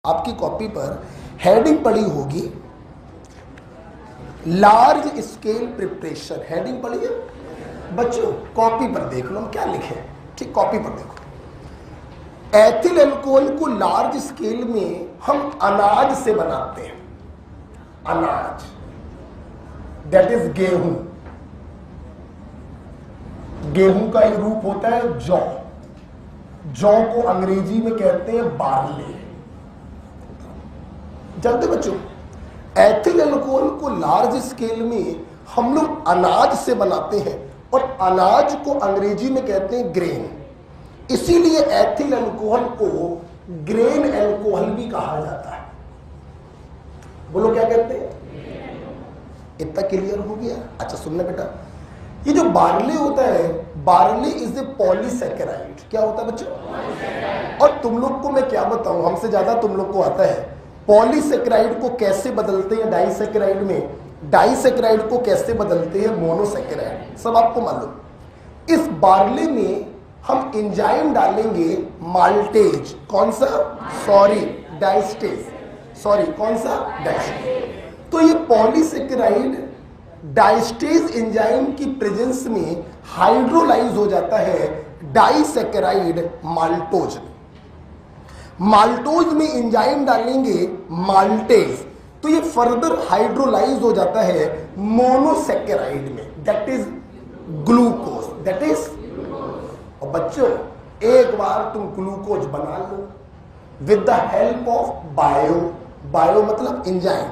आपकी कॉपी पर हेडिंग पड़ी होगी लार्ज स्केल प्रिपरेशन। हेडिंग पड़ी है बच्चों, कॉपी पर देख लो हम क्या लिखे हैं। ठीक, कॉपी पर देखो। एथिल अल्कोहल को लार्ज स्केल में हम अनाज से बनाते हैं। अनाज दैट इज गेहूं। गेहूं का एक रूप होता है जौ। जौ को अंग्रेजी में कहते हैं बार्ले। जानते बच्चों, एथिल अल्कोहल को लार्ज स्केल में हम लोग अनाज से बनाते हैं और अनाज को अंग्रेजी में कहते हैं ग्रेन। इसीलिए एथिल अल्कोहल को ग्रेन अल्कोहल भी कहा जाता है। बोलो क्या कहते हैं? इतना क्लियर हो गया? अच्छा सुनना बेटा, ये जो बार्ले होता है, बार्ले इज ए पॉलीसैकेराइड। क्या होता है बच्चों? और तुम लोग को मैं क्या बताऊं, हमसे ज्यादा तुम लोग को आता है। पॉलीसैकेराइड को कैसे बदलते हैं डाइसैकेराइड में, डाइसैकेराइड को कैसे बदलते हैं मोनोसैकेराइड, सब आपको मालूम। इस बार्ले में हम एंजाइम डालेंगे माल्टेज। कौन सा? Sorry diastase. सॉरी कौन सा? डाइस्टेज। तो ये पॉलीसैकेराइड डाइस्टेज एंजाइम की प्रेजेंस में हाइड्रोलाइज हो जाता है डाइसैकेराइड माल्टोज में। माल्टोज में एंजाइम डालेंगे माल्टेज, तो ये फर्दर हाइड्रोलाइज हो जाता है मोनोसैकेराइड में, that is glucose. That is, और बच्चों एक बार तुम ग्लूकोज बना लो with the help of bio. Bio मतलब एंजाइम,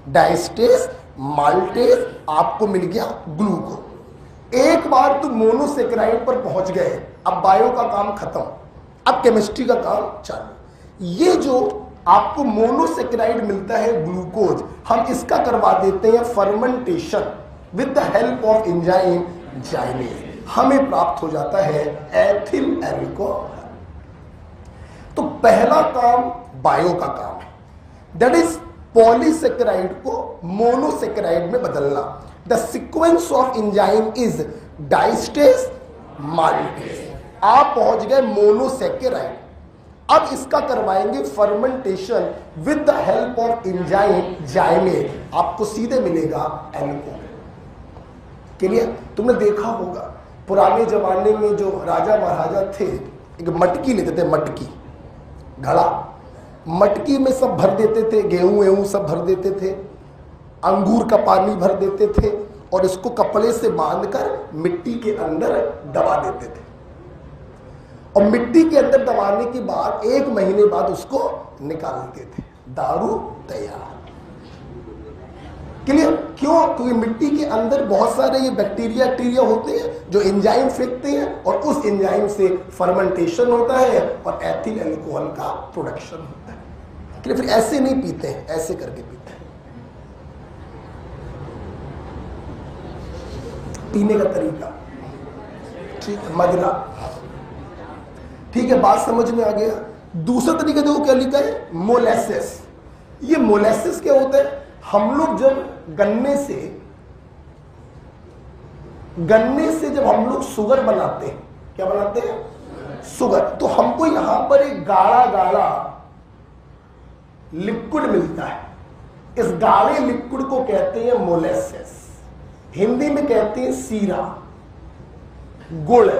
डाइस्टेज माल्टेज, आपको मिल गया ग्लूकोज। एक बार तुम मोनोसैकेराइड पर पहुंच गए, अब बायो का काम खत्म, अब केमिस्ट्री का काम चालू। ये जो आपको मोनोसैकेराइड मिलता है ग्लूकोज, हम इसका करवा देते हैं fermentation with the help of enzyme जाइमेज, हमें प्राप्त हो जाता है एथिल अल्कोहल। तो पहला काम बायो का काम है, दैट इज पॉलीसैकेराइड को मोनोसैकेराइड में बदलना। The sequence of enzyme is diastase maltase. आप पहुंच गए मोनोसैकेराइड, अब इसका करवाएंगे fermentation with the help of enzyme जाइमेज, आपको सीधे मिलेगा अल्कोहल। क्लियर? तुमने देखा होगा पुराने जमाने में जो राजा महाराजा थे, एक मटकी लेते थे, मटकी घड़ा, मटकी में सब भर देते थे, गेहूं वेहूं सब भर देते थे, अंगूर का पानी भर देते थे और इसको कपड़े से बांधकर मिट्टी के अंदर दबा देते थे। और मिट्टी के अंदर दबाने के बाद 1 महीने बाद उसको निकालते थे, दारू तैयार। क्लियर? क्यों? क्योंकि मिट्टी के अंदर बहुत सारे ये बैक्टीरिया होते हैं जो एंजाइम फेंकते हैं और उस एंजाइम से फर्मेंटेशन होता है और एथिल अल्कोहल का प्रोडक्शन होता है। क्लियर? फिर ऐसे नहीं पीते हैं, ऐसे करके पीते हैं। पीने का तरीका ठीक है, मदरा। ठीक है, बात समझ में आ गया। दूसरा तरीका देखो क्या लिखा है, मोलेसिस। ये मोलेसिस क्या होता है? हम लोग जब गन्ने से जब हम लोग शुगर बनाते हैं, क्या बनाते हैं? शुगर। तो हमको यहां पर एक गाढ़ा गाढ़ा लिक्विड मिलता है। इस गाढ़े लिक्विड को कहते हैं मोलेसिस। हिंदी में कहते हैं सीरा, गुड़,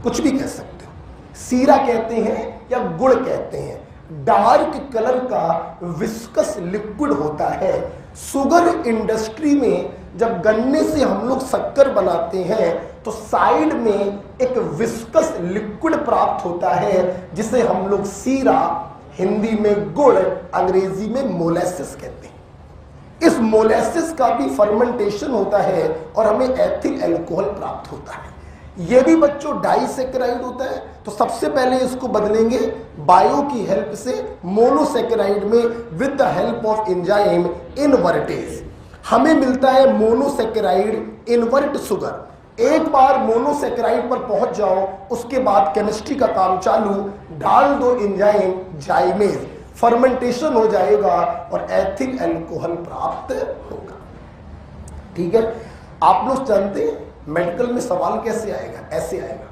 कुछ भी कह सकते हो। सीरा कहते हैं या गुड़ कहते हैं। डार्क कलर का विस्कस लिक्विड होता है। शुगर इंडस्ट्री में जब गन्ने से हम लोग शक्कर बनाते हैं तो साइड में एक विस्कस लिक्विड प्राप्त होता है जिसे हम लोग सीरा, हिंदी में गुड़, अंग्रेजी में मोलेसिस कहते हैं। इस मोलेसिस का भी फर्मेंटेशन होता है और हमें एथिल अल्कोहल प्राप्त होता है। ये भी बच्चों डाइसैकेराइड होता है, तो सबसे पहले इसको बदलेंगे बायो की हेल्प से मोनोसैकेराइड में with the help of enzyme invertase. हमें मिलता है मोनोसैकेराइड इनवर्ट शुगर। एक बार मोनोसैकेराइड पर पहुंच जाओ, उसके बाद केमिस्ट्री का काम चालू, डाल दो एंजाइम जाइमेज, फर्मेंटेशन हो जाएगा और एथिल अल्कोहल प्राप्त होगा। ठीक है, आप लोग जानते हैं मेडिकल में सवाल कैसे आएगा? ऐसे आएगा,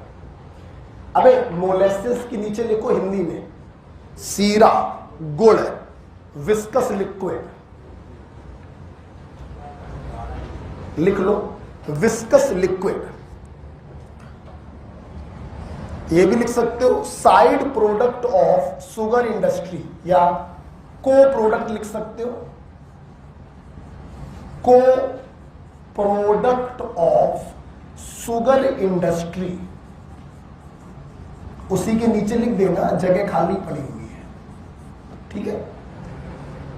अबे मोलेसिस के नीचे लिखो हिंदी में सीरा, गुड़, विस्कस लिक्विड, लिख लो विस्कस लिक्विड। ये भी लिख सकते हो side product of sugar industry, या को प्रोडक्ट लिख सकते हो, को प्रोडक्ट ऑफ शुगर इंडस्ट्री। उसी के नीचे लिख देना, जगह खाली पड़ी हुई है, ठीक है।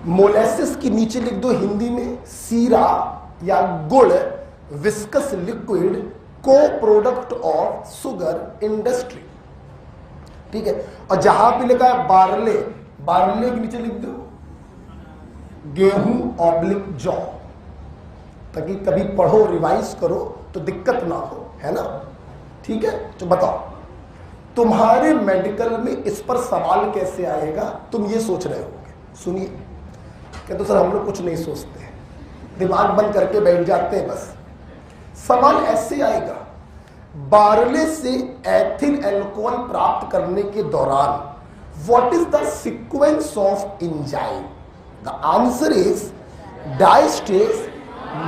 मोलेसिस के नीचे लिख दो हिंदी में सीरा या गुड़, विस्कस लिक्विड, को प्रोडक्ट ऑफ शुगर इंडस्ट्री, ठीक है। और जहां पे लिखा है बार्ले, बार्ले के नीचे लिख दो गेहूं ऑब्लिक जौ, ताकि कभी पढ़ो रिवाइज करो तो दिक्कत ना हो, है ना, ठीक है। तो बताओ तुम्हारे मेडिकल में इस पर सवाल कैसे आएगा, तुम ये सोच रहे होगे। सुनिए, कहते तो सर हम लोग कुछ नहीं सोचते हैं, दिमाग बंद करके बैठ जाते हैं बस। सवाल ऐसे आएगा, बार्ले से एथिल अल्कोहल प्राप्त करने के दौरान what is the sequence of enzyme? The answer is diastase,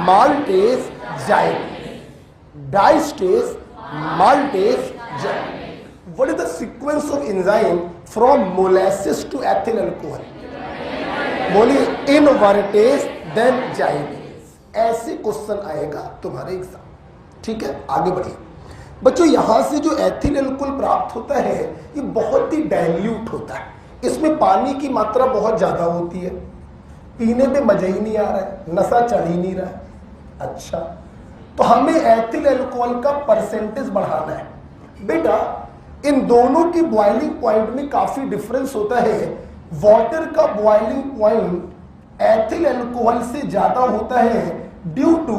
maltase, जाइमेज। Diastase, maltase, जाइमेज। What is the sequence of enzyme from molasses to ethyl alcohol? बोलिए इनवर्टेज देन जाइमेज। ऐसे क्वेश्चन आएगा तुम्हारे एग्जाम, ठीक है। आगे बढ़िए बच्चों, यहां से जो एथिल अल्कोहल प्राप्त होता है ये बहुत ही डाइल्यूट होता है, इसमें पानी की मात्रा बहुत ज्यादा होती है, पीने में मजा ही नहीं आ रहा है, नशा चढ़ ही नहीं रहा है। अच्छा, तो हमें एथिल अल्कोहल का परसेंटेज बढ़ाना है। बेटा इन दोनों की बॉइलिंग पॉइंट में काफी डिफरेंस होता है। वाटर का बॉइलिंग पॉइंट एथिल अल्कोहल से ज्यादा होता है due to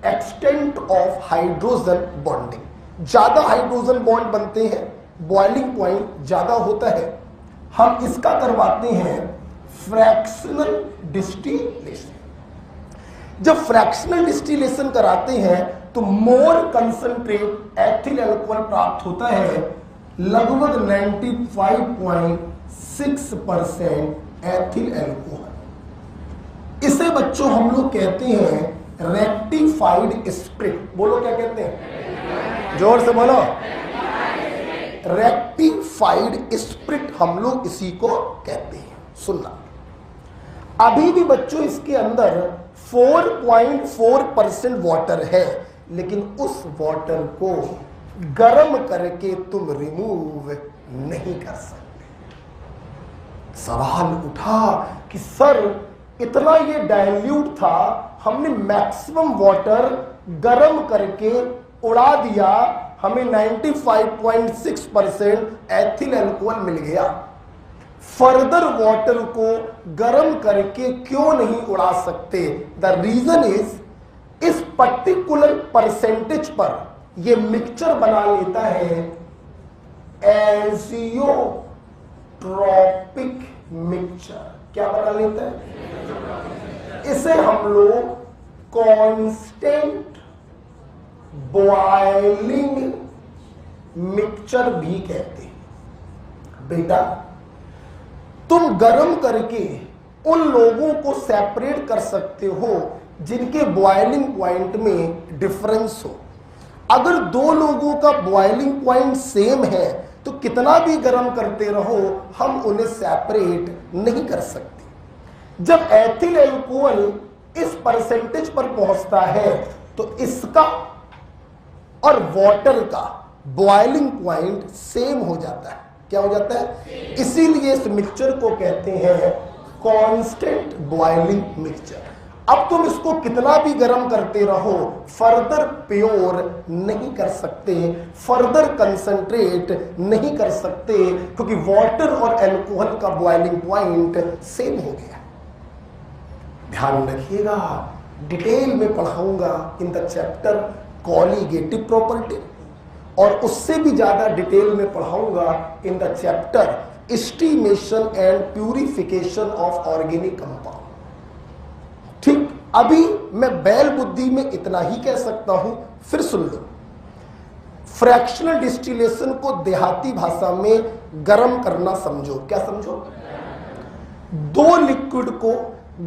extent of hydrogen bonding. ज्यादा हाइड्रोजन बॉन्ड बनते हैं, बॉइलिंग पॉइंट ज्यादा होता है। हम इसका करवाते हैं फ्रैक्शनल डिस्टिलेशन। जब फ्रैक्शनल डिस्टिलेशन कराते हैं तो मोर कंसंट्रेट एथिल अल्कोहल प्राप्त होता है, लगभग 95.6% एथिल अल्कोहल। इसे बच्चों हम लोग कहते हैं रेक्टिफाइड स्प्रिट। बोलो क्या कहते हैं, जोर से बोलो, रेक्टिफाइड स्प्रिट हम लोग इसी को कहते हैं। सुनना, अभी भी बच्चों इसके अंदर 4.4% वाटर है, लेकिन उस वाटर को गर्म करके तुम रिमूव नहीं कर सकते। सवाल उठा कि सर इतना ये डाइल्यूट था, हमने मैक्सिमम वाटर गर्म करके उड़ा दिया, हमें 95.6% एथिल अल्कोहल मिल गया, फर्दर वाटर को गर्म करके क्यों नहीं उड़ा सकते? द रीजन इज इस पर्टिकुलर परसेंटेज पर ये मिक्सचर बना लेता है एजियोट्रोपिक मिक्सचर। क्या बना लेता है? इसे हम लोग कांस्टेंट बॉइलिंग मिक्सचर भी कहते हैं। बेटा तुम गर्म करके उन लोगों को सेपरेट कर सकते हो जिनके बॉइलिंग पॉइंट में डिफरेंस हो। अगर दो लोगों का बॉइलिंग पॉइंट सेम है तो कितना भी गर्म करते रहो हम उन्हें सेपरेट नहीं कर सकते। जब एथिल अल्कोहल इस परसेंटेज पर पहुंचता है तो इसका और वाटर का बॉइलिंग पॉइंट सेम हो जाता है। क्या हो जाता है? इसीलिए इस मिक्सचर को कहते हैं कांस्टेंट बॉइलिंग मिक्सचर। अब तुम इसको कितना भी गर्म करते रहो फर्दर प्योर नहीं कर सकते, फर्दर कंसंट्रेट नहीं कर सकते, क्योंकि वाटर और अल्कोहल का बॉइलिंग पॉइंट सेम हो गया। ध्यान रखिएगा, डिटेल में पढ़ाऊंगा in the chapter colligative property, और उससे भी ज्यादा डिटेल में पढ़ाऊंगा in the chapter estimation and purification of organic compound. ठीक, अभी मैं बैल बुद्धि में इतना ही कह सकता हूं, फिर सुन लो। फ्रैक्शनल डिस्टिलेशन को देहाती भाषा में गर्म करना समझो। क्या समझो? दो लिक्विड को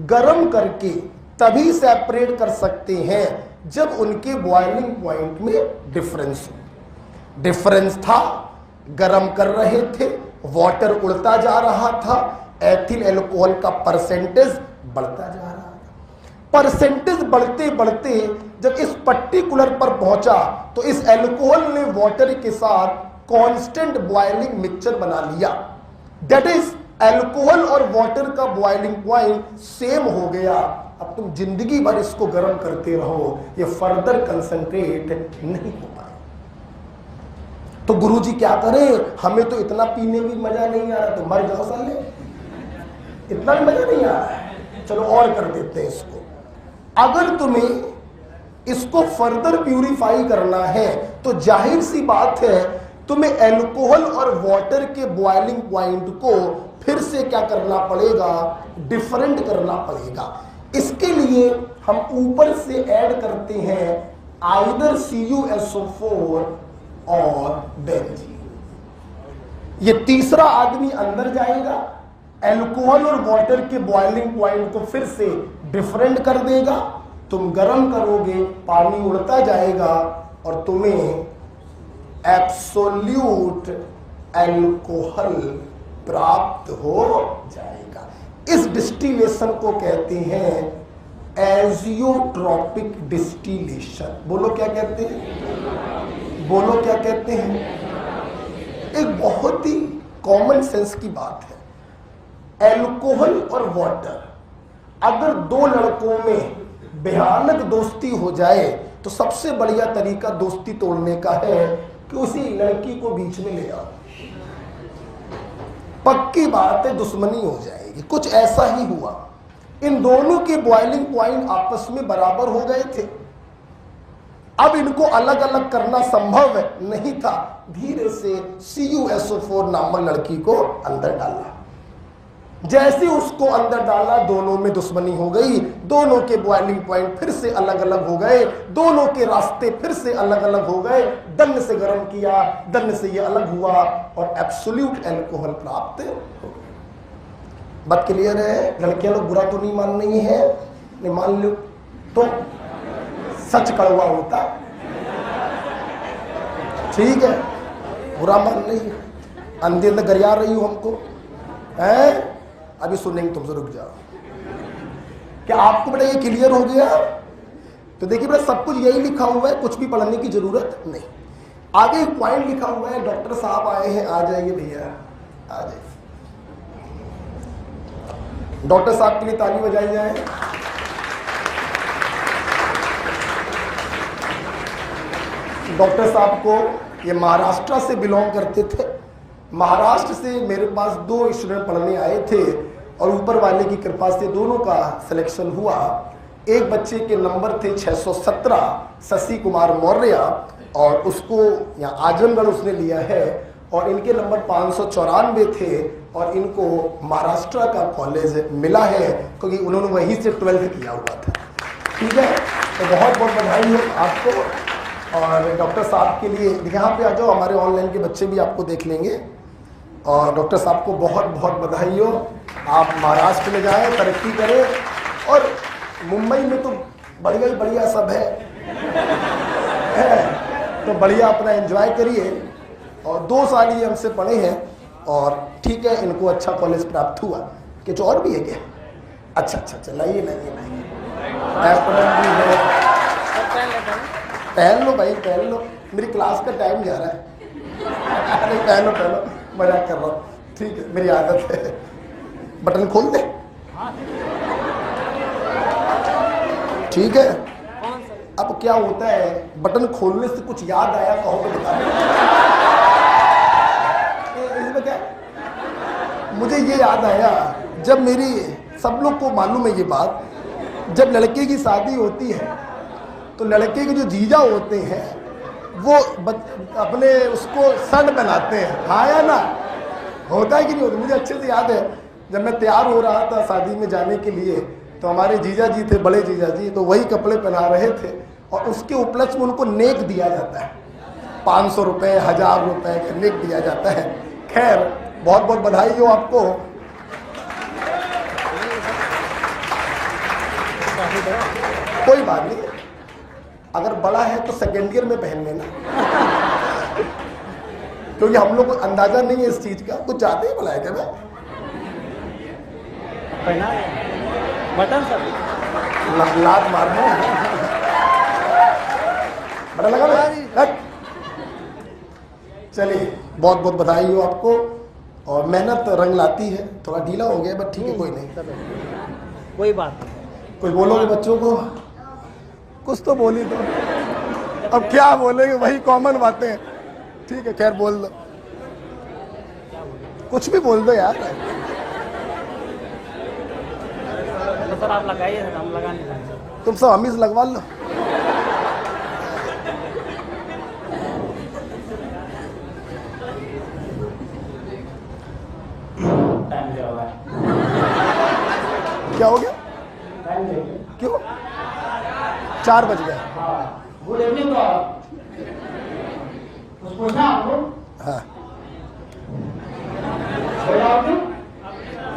गर्म करके तभी सेपरेट कर सकते हैं जब उनके बॉइलिंग पॉइंट में डिफरेंस हो। डिफरेंस था, गर्म कर रहे थे, वाटर उड़ता जा रहा था, एथिल अल्कोहल का परसेंटेज बढ़ता जा रहा था। परसेंटेज बढ़ते बढ़ते जब इस पर्टिकुलर पर पहुंचा तो इस अल्कोहल ने वाटर के साथ कांस्टेंट बॉइलिंग मिक्सचर बना लिया। दैट इज अल्कोहल और वाटर का बॉइलिंग पॉइंट सेम हो गया। अब तुम जिंदगी भर इसको गर्म करते रहो, ये फर्दर कंसंट्रेट नहीं हो पाए। तो गुरुजी क्या करें, हमें तो इतना पीने में मजा नहीं आ रहा, तो मर जाओ साले, इतना भी मजा नहीं आ रहा है, चलो और कर देते हैं इसको। अगर तुम्हें इसको फर्दर प्यूरिफाई करना है तो जाहिर सी बात है तुम्हें अल्कोहल और वाटर के बॉइलिंग पॉइंट को फिर से क्या करना पड़ेगा, डिफरेंट करना पड़ेगा। इसके लिए हम ऊपर से ऐड करते हैं आइदर CuSO4 और बेंजीन। ये तीसरा आदमी अंदर जाएगा, अल्कोहल और वाटर के बॉइलिंग पॉइंट को फिर से डिफरेंट कर देगा, तुम गर्म करोगे, पानी उड़ता जाएगा और तुम्हें एब्सोल्यूट अल्कोहल प्राप्त हो जाएगा। इस डिस्टिलेशन को कहते हैं एजियोट्रॉपिक डिस्टिलेशन। बोलो क्या कहते हैं, बोलो क्या कहते हैं। एक बहुत ही कॉमन सेंस की बात है, अल्कोहल और वाटर, अगर दो लड़कों में भयानक दोस्ती हो जाए तो सबसे बढ़िया तरीका दोस्ती तोड़ने का है कि उसी लड़की को बीच में ले आओ। पक्की बात है दुश्मनी हो जाएगी। कुछ ऐसा ही हुआ, इन दोनों के बॉइलिंग पॉइंट आपस में बराबर हो गए थे। अब इनको अलग अलग करना संभव नहीं था, धीरे से CuSO4 नामक लड़की को अंदर डाला। जैसे उसको अंदर डाला दोनों में दुश्मनी हो गई, दोनों के बॉइलिंग पॉइंट फिर से अलग अलग हो गए, दोनों के रास्ते फिर से अलग अलग हो गए। दन से गर्म किया, दन से ये अलग हुआ और एब्सोल्यूट अल्कोहल प्राप्त हो गया। बात क्लियर है? लड़कियां लोग बुरा तो नहीं मान रही है, नहीं मान लो तो सच कड़वा होता, ठीक है, बुरा मान रही है, अंधे अंदर गरिया रही हो हमको है। अभी सुनेंगे तुमसे, रुक जाओ। क्या आपको बेटा ये क्लियर हो गया? तो देखिए बेटा सब कुछ यही लिखा हुआ है, कुछ भी पढ़ने की जरूरत नहीं। आगे एक पॉइंट लिखा हुआ है, डॉक्टर साहब आए हैं, आ जाइए भैया, आ जाइए। डॉक्टर साहब के लिए ताली बजाई जाए। डॉक्टर साहब को ये महाराष्ट्र से बिलोंग करते थे। महाराष्ट्र से मेरे पास 2 स्टूडेंट पढ़ने आए थे और ऊपर वाले की कृपा से दोनों का सिलेक्शन हुआ। एक बच्चे के नंबर थे 617, शशि कुमार मौर्य, और उसको यहाँ आजमगढ़ उसने लिया है, और इनके नंबर 594 थे और इनको महाराष्ट्र का कॉलेज मिला है क्योंकि उन्होंने वहीं से 12th किया हुआ था। ठीक है, तो बहुत बहुत बधाई हो आपको। और डॉक्टर साहब के लिए यहाँ पे आ जाओ, हमारे ऑनलाइन के बच्चे भी आपको देख लेंगे। और डॉक्टर साहब को बहुत बहुत बधाई हो, आप महाराष्ट्र में जाएं, तरक्की करें। और मुंबई में तो बढ़िया ही बढ़िया सब है, तो बढ़िया अपना एंजॉय करिए। और 2 साल ये हमसे पढ़े हैं और ठीक है, इनको अच्छा कॉलेज प्राप्त हुआ। कुछ और भी है क्या? अच्छा अच्छा अच्छा, लाइए लाइए लाइए, पहन लो भाई, पहन लो, मेरी क्लास का टाइम जा रहा है। अरे पहन लो पहन लो, मजाक कर रहा हूँ, ठीक है, मेरी आदत है। बटन खोल दे, ठीक है। अब क्या होता है, बटन खोलने से कुछ याद आया, कहो तो बता दो। इसमें क्या, मुझे ये याद आया, जब मेरी, सब लोग को मालूम है ये बात, जब लड़के की शादी होती है तो लड़के के जो जीजा होते हैं वो अपने उसको सन बनाते हैं, हाँ या ना, होता है कि नहीं होता? मुझे अच्छे से याद है, जब मैं तैयार हो रहा था शादी में जाने के लिए तो हमारे जीजा जी थे, बड़े जीजा जी, तो वही कपड़े पहना रहे थे और उसके उपलक्ष्य में उनको नेक दिया जाता है, 500 रुपये, 1000 रुपये का नेक दिया जाता है। खैर बहुत बहुत बधाई हो आपको। फिट है। कोई बात नहीं, अगर बड़ा है तो सेकेंड ईयर में पहन लेना, क्योंकि हम लोग को अंदाजा नहीं है इस चीज का। कुछ ज्यादा ही बड़ा है क्या मैं? पहना बटन सब लात मारना बड़ा लगा भाई। चलिए, बहुत बहुत बधाई हो आपको, और मेहनत रंग लाती है। थोड़ा ढीला हो गया बट ठीक है, कोई नहीं, कोई बात नहीं। कुछ बोलोगे बच्चों को? कुछ तो बोल ही दो। अब क्या बोलेंगे, वही कॉमन बातें हैं। ठीक है, खैर बोल दो, कुछ भी बोल दो यार। तो सर आप लगाइए, हम लगा नहीं सकते। तुम सब हमी से लगवा लो। क्या हो गया? क्यों? 4 बज गए। Good evening. कुछ पूछना आपको? हाँ,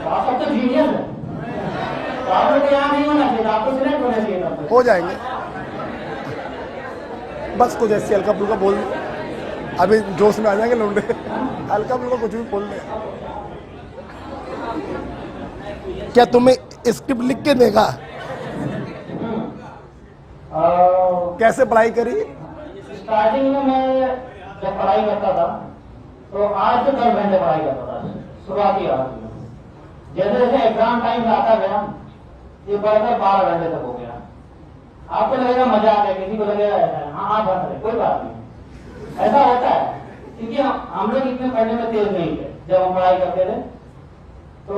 आप सब तो जीनियस है, तो आप लोग यहाँ नहीं होना चाहिए, आपको सिलेक्ट होना चाहिए था। हो जाएंगे। बस कुछ ऐसे हल्का फुल्का बोल दो, अभी जोश में आ जाएंगे लौंडे। हल्का फुल्का कुछ भी बोल दे। क्या तुम्हें स्क्रिप्ट लिख के देगा? कैसे पढ़ाई करी? स्टार्टिंग में मैं जब पढ़ाई करता था तो 8 से 10 घंटे पढ़ाई करता था शुरुआती हालत में। जैसे जैसे एग्जाम टाइम आता गया ये बढ़कर 12 घंटे तक हो गया। आपको लगेगा मजाक है, किसी को लगेगा ऐसा है, हाँ आप हंस रहे, कोई बात नहीं, ऐसा होता है। क्योंकि हम लोग इतने पढ़ने में तेज नहीं थे जब हम पढ़ाई करते थे, तो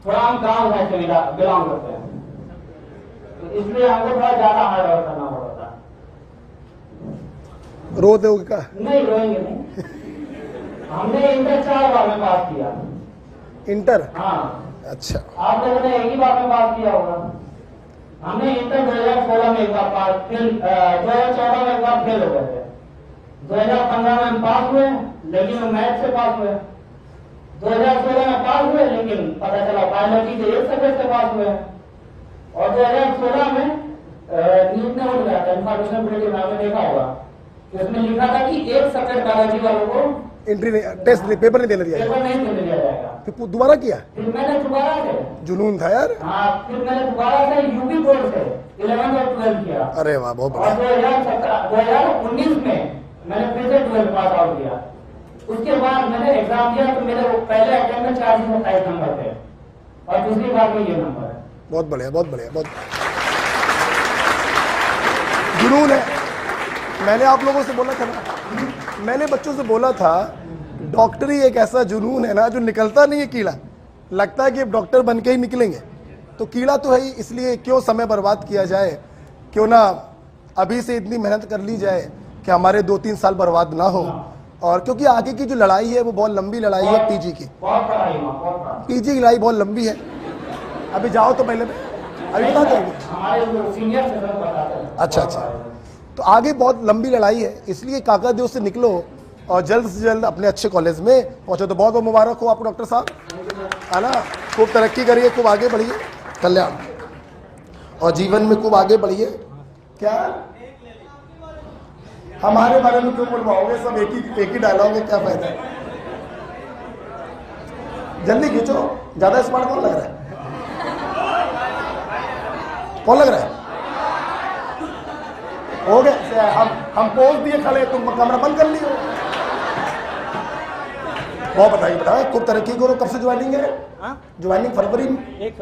थोड़ा हम गाँव से बिलोंग करते हैं, तो इसलिए हमको थोड़ा ज्यादा हार्ड वर्क करना पड़ता था। रो दोगे का? नहीं, रोएंगे नहीं। हमने इंटर 4 बार में पास किया। इंटर? हाँ, अच्छा। आप लोगों ने एक ही बार में पास किया होगा। हमने इंटर 2016 में एक बार पास, फिर 2014 में एक बार फेल हो गए थे। 2015 में हम पास हुए, लेकिन हम मैथ से पास हुए। 2016 में पास हुए, लेकिन पता चला बायोलॉजी से 1 सब्जेक्ट से पास हुए। और 2016 में नीट ने उठ गया था, इंफॉर्मेशन बुलेटिन आपने देखा होगा, उसमें लिखा था कि 1 सब्जेक्ट बायोलॉजी वालों को एंट्री नहीं, टेस्ट नहीं, पेपर नहीं देने दिया, पेपर नहीं देने दिया जाएगा। फिर दोबारा किया? फिर मैंने दोबारा से, जुनून था यार। हाँ, फिर मैंने दोबारा से यूपी बोर्ड से 11 और 12 किया। अरे वाह, बहुत और बढ़िया। 2019 में मैंने फिर से 12 पास आउट किया। उसके बाद मैंने एग्जाम दिया तो मेरे पहले अटेम्प्ट में 427 नंबर थे और दूसरी बार में ये नंबर है। बहुत बढ़िया, बहुत बढ़िया, बहुत जुनून है। मैंने आप लोगों से बोला था ना, मैंने बच्चों से बोला था, डॉक्टरी एक ऐसा जुनून है ना जो निकलता नहीं है कीड़ा, लगता है कि अब डॉक्टर बन के ही निकलेंगे। तो कीड़ा तो है ही, इसलिए क्यों समय बर्बाद किया जाए, क्यों ना अभी से इतनी मेहनत कर ली जाए कि हमारे 2-3 साल बर्बाद ना हो। और क्योंकि आगे की जो लड़ाई है वो बहुत लंबी लड़ाई है, पीजी की। पीजी की लड़ाई बहुत लंबी है। अभी जाओ तो पहले अभी बता देंगे। हमारे सीनियर से बताते हैं। अच्छा अच्छा, तो आगे बहुत लंबी लड़ाई है, इसलिए काकादेव से निकलो और जल्द से जल्द अपने अच्छे कॉलेज में पहुंचो। तो बहुत बहुत मुबारक हो आपको डॉक्टर साहब, है ना। खूब तरक्की करिए, खूब आगे बढ़िए, कल्याण, और जीवन में खूब आगे बढ़िए। क्या हमारे बारे में क्यों बोलवाओगे? सब एक ही डायलॉग है, क्या फायदा है? जल्दी खींचो, ज्यादा स्मार्ट कौन लग रहा है? कौन लग रहा है? हो गए, हम पोज दिए खड़े, तुम कमरा बंद कर लियो। बहुत बताइए, खूब तरक्की करो। कब से ज्वाइनिंग है? ज्वाइनिंग फरवरी में? 1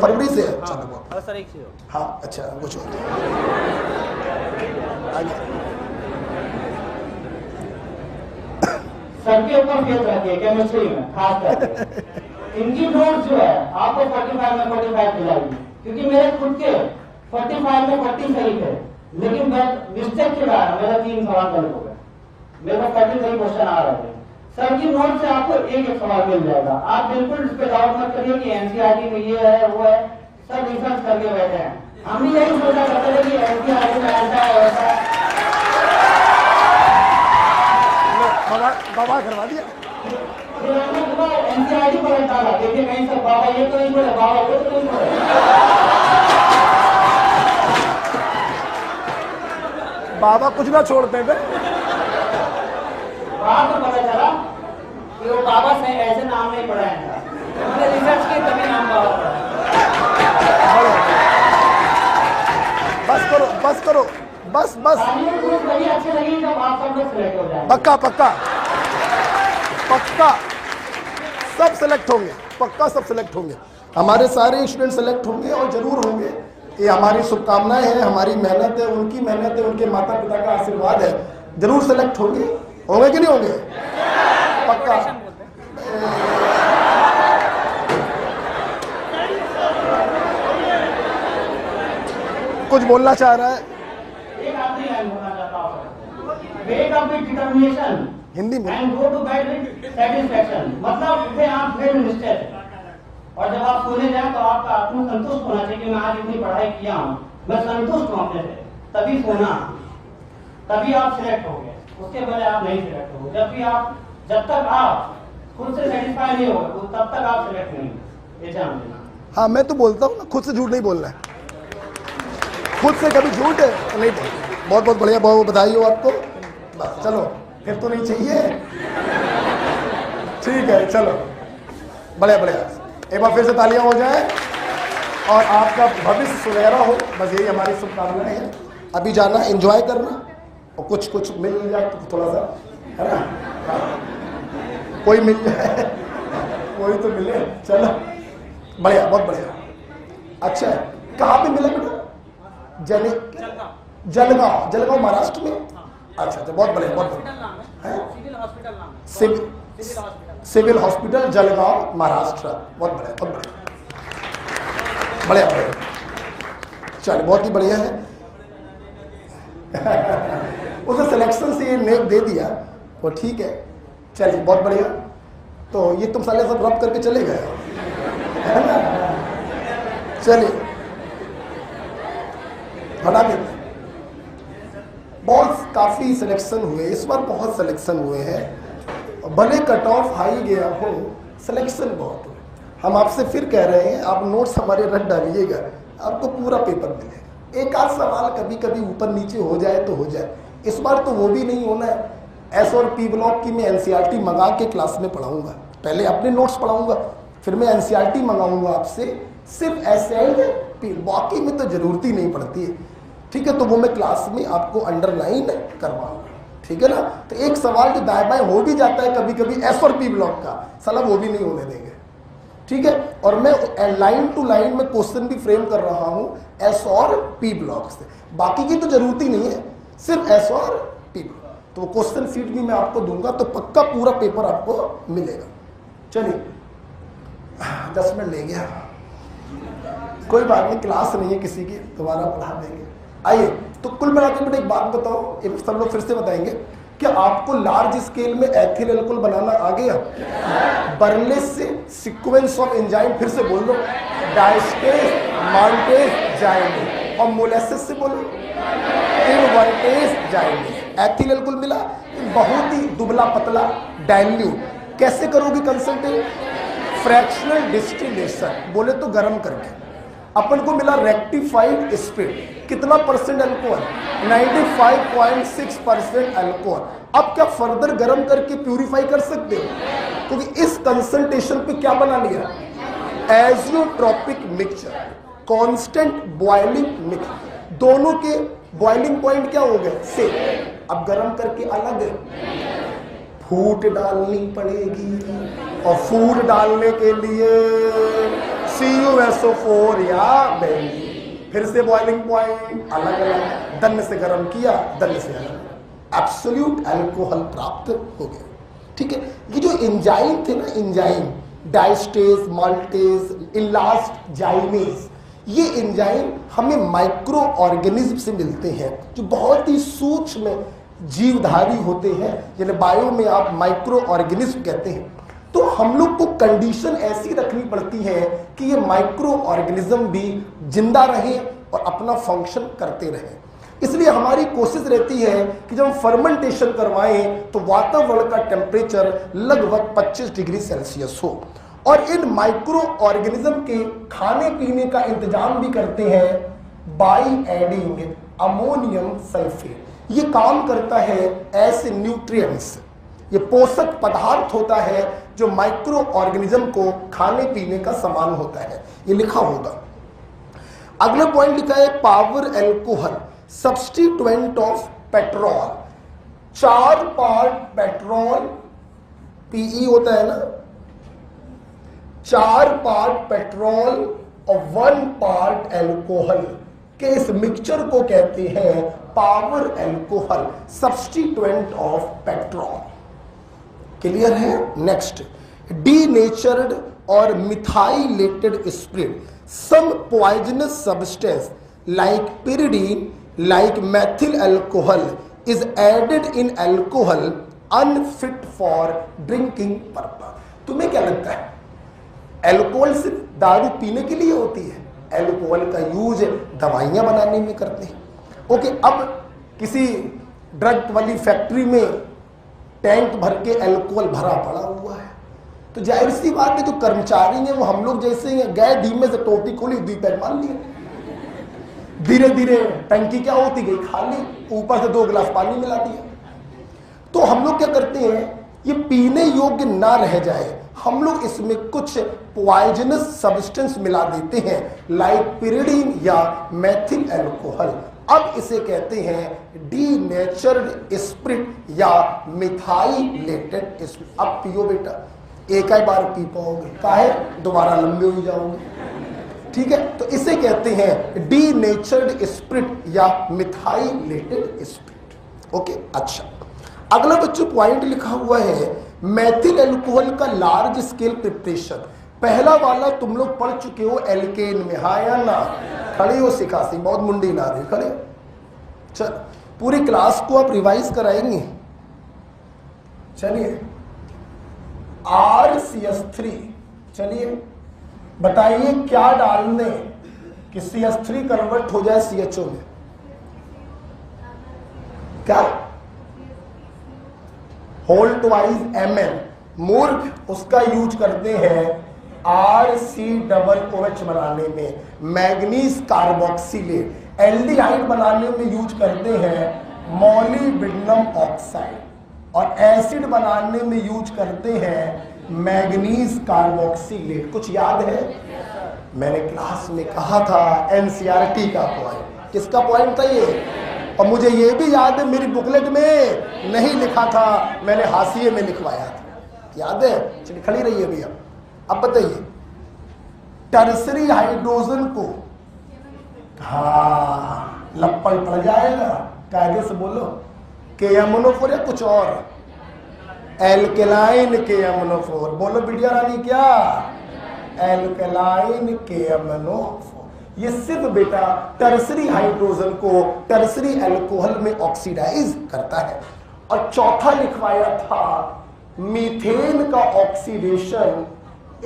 फरवरी से है। चलो सर, 1 से। हाँ, अच्छा, कुछ सबके ऊपर फेल रहती है केमिस्ट्री में, खास करके इनकी नोट जो है आपको 45 में 45 दिलाएगी, क्योंकि मेरे खुद के 45 में 40 सही थे, लेकिन मैं मिस्टेक के कारण मेरा 3 सवाल गलत हो गए। मेरे को 40 सही क्वेश्चन आ रहे थे। सर की नोट से आपको एक सवाल मिल जाएगा। आप बिल्कुल इस पे डाउट मत करिए कि एनसीईआरटी में ये है वो है, सब रिसर्च करके बैठे हैं। हम भी यही सोचा करते थे कि एनसीईआरटी में ऐसा है वैसा है। बाबा करवा दिया। एनसीईआरटी पर डाला, देखिए कहीं सर बाबा ये तो नहीं बोले, बाबा वो तो नहीं बोले। बाबा कुछ ना छोड़ते थे। बाद में पता चला कि वो बाबा से ऐसे नाम नहीं पड़ा है, उन्होंने रिसर्च की तभी नाम बाबा पड़ा। बस करो बस करो, बस बस। बड़ी अच्छी लगी जब आप सब लोग सिलेक्ट हो जाए। पक्का पक्का पक्का सब सेलेक्ट होंगे, पक्का सब सेलेक्ट होंगे, हमारे सारे स्टूडेंट सेलेक्ट होंगे और जरूर होंगे। ये हमारी शुभकामनाएं हैं, हमारी मेहनत है, उनकी मेहनत है, उनके माता पिता का आशीर्वाद है, जरूर सेलेक्ट होंगे। होंगे कि नहीं होंगे? पक्का। कुछ बोलना चाह रहा है? एक आखिरी लाइन बोलना चाहता हूं, wake up with determination Hindi में and go to bed with satisfaction. मतलब उठे आप फिर निश्चय, और जब आप सोने जाए तो आपका आत्म संतुष्ट होना चाहिए कि मैं आज इतनी पढ़ाई किया हूं, मैं संतुष्ट हूं अपने से, तभी सोना, तभी आप सिलेक्ट हो गए। उसके पहले आप नहीं सिलेक्ट हो। जब तक आप खुद से सेटिस्फाई नहीं होगा तो तब तक आप सिलेक्ट नहीं, ये जान लेना। हाँ, मैं तो बोलता हूँ ना, खुद से झूठ नहीं बोलना है, खुद से कभी झूठ है नहीं बोलना। बहुत बहुत बढ़िया, बहुत बधाई हो आपको। बस चलो, फिर तो नहीं चाहिए, ठीक है, चलो बढ़िया बढ़िया। एक बार फिर से तालियां हो जाए और आपका भविष्य सुनहरा हो, बस यही हमारी शुभकामनाएं हैं। अभी जाना, एंजॉय करना, और कुछ मिल जाए तो थोड़ा सा, है ना, कोई मिल जाए, कोई तो मिले, चलो बढ़िया, बहुत बढ़िया। अच्छा, कहाँ पे मिला बेटा? जलगांव महाराष्ट्र में। अच्छा, बहुत बढ़िया, बहुत बढ़िया। सिविल हॉस्पिटल जलगांव महाराष्ट्र, बहुत बढ़िया, बहुत बढ़िया, बढ़िया बढ़िया। चलिए, बहुत ही बढ़िया है। उसे सिलेक्शन से ये नेक दे दिया, वो ठीक है। चलिए, बहुत बढ़िया। तो ये तुम साले सब रब करके चले गए, है ना? चलिए, हटा देते। बहुत काफ़ी सिलेक्शन हुए इस बार, बहुत सिलेक्शन हुए हैं, भले कट ऑफ हाई गया हो, सिलेक्शन बहुत हुए। हम आपसे फिर कह रहे हैं, आप नोट्स हमारे रख डालिएगा, आपको पूरा पेपर मिलेगा। एक आध सवाल कभी कभी ऊपर नीचे हो जाए तो हो जाए, इस बार तो वो भी नहीं होना है। एस और पी ब्लॉक की मैं एनसीईआरटी मंगा के क्लास में पढ़ाऊंगा, पहले अपने नोट्स पढ़ाऊंगा, फिर मैं एनसीईआरटी मंगाऊंगा आपसे, सिर्फ एस एंड पी, बाकी में तो जरूरत ही नहीं पड़ती है, ठीक है? तो वो मैं क्लास में आपको अंडरलाइन करवाऊंगा, ठीक है ना? तो एक सवाल जो दाएं बाएं हो भी जाता है कभी कभी एस और पी ब्लॉक का, साला वो भी नहीं होने देंगे, ठीक है? और मैं लाइन टू लाइन में क्वेश्चन भी फ्रेम कर रहा हूं एस और पी ब्लॉक से, बाकी की तो जरूरत ही नहीं है, सिर्फ एस और पी ब्लॉक। तो क्वेश्चन शीट भी मैं आपको दूंगा, तो पक्का पूरा पेपर आपको मिलेगा। चलिए, 10 मिनट ले गया, कोई बात नहीं, क्लास नहीं है किसी की, दोबारा पढ़ा देंगे। आइए, तो कुल मिलाकर बेटा एक बात बताओ, एक सब लोग फिर से बताएंगे, क्या आपको लार्ज स्केल में एथिल अल्कोहल बनाना आ गया? बर्नलेस से सीक्वेंस ऑफ एंजाइम, फिर से बोल लो, डायस्टेज, माल्टेज, जाइमेज, और मोलेसिस से बोलो, इनवर्टेज, जाइमेज। एथिल अल्कोहल मिला, बहुत ही दुबला पतला डाइल्यूट। कैसे करोगे कंसंट्रेट? फ्रैक्शनल डिस्टिलेशन, बोले तो गर्म करके। अपन को मिला रेक्टिफाइड स्पिरिट, कितना परसेंट अल्कोहल? 95.6% अल्कोहल। अब क्या फर्दर गर्म करके प्यूरिफाई कर सकते हो? क्योंकि इस कंसंट्रेशन पे क्या बना लिया? एजियोट्रोपिक मिक्सचर, कांस्टेंट बॉइलिंग मिक्स, दोनों के बॉइलिंग पॉइंट क्या हो गए? सेम। अब गर्म करके अलग फूट डालनी पड़ेगी, और फूड डालने के लिए CuSO4 या बेंजीन, फिर से बॉइलिंग पॉइंट अलग अलग, दन से गर्म किया, दन से अलग, एब्सोल्यूट अल्कोहल प्राप्त हो गया, ठीक है? ये जो एंजाइम थे ना, एंजाइम डायस्टेज, माल्टेज, इलास्ट, जाइमेज, ये एंजाइम हमें माइक्रो ऑर्गेनिज्म से मिलते हैं, जो बहुत ही सूक्ष्म जीवधारी होते हैं, जिन्हें बायो में आप माइक्रो ऑर्गेनिज्म कहते हैं। तो हम लोग को कंडीशन ऐसी रखनी पड़ती है कि ये माइक्रो ऑर्गेनिज्म भी जिंदा रहे और अपना फंक्शन करते रहे। इसलिए हमारी कोशिश रहती है कि जब हम फर्मेंटेशन करवाएं तो वातावरण का टेम्परेचर लगभग 25 डिग्री सेल्सियस हो, और इन माइक्रो ऑर्गेनिज्म के खाने पीने का इंतजाम भी करते हैं बाई एडिंग अमोनियम सल्फेट। ये काम करता है एज न्यूट्रिएंट्स, ये पोषक पदार्थ होता है जो माइक्रो ऑर्गेनिज्म को खाने पीने का सामान होता है, ये लिखा होगा। अगला पॉइंट लिखा है power alcohol substituent of petrol. 4 part petrol PE होता है ना, 4 पार्ट पेट्रोल और 1 पार्ट एल्कोहल के इस मिक्सचर को कहते हैं power alcohol substituent of petrol. Clear है? नेक्स्ट, डीनेचर्ड और methylated spirit, some poisonous substance like pyridine, like methyl alcohol is added in alcohol unfit for drinking purpose। तुम्हें क्या लगता है अल्कोहल सिर्फ दारू पीने के लिए होती है? अल्कोहल का यूज दवाइयां बनाने में करते हैं। ओके, अब किसी ड्रग वाली फैक्ट्री में टैंक भर के अल्कोहल भरा पड़ा हुआ है, तो जाहिर सी बात है जो कर्मचारी हैं वो हम लोग जैसे हैं, गए धीमे से टोटी खोली, 2 पैक मान लिए, धीरे धीरे टंकी क्या होती गई खाली, ऊपर से 2 गिलास पानी मिला दिया। तो हम लोग क्या करते हैं, ये पीने योग्य ना रह जाए, हम लोग इसमें कुछ पॉइजनस सब्सटेंस मिला देते हैं लाइक pyridine या मेथिल अल्कोहल। अब इसे कहते हैं डीनेचर्ड स्पिरिट या मिथाइलेटेड स्पिरिट। अब पियो बेटा, एक ही बार पी पाओगे, काहे दोबारा लंबे हो जाओगे, ठीक है? तो इसे कहते हैं डीनेचर्ड स्पिरिट या मिथाइलेटेड स्पिरिट। ओके, अच्छा, अगला बच्चों पॉइंट लिखा हुआ है मेथिल अल्कोहल का लार्ज स्केल प्रिपरेशन। पहला वाला तुम लोग पढ़ चुके हो एल्केन में, हाँ या ना? खड़े हो सिखासी, बहुत मुंडी ला रहे, खड़े। चल, पूरी क्लास को आप रिवाइज कराएंगे। चलिए, RCH3, चलिए बताइए क्या डालने कि CH3 कन्वर्ट हो जाए CHO में? क्या? Holt wise Mn। मूर्ख उसका यूज करते हैं RCOOH बनाने में, मैग्नीज कार्बोक्सिलेट। एल्डिहाइड बनाने में यूज करते हैं मॉलिब्डेनम ऑक्साइड, और एसिड बनाने में यूज करते हैं मैग्नीज कार्बोक्सिलेट। कुछ याद है? मैंने क्लास में कहा था NCERT का पॉइंट। किसका पॉइंट था ये? और मुझे ये भी याद है मेरी बुकलेट में नहीं लिखा था, मैंने हाशिए में लिखवाया था, याद है? चलिए खड़ी रहिए भैया। अब बताइए टर्सरी हाइड्रोजन को, हाँ लप्पड़ पड़ जाएगा, कायदे से बोलो, KMNO4 या कुछ और? Alkaline KMNO4। बोलो बिटिया रानी, क्या? Alkaline KMNO4। ये सिर्फ बेटा टर्सरी हाइड्रोजन को टर्सरी अल्कोहल में ऑक्सीडाइज करता है। और चौथा लिखवाया था मीथेन का oxidation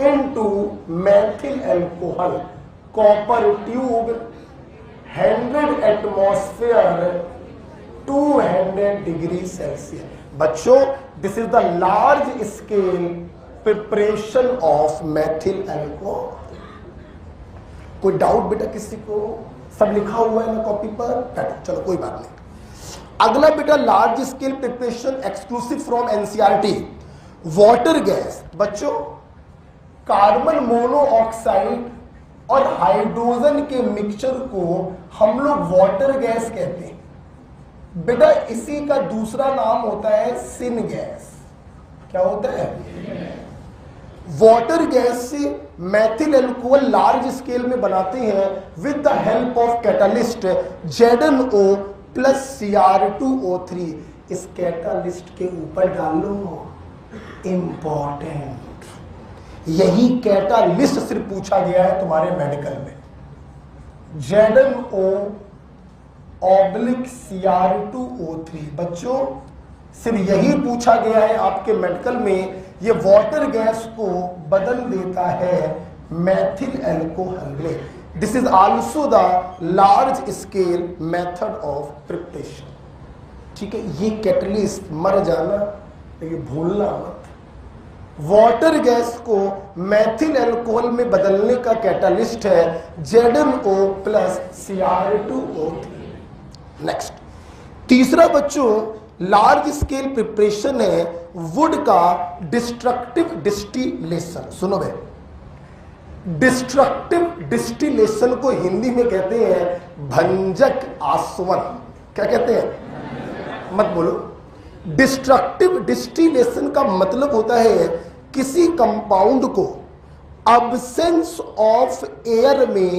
into methyl alcohol, copper tube 100 atmosphere 200 degree Celsius. बच्चों, this is the large scale preparation of methyl alcohol. कोई डाउट बेटा किसी को? सब लिखा हुआ है ना कॉपी पर? चलो कोई बात नहीं। अगला बेटा large scale preparation exclusive from NCERT, water gas. बच्चों, कार्बन मोनोऑक्साइड और हाइड्रोजन के मिक्सचर को हम लोग वाटर गैस कहते हैं। बेटा इसी का दूसरा नाम होता है सिन गैस। क्या होता है? वाटर गैस से मेथिल अल्कोहल लार्ज स्केल में बनाते हैं with the help of catalyst ZnO plus Cr2O3। इस कैटालिस्ट के ऊपर डालो, इंपॉर्टेंट, यही कैटालिस्ट सिर्फ पूछा गया है तुम्हारे मेडिकल में, ZnO ऑब्लिक Cr2O3। बच्चों सिर्फ यही पूछा गया है आपके मेडिकल में। ये वाटर गैस को बदल देता है मेथिल अल्कोहल में। This is also the large scale method of preparation. ठीक है, ये कैटलिस्ट मर जाना, ये भूलना मत। वाटर गैस को मेथिल अल्कोहल में बदलने का कैटालिस्ट है ZnO प्लस Cr2O3। नेक्स्ट, तीसरा बच्चों लार्ज स्केल प्रिपरेशन है वुड का डिस्ट्रक्टिव डिस्टिलेशन। सुनो भाई, डिस्ट्रक्टिव डिस्टिलेशन को हिंदी में कहते हैं भंजक आसवन। क्या कहते हैं? मत बोलो। डिस्ट्रक्टिव डिस्टिलेशन का मतलब होता है किसी कंपाउंड को अब्सेंस ऑफ एयर में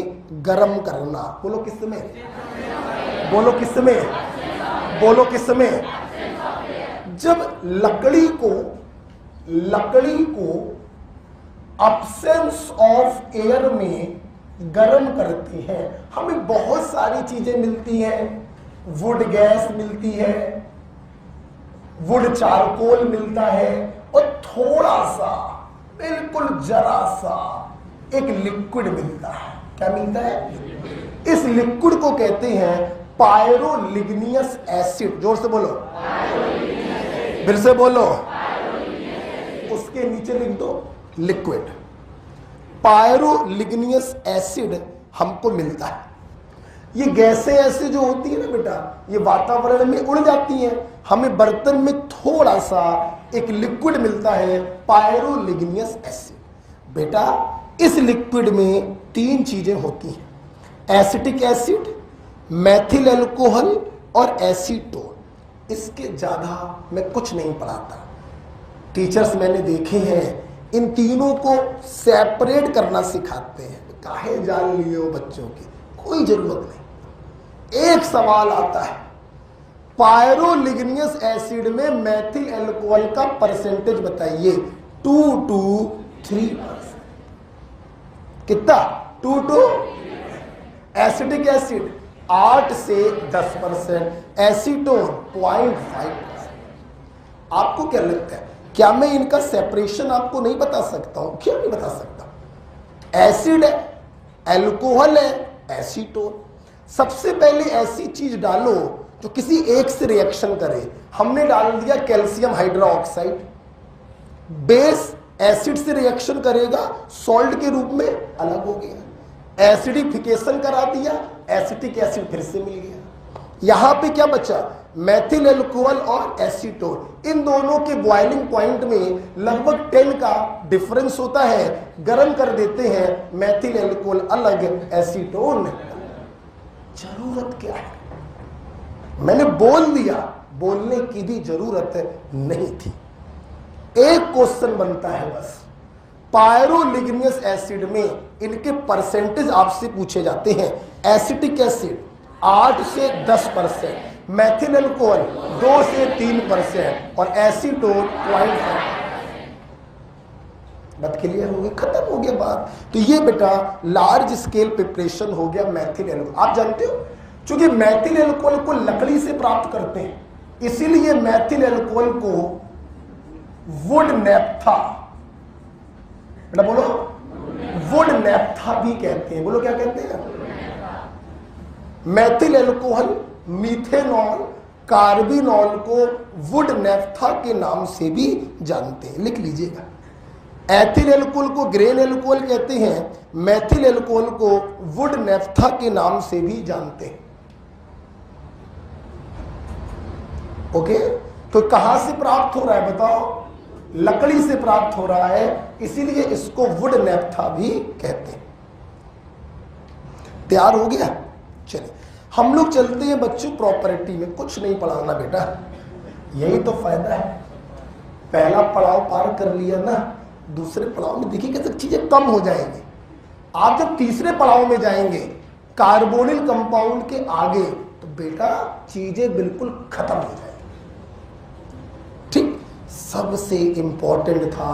गर्म करना। बोलो किस में? बोलो किस में? बोलो किस में? जब लकड़ी को अब्सेंस ऑफ एयर में गर्म करती है, हमें बहुत सारी चीजें मिलती हैं। वुड गैस मिलती है, वुड चारकोल मिलता है, और थोड़ा सा, बिल्कुल जरा सा एक लिक्विड मिलता है। क्या मिलता है? इस लिक्विड को कहते हैं पायरोलिग्नियस एसिड। जोर से बोलो, फिर से बोलो, उसके नीचे लिख दो लिक्विड। पायरोलिग्नियस एसिड हमको मिलता है। ये गैसें ऐसे जो होती है ना बेटा, ये वातावरण में उड़ जाती हैं, हमें बर्तन में थोड़ा सा एक लिक्विड मिलता है पायरोलिग्नियस एसिड। बेटा इस लिक्विड में 3 चीजें होती हैं, एसिटिक एसिड, मैथिल एल्कोहल और एसीटोन। इसके ज्यादा मैं कुछ नहीं पढ़ाता। टीचर्स मैंने देखे हैं इन तीनों को सेपरेट करना सिखाते हैं। काहे जान लिए हो बच्चों की, कोई जरूरत नहीं। एक सवाल आता है, पायरोलिग्नियस एसिड में मैथिल एल्कोहल का परसेंटेज बताइए। 2 to 3%। कितना? 2 to। एसिटिक एसिड 8 से 10%, एसीटोन 0.5%। आपको क्या लगता है, क्या मैं इनका सेपरेशन आपको नहीं बता सकता हूं? क्यों नहीं बता सकता? एसिड है, एल्कोहल है, एसीटोन। सबसे पहले ऐसी चीज डालो जो किसी एक से रिएक्शन करे। हमने डाल दिया कैल्शियम हाइड्रोक्साइड, बेस एसिड से रिएक्शन करेगा, सॉल्ट के रूप में अलग हो गया। एसिडिफिकेशन करा दिया, एसिटिक एसिड फिर से मिल गया। यहां पे क्या बचा? मैथिल एल्कोहल और एसीटोन। इन दोनों के बॉइलिंग पॉइंट में लगभग 10 का डिफरेंस होता है। गर्म कर देते हैं, मैथिल एल्कोहल अलग, एसीटोन। जरूरत क्या है? मैंने बोल दिया, बोलने की भी जरूरत नहीं थी। एक क्वेश्चन बनता है बस, पायरोलिग्नियस एसिड में इनके परसेंटेज आपसे पूछे जाते हैं। एसिटिक एसिड 8 से 10%, मैथिल एल्कोहल 2 से 3% और एसीटोन 0.5%। बात क्लियर हो गई? खत्म हो गया बात। तो ये बेटा लार्ज स्केल प्रिपरेशन हो गया मैथिल एल्कोहल। आप जानते हो क्योंकि मैथिल एल्कोहल को लकड़ी से प्राप्त करते हैं, इसीलिए मैथिल एल्कोहल को वुड नेप्था, बेटा बोलो, वुड नेप्था भी कहते हैं। बोलो क्या कहते हैं? मैथिल एल्कोहल, मीथेनॉल, कार्बिनॉल को वुड नेप्था के नाम से भी जानते हैं। लिख लीजिएगा। एथिल एल्कोहल को ग्रेन एल्कोहल कहते हैं, मैथिल एल्कोहल को वुड नेप्था के नाम से भी जानते हैं। ओके, तो कहां से प्राप्त हो रहा है बताओ? लकड़ी से प्राप्त हो रहा है, इसीलिए इसको वुड नेप्था भी कहते हैं। तैयार हो गया? चलिए हम लोग चलते हैं बच्चों प्रॉपर्टी में। कुछ नहीं पढ़ाना बेटा, यही तो फायदा है। पहला पड़ाव पार कर लिया ना, दूसरे पड़ाव में देखिए कैसे चीजें कम हो जाएंगी। आप जब तीसरे पड़ाव में जाएंगे कार्बोनिल कंपाउंड के आगे, तो बेटा चीजें बिल्कुल खत्म हो जाएंगी। ठीक, सबसे इंपॉर्टेंट था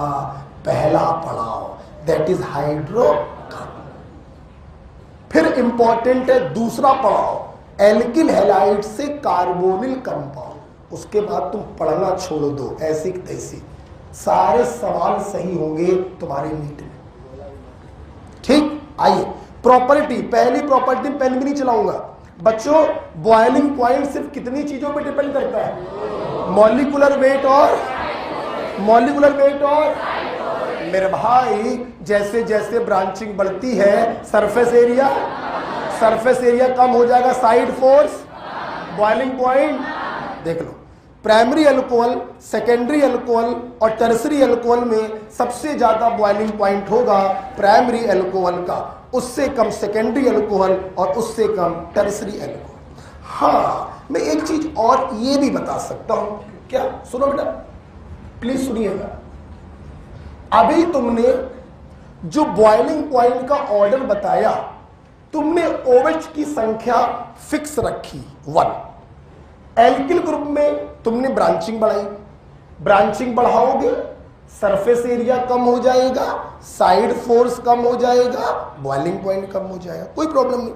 पहला पड़ाव, दैट इज हाइड्रोकार्बन। फिर इंपॉर्टेंट है दूसरा पड़ाव, एल्किल हैलाइड से कार्बोनिल कंपाउंड। उसके बाद तुम पढ़ना छोड़ दो, ऐसी तैसी सारे सवाल सही होंगे तुम्हारे मीट में। ठीक, आइए प्रॉपर्टी। पहली प्रॉपर्टी पेन भी नहीं चलाऊंगा बच्चों। बॉइलिंग पॉइंट सिर्फ कितनी चीजों पे डिपेंड करता है? मॉलिक्यूलर वेट और मेरे भाई जैसे जैसे ब्रांचिंग बढ़ती है सरफेस एरिया कम हो जाएगा, साइड फोर्स, बॉइलिंग पॉइंट देख लो, प्राइमरी अल्कोहल, सेकेंडरी अल्कोहल और टर्सरी अल्कोहल में सबसे ज्यादा बॉइलिंग पॉइंट होगा प्राइमरी अल्कोहल का, उससे कम सेकेंडरी अल्कोहल और उससे कम टर्सरी अल्कोहल। हाँ, मैं एक चीज और ये भी बता सकता हूं। क्या? सुनो बेटा, प्लीज सुनिएगा। अभी तुमने जो बॉइलिंग पॉइंट का ऑर्डर बताया, तुमने OH की संख्या फिक्स रखी 1। एल्किल ग्रुप में तुमने ब्रांचिंग बढ़ाई, ब्रांचिंग बढ़ाओगे सरफेस एरिया कम हो जाएगा, साइड फोर्स कम हो जाएगा, बॉइलिंग पॉइंट कम हो जाएगा, कोई प्रॉब्लम नहीं।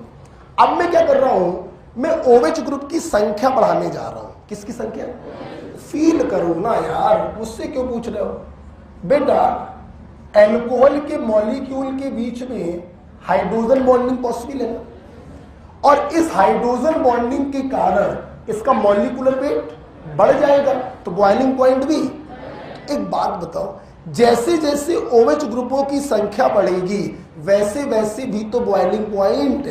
अब मैं क्या कर रहा हूं, मैं OH ग्रुप की संख्या बढ़ाने जा रहा हूं। किसकी संख्या? फील करो ना यार, मुझसे क्यों पूछ रहे हो बेटा? एल्कोहल के मॉलिक्यूल के बीच में हाइड्रोजन बॉन्डिंग पॉसिबल है ना, और इस हाइड्रोजन बॉन्डिंग के कारण इसका मॉलिक्यूलर वेट बढ़ जाएगा, तो बॉइलिंग पॉइंट भी। एक बात बताओ, जैसे जैसे OH ग्रुपों की संख्या बढ़ेगी वैसे वैसे भी तो बॉइलिंग पॉइंट,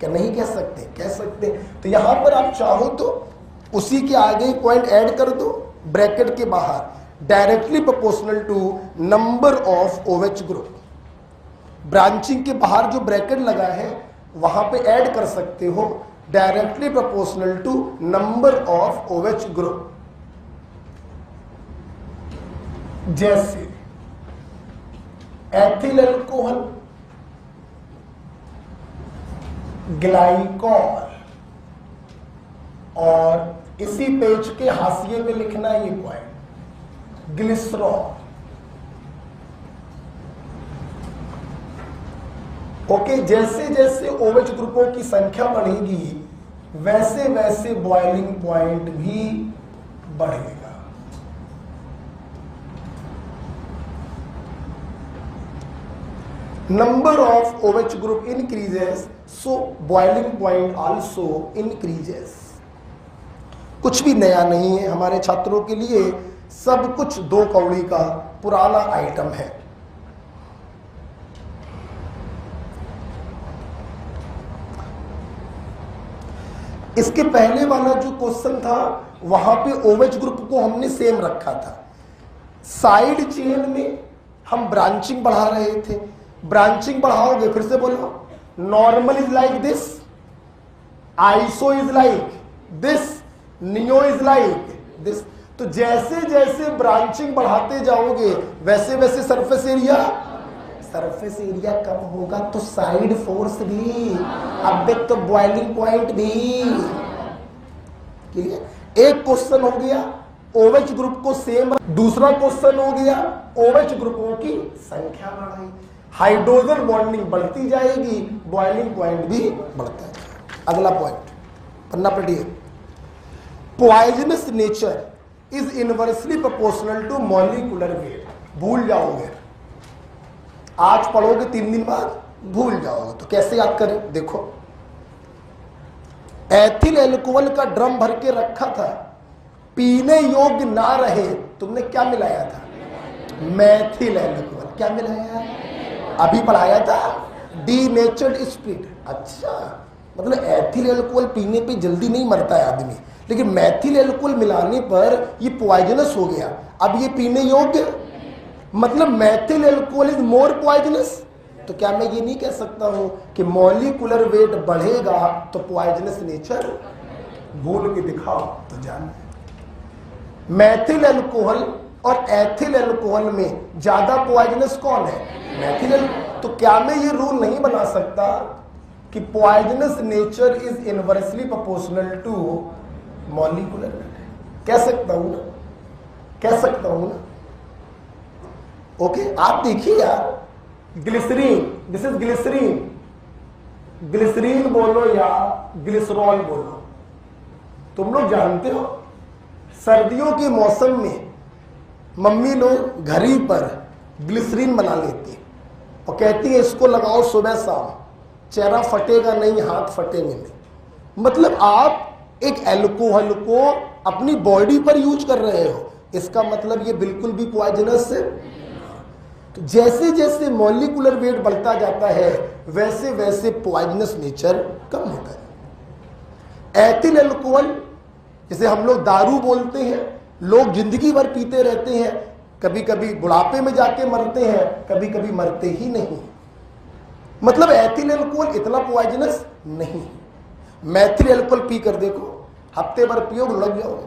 क्या नहीं कह सकते? कह सकते। तो यहां पर आप चाहो तो उसी के आगे पॉइंट ऐड कर दो, ब्रैकेट के बाहर, directly proportional to number of OH group. Branching के बाहर जो ब्रैकेट लगा है वहां पे ऐड कर सकते हो, directly proportional to number of OH group. जैसे एथिल अल्कोहल, ग्लाइकॉल, और इसी पेज के हाशिए पे लिखना है ये पॉइंट, ग्लिसरॉल। ओके, जैसे जैसे OH ग्रुपों की संख्या बढ़ेगी वैसे वैसे बॉइलिंग पॉइंट भी बढ़ेगा। Number of OH group increases, so boiling point also increases. कुछ भी नया नहीं है हमारे छात्रों के लिए, सब कुछ 2 कौड़ी का पुराना आइटम है। इसके पहले वाला जो क्वेश्चन था वहां पे OH ग्रुप को हमने सेम रखा था। साइड चेन में हम ब्रांचिंग बढ़ा रहे थे, ब्रांचिंग बढ़ाओगे, फिर से बोलो, normal is like this, iso is like this, neo is like this. तो जैसे जैसे ब्रांचिंग बढ़ाते जाओगे वैसे वैसे सरफेस एरिया कम होगा, तो साइड फोर्स भी, अब देख तो बॉइलिंग पॉइंट भी। ठीक है, एक क्वेश्चन हो गया OH ग्रुप को सेम, दूसरा क्वेश्चन हो गया OH ग्रुपों की संख्या बढ़ाई, हाइड्रोजन बॉन्डिंग बढ़ती जाएगी, बॉइलिंग पॉइंट भी बढ़ता है। अगला पॉइंट पन्ना पढ़िए, poisonous nature is inversely proportional to molecular weight. भूल जाओगे, आज पढ़ोगे 3 दिन बाद भूल जाओगे, तो कैसे याद करें? देखो, एथिल अल्कोहल का ड्रम भर के रखा था, पीने योग्य ना रहे, तुमने क्या मिलाया था? मैथिल अल्कोहल। क्या मिलाया? अभी पढ़ाया था, डीनेचर्ड स्पिरिट। अच्छा, मतलब एथिल अल्कोहल पीने पे जल्दी नहीं मरता है आदमी, लेकिन मैथिल अल्कोहल मिलाने पर ये पॉइजनस हो गया, अब ये पीने योग्य, मतलब Maithil alcohol is more poisonous. तो क्या मैं ये नहीं कह सकता हूं कि मॉलिक्यूलर वेट बढ़ेगा तो पॉइजनस नेचर? भूल के दिखाओ तो जान। मैथिल अल्कोहल और एथिल अल्कोहल में ज्यादा पॉइजनस कौन है? Methyl alcohol. तो क्या मैं ये रूल नहीं बना सकता कि poisonous nature is inversely proportional to molecular weight? कह सकता हूं ना, कह सकता हूं ना। ओके, आप देखिए यार, glycerine, this is glycerine, glycerine बोलो या ग्लिसरॉल बोलो, तुम लोग जानते हो सर्दियों के मौसम में मम्मी लोग घर ही पर ग्लिसरीन बना लेती है और कहती है इसको लगाओ सुबह शाम, चेहरा फटेगा नहीं, हाथ फटेंगे नहीं। मतलब आप एक अल्कोहल को अपनी बॉडी पर यूज कर रहे हो, इसका मतलब ये बिल्कुल भी पॉइजनस है। तो जैसे जैसे मॉलिक्यूलर वेट बढ़ता जाता है वैसे वैसे पॉइजनस नेचर कम होता है। एथिल अल्कोहल जैसे हम लोग दारू बोलते हैं, लोग जिंदगी भर पीते रहते हैं, कभी कभी बुढ़ापे में जाके मरते हैं, कभी कभी मरते ही नहीं। मतलब एथिल अल्कोहल इतना पॉइजनस नहीं। मैथिल अल्कोहल पी कर देखो, हफ्ते भर पियो लग जाओगे,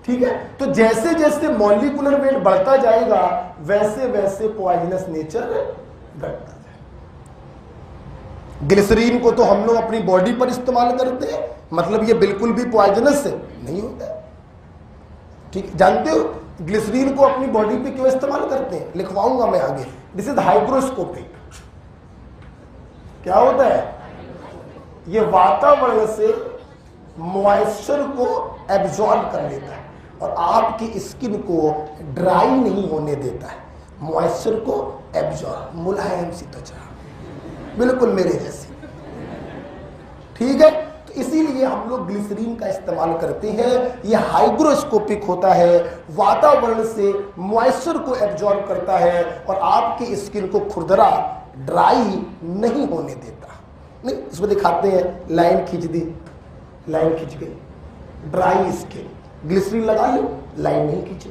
ठीक है। तो जैसे जैसे मॉलिक्यूलर वेट बढ़ता जाएगा वैसे वैसे पॉइजनस नेचर घटता जाएगा। ग्लिसरीन को तो हम लोग अपनी बॉडी पर इस्तेमाल करते हैं, मतलब ये बिल्कुल भी पॉइजनस नहीं होता है, ठीक। जानते हो ग्लिसरीन को अपनी बॉडी पे क्यों इस्तेमाल करते हैं? लिखवाऊंगा मैं आगे। This is hygroscopic. क्या होता है? ये वातावरण से मॉइस्चर को एब्जॉर्ब कर लेता है और आपकी स्किन को ड्राई नहीं होने देता है, मॉइस्चर को एब्जॉर्ब। मुलायम सी त्वचा, बिल्कुल मेरे जैसी, ठीक है। तो इसीलिए हम लोग ग्लिसरीन का इस्तेमाल करते हैं। यह हाइग्रोस्कोपिक होता है, वातावरण से मॉइस्चर को एब्जॉर्ब करता है और आपकी स्किन को खुरदरा ड्राई नहीं होने देता। नहीं, इसमें दिखाते हैं, लाइन खींच दी, लाइन खींच गई, ड्राई स्किन, ग्लिसरीन लगा लो, लाइन नहीं खींचे।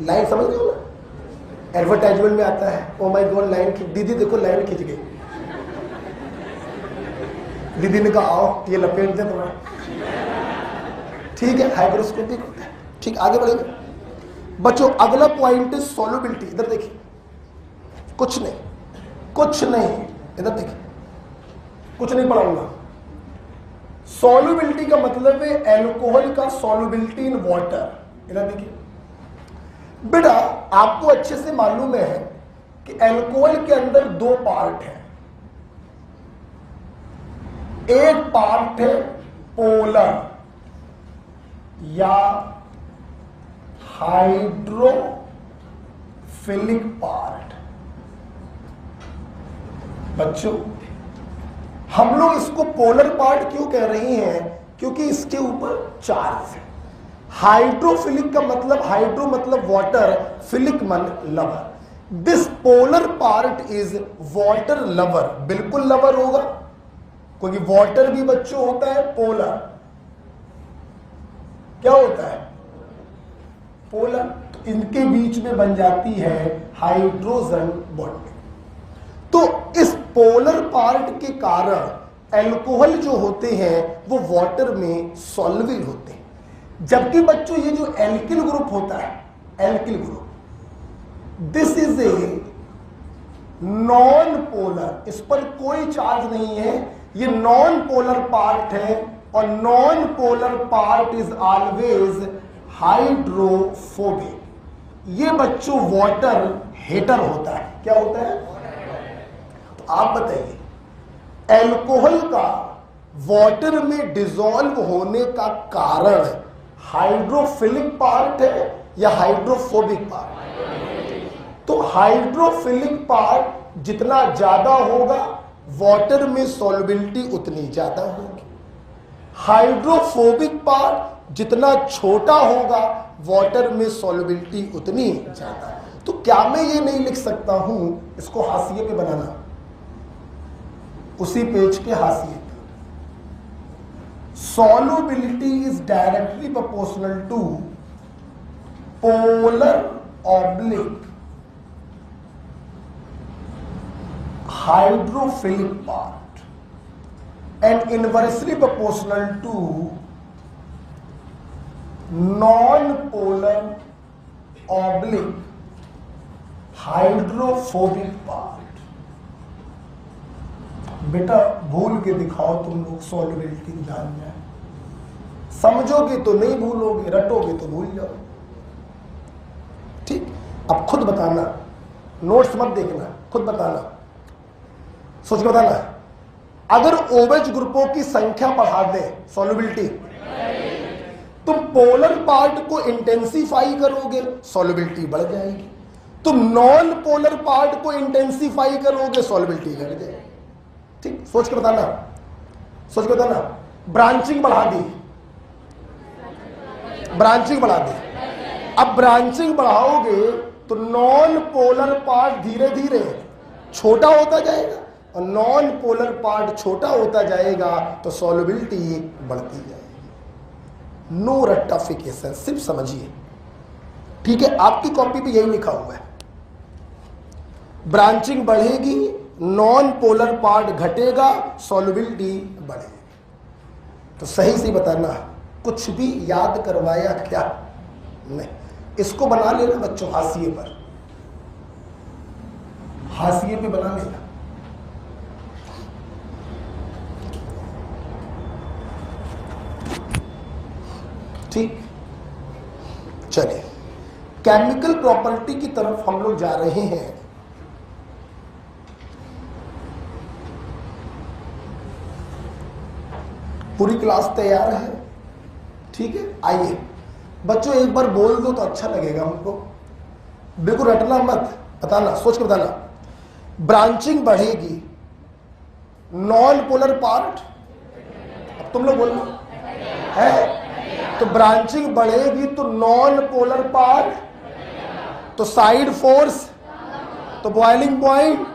लाइन समझ रहे हो ना? एडवर्टाइजमेंट में आता है, ओ माय गॉड लाइन खींच, दीदी देखो लाइन खींच गई। दीदी ने कहा आओ ये लपेट दे तुम्हें, ठीक है। हाइग्रोस्कोपिक होता है, ठीक। आगे बढ़ेंगे बच्चों। अगला पॉइंट है सॉल्युबिलिटी। इधर देखिए, कुछ नहीं, कुछ नहीं, इधर देखिए, कुछ नहीं पढ़ाऊंगा। सॉल्युबिलिटी का मतलब है एल्कोहल का सॉल्युबिलिटी इन वाटर। इधर देखिए बेटा, आपको अच्छे से मालूम है कि एल्कोहल के अंदर दो पार्ट हैं। एक पार्ट है पोलर या हाइड्रोफिलिक पार्ट। बच्चों हम लोग इसको पोलर पार्ट क्यों कह रहे हैं? क्योंकि इसके ऊपर चार्ज है। हाइड्रोफिलिक का मतलब, हाइड्रो मतलब वाटर, फिलिक मन lover. This polar part is water lover. बिल्कुल लवर होगा, क्योंकि वाटर भी बच्चों होता है पोलर। क्या होता है? पोलर। तो इनके बीच में बन जाती है हाइड्रोजन बॉन्ड। तो इस पोलर पार्ट के कारण एल्कोहल जो होते हैं वो वाटर में सॉल्युबल होते हैं। जबकि बच्चों ये जो एल्किल ग्रुप होता है, alkyl group, this is a non polar. इस पर कोई चार्ज नहीं है, ये नॉन पोलर पार्ट है और non polar part is always hydrophobic. ये बच्चों वाटर हेटर होता है। क्या होता है? तो आप बताइए, एल्कोहल का वाटर में डिसॉल्व होने का कारण हाइड्रोफिलिक पार्ट है या हाइड्रोफोबिक पार्ट? तो हाइड्रोफिलिक पार्ट जितना ज्यादा होगा वाटर में सॉल्युबिलिटी उतनी ज्यादा होगी। हाइड्रोफोबिक पार्ट जितना छोटा होगा वाटर में सॉल्युबिलिटी उतनी ज्यादा। तो क्या मैं ये नहीं लिख सकता हूं, इसको हाशिए पे बनाना, उसी पेज के हाशिए पे, solubility is directly proportional to polar oblique hydrophilic part and inversely proportional to non-polar oblique hydrophobic part। बेटा भूल के दिखाओ तुम लोग, सॉल्युबिलिटी जान जाए। समझोगे तो नहीं भूलोगे, रटोगे तो भूल जाओ, ठीक। अब खुद बताना, नोट्स मत देखना, खुद बताना, सोच के बताना। अगर ओवेज ग्रुपों की संख्या बढ़ा दें सॉल्युबिलिटी, तुम पोलर पार्ट को इंटेंसिफाई करोगे सॉल्युबिलिटी बढ़ जाएगी। तुम नॉन पोलर पार्ट को इंटेंसिफाई करोगे सॉल्युबिलिटी घट जाएगी, ठीक। सोच के बताना, सोच के बताना। ब्रांचिंग बढ़ा दी, ब्रांचिंग बढ़ा दी। अब ब्रांचिंग बढ़ाओगे तो नॉन पोलर पार्ट धीरे धीरे छोटा होता जाएगा और नॉन पोलर पार्ट छोटा होता जाएगा तो सॉल्युबिलिटी बढ़ती जाएगी। नो रट्टाफिकेशन, सिर्फ समझिए, ठीक है। आपकी कॉपी पे यही लिखा हुआ है, ब्रांचिंग बढ़ेगी, नॉन पोलर पार्ट घटेगा, सॉल्युबिलिटी बढ़ेगी। तो सही से बताना, कुछ भी याद करवाया क्या नहीं। इसको बना लेना बच्चों, हाशिए पर, हाशिए पे बना लेना। ठीक, चलिए केमिकल प्रॉपर्टी की तरफ हम लोग जा रहे हैं। पूरी क्लास तैयार है, ठीक है। आइए बच्चों, एक बार बोल दो तो अच्छा लगेगा हमको, बिल्कुल रटना मत, बताना, सोच के बताना। ब्रांचिंग बढ़ेगी, नॉन पोलर पार्ट, अब तुम लोग बोलना है, तो ब्रांचिंग बढ़ेगी तो नॉन पोलर पार्ट, तो साइड फोर्स, तो बॉइलिंग पॉइंट,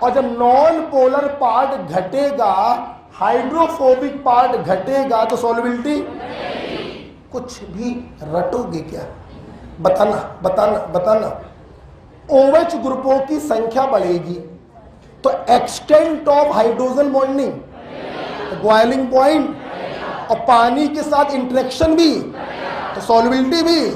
और जब नॉन पोलर पार्ट घटेगा, हाइड्रोफोबिक पार्ट घटेगा, तो सॉल्युबिलिटी। कुछ भी रटोगे क्या, बताना बताना बताना। OH ग्रुपों की संख्या बढ़ेगी तो एक्सटेंट ऑफ हाइड्रोजन बॉन्डिंग, तो बॉइलिंग पॉइंट, और पानी के साथ इंटरेक्शन भी, तो सॉल्युबिलिटी भी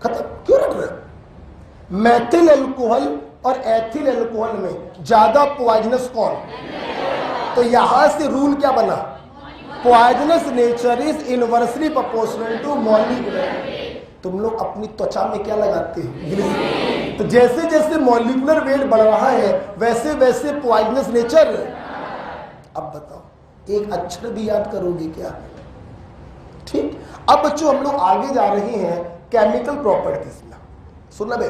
खत्म। क्यों रट रहे? मैथिल अल्कोहल और एथिल अल्कोहल में ज्यादा पॉइजनस कौन? तो यहां से रूल क्या बना, poisonous nature is inversely proportional to molecular. तुम लोग अपनी त्वचा में क्या लगाते हैं, ग्लिसरीन, तो जैसे जैसे मॉलिक्यूलर वेट बढ़ रहा है वैसे वैसे पॉइजनस नेचर। अब बताओ, एक अक्षर भी याद करोगे क्या? ठीक, अब बच्चों हम लोग आगे जा रहे हैं केमिकल प्रॉपर्टीज में। सुनना बे,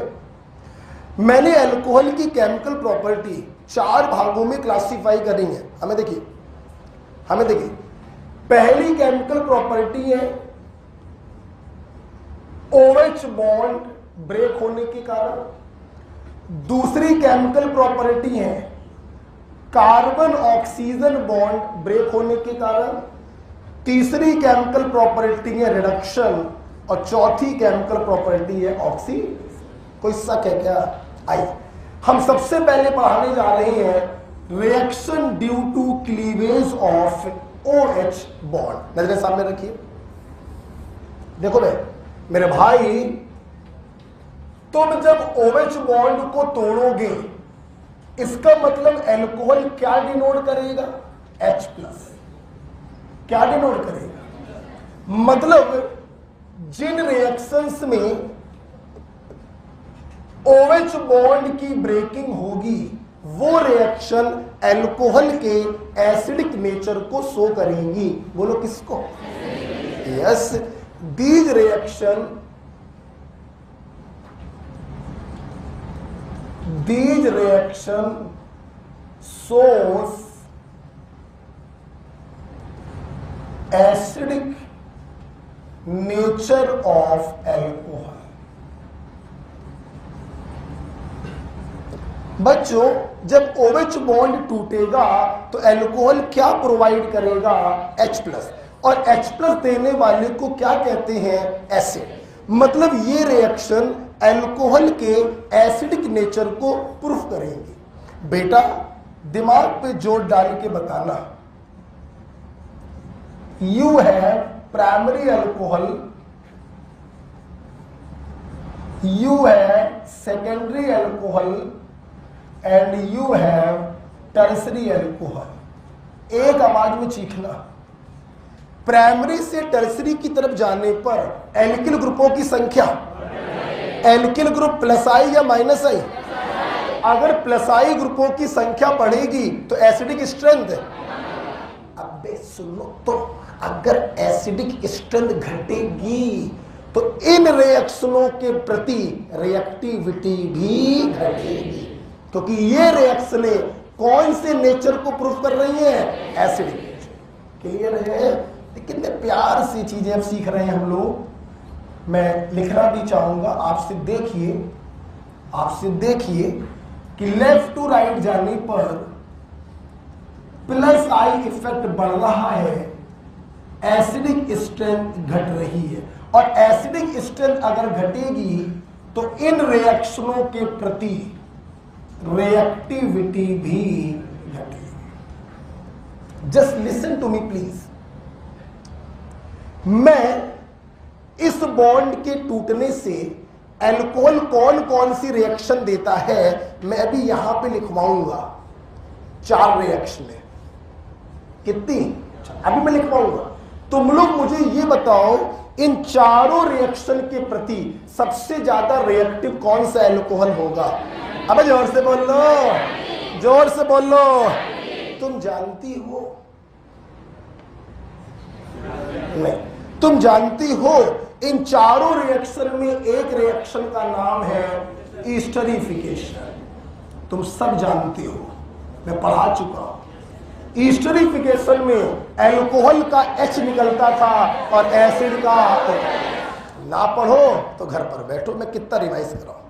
मैंने अल्कोहल की केमिकल प्रॉपर्टी 4 भागों में क्लासिफाई करेंगे। हमें देखिए, पहली केमिकल प्रॉपर्टी है OH बॉन्ड ब्रेक होने के कारण। दूसरी केमिकल प्रॉपर्टी है कार्बन ऑक्सीजन बॉन्ड ब्रेक होने के कारण। तीसरी केमिकल प्रॉपर्टी है रिडक्शन, और चौथी केमिकल प्रॉपर्टी है ऑक्सीडेशन। कोई शक है क्या? आइए हम सबसे पहले पढ़ाने जा रहे हैं reaction due to cleavage of OH bond. नजरें सामने रखिए, देखो मेरे भाई, तुम जब OH बॉन्ड को तोड़ोगे, इसका मतलब अल्कोहल क्या डिनोट करेगा? H+। क्या डिनोट करेगा? मतलब जिन रिएक्शंस में OH बॉन्ड की ब्रेकिंग होगी वो रिएक्शन अल्कोहल के एसिडिक नेचर को शो करेंगी। बोलो किसको? Yes, these reaction shows acidic nature of alcohol। बच्चों, जब OH बॉन्ड टूटेगा तो अल्कोहल क्या प्रोवाइड करेगा? H+, और H+ देने वाले को क्या कहते हैं? एसिड। मतलब ये रिएक्शन अल्कोहल के एसिडिक नेचर को प्रूफ करेंगे। बेटा दिमाग पे जोर डाल के बताना, यू है प्राइमरी अल्कोहल, यू है secondary alcohol, and you have tertiary alcohol. एक आवाज में चीखना। प्राइमरी से टर्सरी की तरफ जाने पर एल्किल ग्रुपों की संख्या, एल्किल ग्रुप +I या -I? अगर +I ग्रुपों की संख्या बढ़ेगी तो एसिडिक स्ट्रेंथ। अबे सुनो तो, अगर एसिडिक स्ट्रेंथ घटेगी तो इन रिएक्शनों के प्रति रिएक्टिविटी भी घटेगी, क्योंकि ये रिएक्शनें कौन से नेचर को प्रूफ कर रही हैं? Acidic nature. क्लियर है? लेकिन प्यार से चीजें अब सीख रहे हैं हम लोग। मैं लिखना भी चाहूंगा, आपसे देखिए कि लेफ्ट टू राइट जाने पर +I इफेक्ट बढ़ रहा है, एसिडिक स्ट्रेंथ घट रही है, और एसिडिक स्ट्रेंथ अगर घटेगी तो इन रिएक्शनों के प्रति रिएक्टिविटी भी घटेगी। Just listen to me please. मैं इस बॉन्ड के टूटने से अल्कोहल कौन कौन सी रिएक्शन देता है मैं अभी यहां पे लिखवाऊंगा। 4 रिएक्शन है। कितनी? अभी मैं लिखवाऊंगा। तुम लोग मुझे ये बताओ, इन चारों रिएक्शन के प्रति सबसे ज्यादा रिएक्टिव कौन सा अल्कोहल होगा? अबे जोर से बोल लो, जोर से बोल लो। तुम जानती हो? नहीं, तुम जानती हो इन चारों रिएक्शन में एक रिएक्शन का नाम है ईस्टरिफिकेशन। तुम सब जानती हो, मैं पढ़ा चुका हूं। ईस्टरिफिकेशन में अल्कोहल का H निकलता था और एसिड का O। ना पढ़ो तो घर पर बैठो, मैं कितना रिवाइज कराऊं।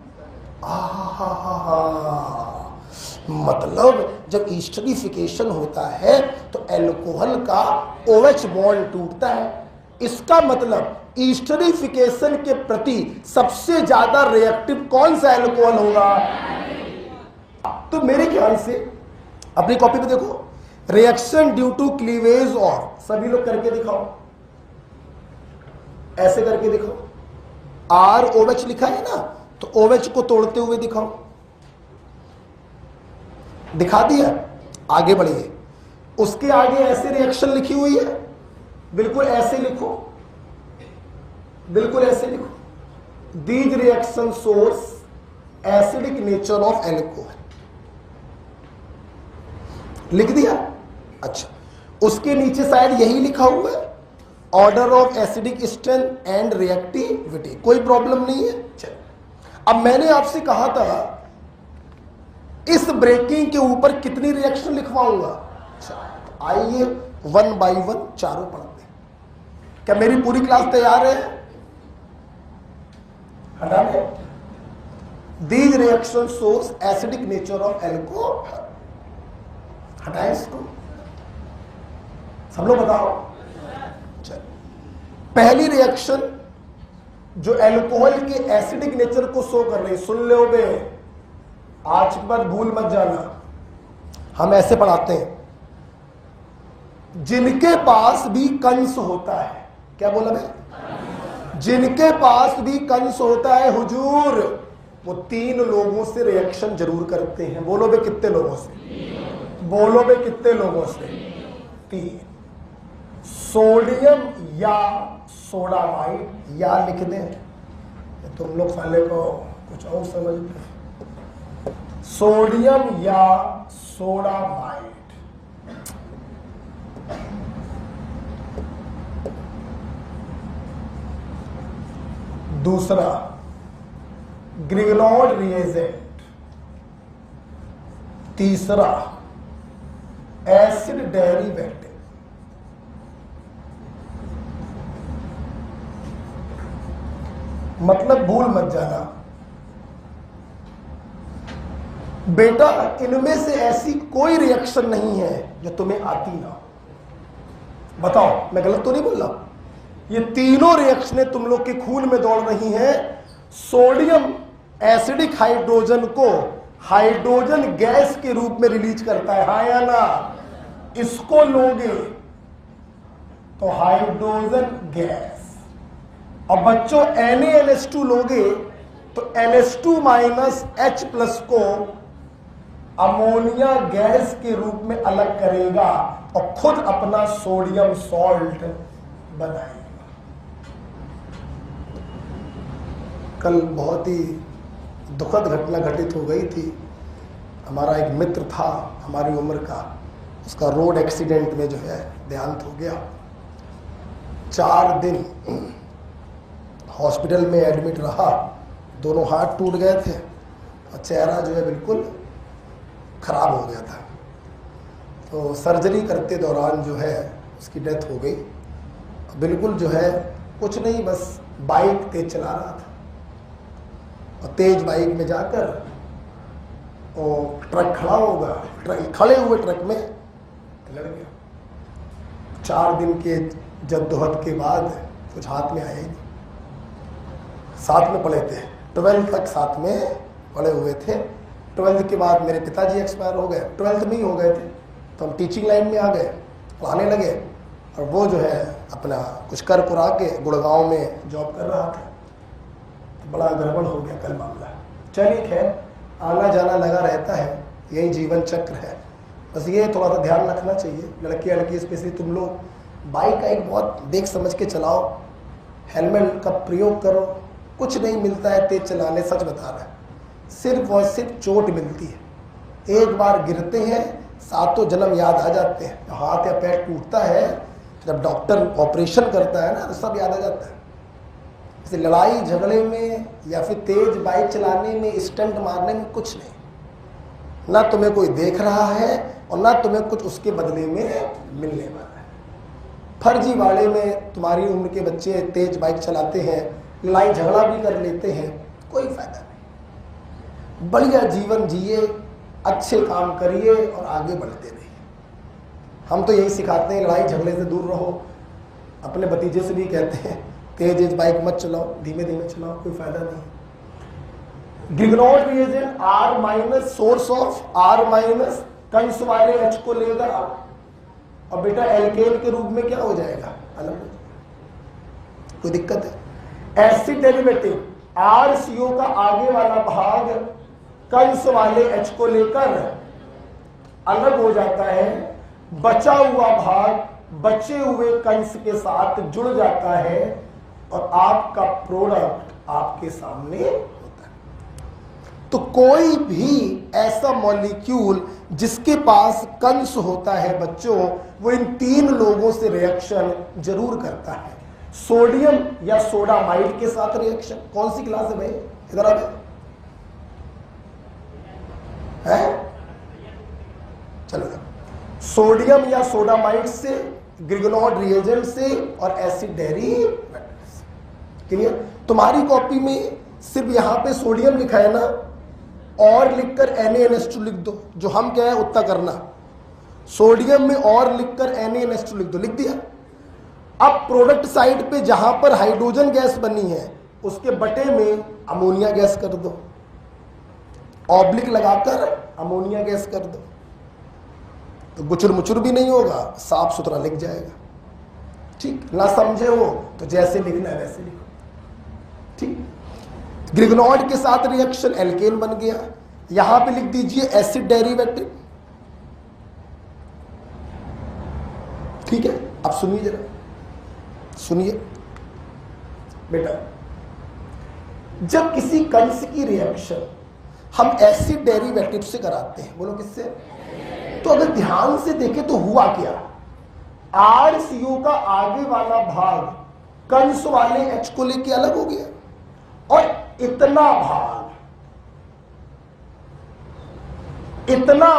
मतलब जब ईस्टरिफिकेशन होता है तो अल्कोहल का OH बॉन्ड टूटता है। इसका मतलब ईस्टरिफिकेशन के प्रति सबसे ज्यादा रिएक्टिव कौन सा अल्कोहल होगा? तो मेरे ख्याल से अपनी कॉपी पे देखो, रिएक्शन ड्यू टू क्लीवेज, और सभी लोग करके दिखाओ, ऐसे करके दिखाओ। ROH लिखा है ना, तो OH को तोड़ते हुए दिखाओ। दिखा दिया? आगे बढ़िए। उसके आगे ऐसे रिएक्शन लिखी हुई है, बिल्कुल ऐसे लिखो, बिल्कुल ऐसे लिखो। दीज रिएक्शन सोर्स एसिडिक नेचर ऑफ एल्कोहल। लिख दिया? अच्छा, उसके नीचे शायद यही लिखा हुआ है, order of acidic strength and reactivity. कोई प्रॉब्लम नहीं है। चलो, अब मैंने आपसे कहा था इस ब्रेकिंग के ऊपर कितनी रिएक्शन लिखवाऊंगा। अच्छा, आइए 1 by 1 चारों पढ़ते हैं। क्या मेरी पूरी क्लास तैयार है? हटा दे। दीज रिएक्शन सोर्स एसिडिक नेचर ऑफ एल्कोहल। हटाए इसको, सब लोग बताओ। चल, पहली रिएक्शन जो अल्कोहल के एसिडिक नेचर को शो कर रही, सुन लो बे, आज के बाद भूल मत जाना, हम ऐसे पढ़ाते हैं। जिनके पास भी कंस होता है, क्या बोला मैं? जिनके पास भी कंस होता है हुजूर, वो 3 लोगों से रिएक्शन जरूर करते हैं। बोलो बे कितने लोगों से? बोलो बे कितने लोगों से? 3। सोडियम या सोडामाइड, या लिख दें, तुम लोग साले को कुछ और समझते। सोडियम या सोडामाइड। दूसरा ग्रिग्नॉड रिएजेंट। तीसरा एसिड डेरिवेटिव। मतलब भूल मत जाना बेटा, इनमें से ऐसी कोई रिएक्शन नहीं है जो तुम्हें आती ना। बताओ, मैं गलत तो नहीं बोल रहा? ये तीनों रिएक्शनें तुम लोग के खून में दौड़ रही हैं। सोडियम एसिडिक हाइड्रोजन को हाइड्रोजन गैस के रूप में रिलीज करता है, हाँ या ना? इसको लोगे तो हाइड्रोजन गैस, और बच्चों NaNH2 लोगे तो NH2 माइनस H+ को अमोनिया गैस के रूप में अलग करेगा और खुद अपना सोडियम सॉल्ट बनाएगा। कल बहुत ही दुखद घटना घटित हो गई थी। हमारा एक मित्र था हमारी उम्र का, उसका रोड एक्सीडेंट में जो है देहांत हो गया। 4 दिन हॉस्पिटल में एडमिट रहा। दोनों हाथ टूट गए थे और चेहरा जो है बिल्कुल खराब हो गया था। तो सर्जरी करते दौरान जो है उसकी डेथ हो गई। बिल्कुल जो है कुछ नहीं, बस बाइक तेज चला रहा था और तेज बाइक में जाकर और ट्रक खड़ा होगा, खड़े हुए ट्रक में लड़ गया। 4 दिन के जद्दोजहद के बाद कुछ हाथ में आया ही नहीं। साथ में पढ़े थे, 12th तक साथ में पढ़े हुए थे। 12th के बाद मेरे पिताजी एक्सपायर हो गए, 12th में ही हो गए थे, तो हम टीचिंग लाइन में आ गए, पढ़ाने लगे। और वो जो है अपना कुछ कर कुरा के गुड़गांव में जॉब कर रहा था, तो बड़ा गड़बड़ हो गया कल मामला। चलिए खैर, आना जाना लगा रहता है, यही जीवन चक्र है। बस ये थोड़ा सा ध्यान रखना चाहिए, लड़के लड़की स्पेशली तुम लोग बाइक का एक बहुत देख समझ के चलाओ, हेलमेट का प्रयोग करो। कुछ नहीं मिलता है तेज चलाने, सच बता रहा है, सिर्फ और सिर्फ चोट मिलती है। एक बार गिरते हैं, सातों जन्म याद आ जाते हैं। हाथ या पैर टूटता है, जब डॉक्टर ऑपरेशन करता है ना, तो सब याद आ जाता है। जैसे लड़ाई झगड़े में या फिर तेज बाइक चलाने में, स्टंट मारने में कुछ नहीं, ना तुम्हें कोई देख रहा है और ना तुम्हें कुछ उसके बदले में मिलने वाला है। फर्जीवाड़े में तुम्हारी उम्र के बच्चे तेज बाइक चलाते हैं, लड़ाई झगड़ा भी कर लेते हैं, कोई फायदा नहीं। बढ़िया जीवन जिए, अच्छे काम करिए और आगे बढ़ते रहिए। हम तो यही सिखाते हैं, लड़ाई झगड़े से दूर रहो। अपने भतीजे से भी कहते हैं तेज बाइक मत चलाओ, धीमे धीमे चलाओ, कोई फायदा नहीं। Grignard reagent R minus source of R minus कंस वाले H को लेगा और बेटा एल्केन के रूप में क्या हो जाएगा, अलग हो जाएगा। कोई दिक्कत है? एसिड डेरिवेटिव RCO का आगे वाला भाग कंस वाले H को लेकर अलग हो जाता है, बचा हुआ भाग बचे हुए कंस के साथ जुड़ जाता है और आपका प्रोडक्ट आपके सामने होता है। तो कोई भी ऐसा मॉलिक्यूल जिसके पास कंस होता है बच्चों, वो इन तीन लोगों से रिएक्शन जरूर करता है। सोडियम या सोडामाइड के साथ रिएक्शन, कौन सी क्लास है भाई, इधर आ है? चलो, सोडियम या सोडामाइड से, ग्रिगनॉट रिएजेंट से और एसिड डेरिवेटिव। क्लियर? तुम्हारी कॉपी में सिर्फ यहां पे सोडियम लिखा है ना, और लिखकर NaNH2 लिख दो, जो हम क्या है उतना करना। सोडियम में और लिखकर NaNH2 लिख दो, लिख दिया। अब प्रोडक्ट साइड पे जहां पर हाइड्रोजन गैस बनी है उसके बटे में अमोनिया गैस कर दो, ऑब्लिक लगाकर अमोनिया गैस कर दो, तो गुचुर मुचुर भी नहीं होगा, साफ सुथरा लिख जाएगा। ठीक ना समझे हो तो जैसे लिखना है वैसे लिखो। ठीक, ग्रिगनॉट के साथ रिएक्शन एल्केन बन गया, यहां पे लिख दीजिए एसिड डेरिवेटिव। ठीक है, अब सुनिए जरा, सुनिए बेटा, जब किसी कंस की रिएक्शन हम एसिड डेरिवेटिव से कराते हैं, बोलो किससे, तो अगर ध्यान से देखें तो हुआ क्या, RCO का आगे वाला भाग कंस वाले H को लेके अलग हो गया और इतना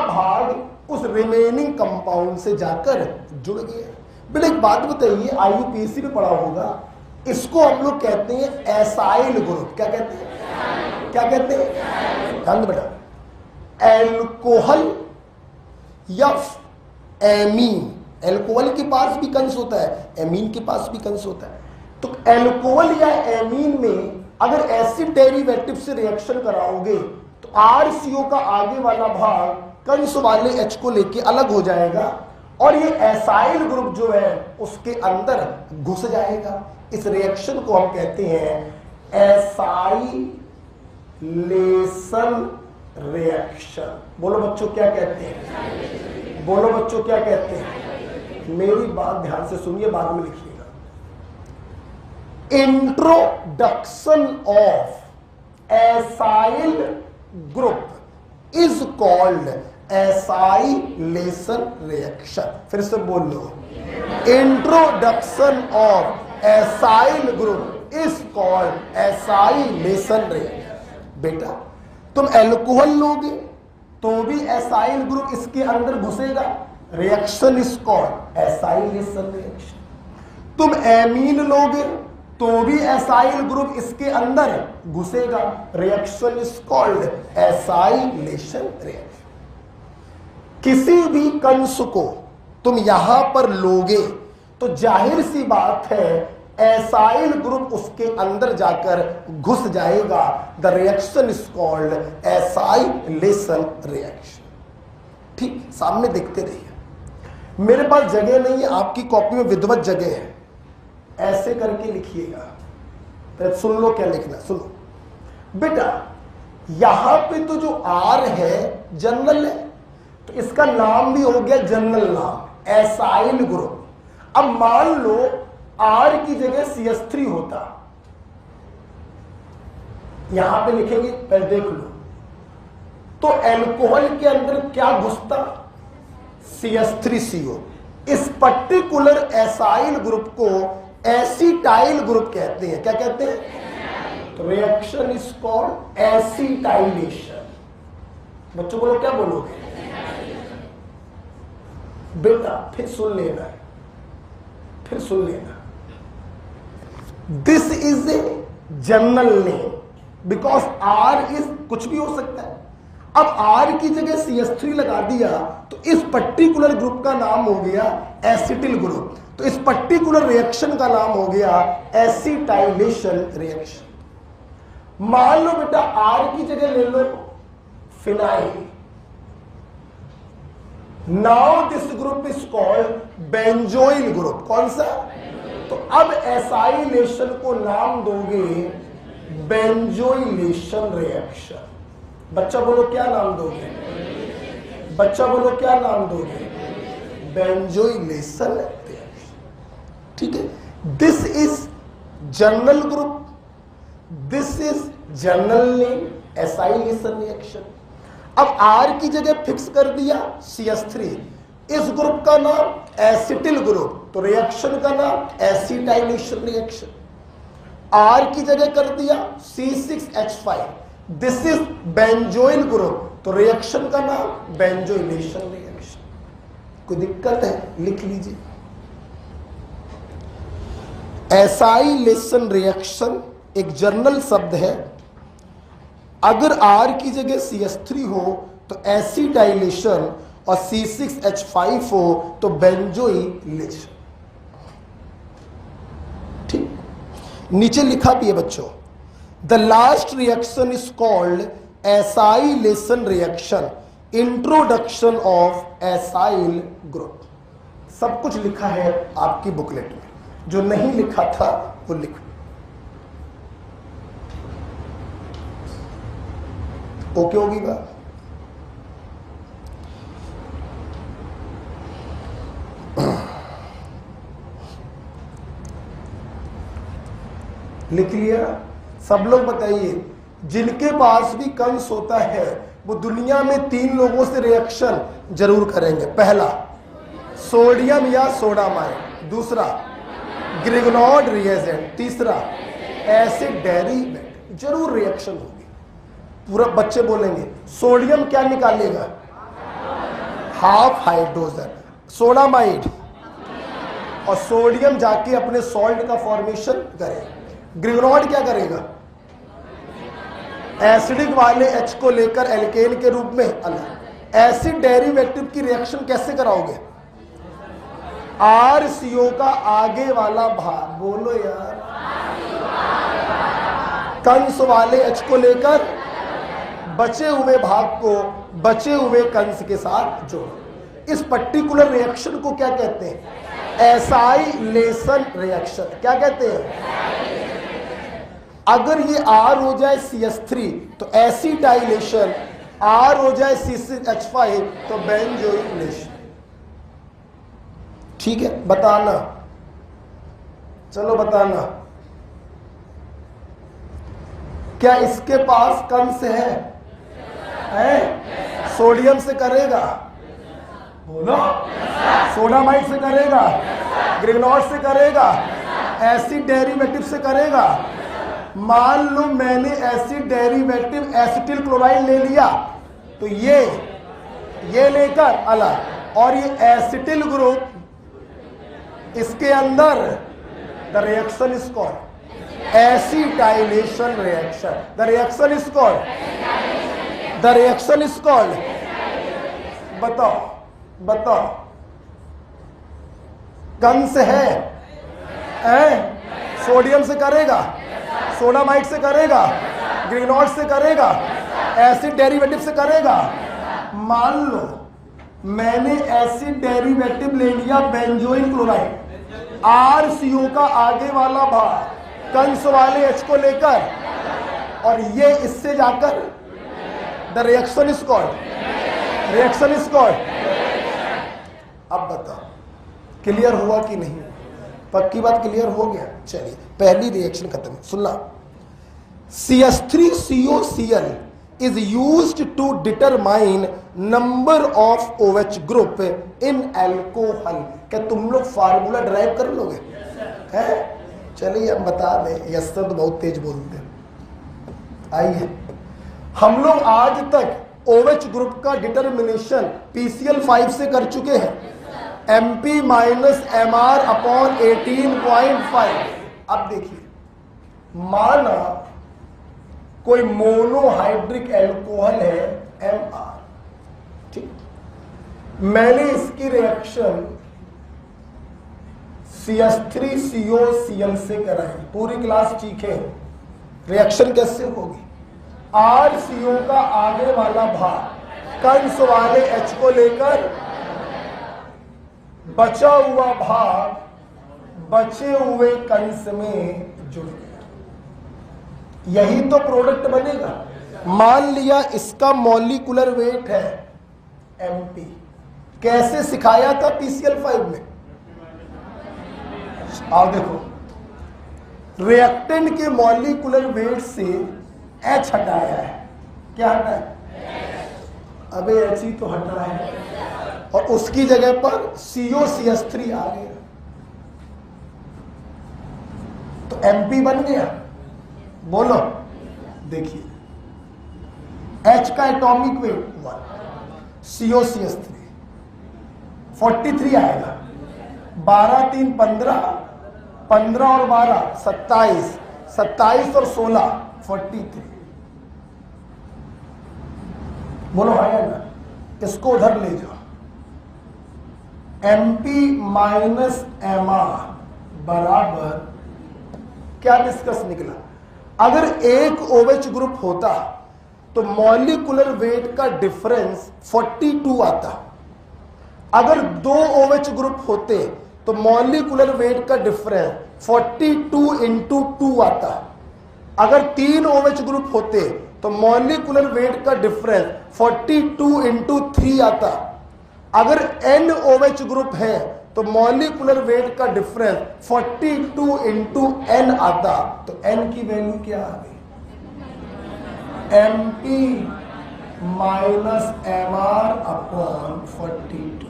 भाग उस रिमेनिंग कंपाउंड से जाकर जुड़ गया। बेटा एक बात बताइए, IUPAC में पढ़ा होगा, इसको हम लोग कहते हैं एसाइल ग्रुप। क्या कहते हैं, क्या कहते हैं, ध्यान दो बेटा, एल्कोहल या एमीन। एल्कोहल के पास भी कंस होता है, एमीन के पास भी कंस होता है। तो एल्कोहल या एमीन में अगर एसिड डेरिवेटिव से रिएक्शन कराओगे तो RCO का आगे वाला भाग कंस वाले H को लेके अलग हो जाएगा और ये एसाइल ग्रुप जो है उसके अंदर घुस जाएगा। इस रिएक्शन को हम कहते हैं एसाइलेशन रिएक्शन। बोलो बच्चों क्या कहते हैं, बोलो बच्चों क्या कहते हैं, मेरी बात ध्यान से सुनिए, बाद में लिखिएगा। Introduction of acyl group is called acylation reaction. फिर से बोल लो, introduction of acyl group is called acylation reaction. बेटा तुम एल्कोहल लोगे तो भी एसाइल ग्रुप इसके अंदर घुसेगा, reaction is called acylation reaction. तुम एमीन लोगे तो भी एसाइल ग्रुप इसके अंदर घुसेगा, reaction is called acylation reaction. किसी भी कंस को तुम यहां पर लोगे तो जाहिर सी बात है एसाइल ग्रुप उसके अंदर जाकर घुस जाएगा। The reaction is called acylation reaction. ठीक, सामने देखते रहिए। मेरे पास जगह नहीं है, आपकी कॉपी में विधिवत जगह है, ऐसे करके लिखिएगा। तो सुन लो क्या लिखना, सुनो बेटा। यहां पे तो जो आर है जनरल है, तो इसका नाम भी हो गया जनरल नाम, एसाइल ग्रुप। अब मान लो आर की जगह CH3 होता, यहां पे लिखेंगे, पहले देख लो। तो एल्कोहल के अंदर क्या घुसता? CH3CO। इस पर्टिकुलर एसाइल ग्रुप को एसिटाइल ग्रुप कहते हैं। क्या कहते हैं? तो रिएक्शन इज कॉल्ड एसिटाइलेशन। बच्चों बोलो, क्या बोलोगे बेटा? फिर सुन लेना, फिर सुन लेना। This is a general name because R is कुछ भी हो सकता है। अब आर की जगह CH3 लगा दिया तो इस पर्टिकुलर ग्रुप का नाम हो गया एसिटिल ग्रुप। तो इस पर्टिकुलर रिएक्शन का नाम हो गया एसिटाइलेशन रिएक्शन। मान लो बेटा आर की जगह ले लो phenyl. Now this group is called benzoyl group. कौन सा? तो अब एसाइलेशन को नाम दोगे बेंजोइलेशन रिएक्शन। बच्चा बोलो क्या नाम दोगे? बच्चा बोलो क्या नाम दोगे? Benzoylation reaction. ठीक है, this is general group, this is general name acylation reaction. अब आर की जगह फिक्स कर दिया CH3, इस ग्रुप का नाम एसिटिल ग्रुप, तो रिएक्शन का नाम एसिटाइलेशन रिएक्शन। आर की जगह कर दिया C6H5, this is benzoyl group, तो रिएक्शन का नाम बेंजोइलेशन रिएक्शन। कोई दिक्कत है? लिख लीजिए। एसाइलेशन रिएक्शन एक जर्नल शब्द है। अगर R की जगह CH3 हो तो एसिटाइलेशन और C6H5 हो तो बेंजोइलेशन। ठीक, नीचे लिखा भी है बच्चों, the last reaction is called acylation reaction, introduction of acyl group. सब कुछ लिखा है आपकी बुकलेट में, जो नहीं लिखा था वो लिखो। ओके होगी बात? लिख लिया सब लोग? बताइए, जिनके पास भी कंस होता है वो दुनिया में 3 लोगों से रिएक्शन जरूर करेंगे। पहला सोडियम या सोडामाइड, दूसरा ग्रिग्नॉड रिएजेंट, तीसरा एसिड डेरिवेटिव। जरूर रिएक्शन होगी। पूरा बच्चे बोलेंगे सोडियम क्या निकालेगा? Half hydrogen. सोडामाइड और सोडियम जाके अपने सॉल्ट का फॉर्मेशन करेगा। ग्रिग्नॉड क्या करेगा? एसिडिक वाले H को लेकर एल्केन के रूप में अलग। एसिड डेरिवेटिव की रिएक्शन कैसे कराओगे? RCO का आगे वाला भाग, बोलो यार, कंस वाले H को लेकर बचे हुए भाग को बचे हुए कंस के साथ जोड़ो। इस पर्टिकुलर रिएक्शन को क्या कहते हैं? Acylation reaction. क्या कहते हैं? अगर ये R हो जाए CH3 तो एसिटाइलेशन, R हो जाए C6H5 तो बेंजोइलेशन। ठीक है, बताना, चलो बताना, क्या इसके पास कंस है? सोडियम से करेगा? बोलो। सोडामाइड से करेगा? ग्रिग्नॉड से करेगा? एसिड डेरिवेटिव से करेगा? मान लो मैंने एसिड डेरिवेटिव एसिटिल क्लोराइड ले लिया तो ये लेकर अलग, और ये एसिटिल ग्रुप इसके अंदर, the reaction is called acetylation reaction. The reaction is called, the reaction is called, बताओ बताओ कंस है? सोडियम से करेगा, सोडामाइड से करेगा, ग्रिग्नॉट से करेगा, एसिड डेरिवेटिव से करेगा। मान लो मैंने एसिड डेरिवेटिव ले लिया बेंजोइल क्लोराइड, RCO का आगे वाला भाग कंस वाले H को लेकर, और ये इससे जाकर द रिएक्शन इज कॉल्ड। अब बताओ क्लियर हुआ कि नहीं? पक्की बात क्लियर हो गया? चलिए पहली रिएक्शन खत्म। सुनना, CH3COCl is used to determine number of OH group in alcohol। क्या तुम लोग फार्मूला ड्राइव कर लोगे? हैं? चलिए हम बता दें, यस तो बहुत तेज बोलते हैं। आइए, हम लोग आज तक OH ग्रुप का डिटर्मिनेशन PCl5 से कर चुके हैं, MP - MR अपॉन 18.5। अब देखिए, माना कोई मोनोहाइड्रिक एल्कोहल है MR, ठीक, मैंने इसकी रिएक्शन CH3COCl से कराई, पूरी क्लास चीखे रिएक्शन कैसे होगी। RCO का आगे वाला भाग कंस वाले H को लेकर, बचा हुआ भाग बचे हुए कंस में जुड़ गया, यही तो प्रोडक्ट बनेगा। मान लिया इसका मॉलिक्यूलर वेट है MP, कैसे सिखाया था PCl5 में? आओ देखो, रिएक्टेंट के मॉलिक्यूलर वेट से H हटाया है। क्या हटाया? अबे H ही तो हटा है, और उसकी जगह पर COCH3 आ गया, तो MP बन गया। बोलो, देखिए H का एटॉमिक वेट 1, COCH3 43 आएगा, 12 3 15, 15 और 12 27, 27 और 16 43। बोलो आया ना? इसको उधर ले जाओ, MP - MR बराबर क्या डिस्कस निकला? अगर एक OH ग्रुप होता तो मॉलिक्यूलर वेट का डिफरेंस 42 आता। अगर दो OH ग्रुप होते तो मॉलिक्यूलर वेट का डिफरेंस 42 × 2 आता। अगर तीन OH ग्रुप होते तो मॉलिक्यूलर वेट का डिफरेंस 42 × 3 आता। अगर n OH ग्रुप है तो मॉलिक्यूलर वेट का डिफरेंस 42 × n आता। तो n की वैल्यू क्या आ गई? MP - MR upon 42।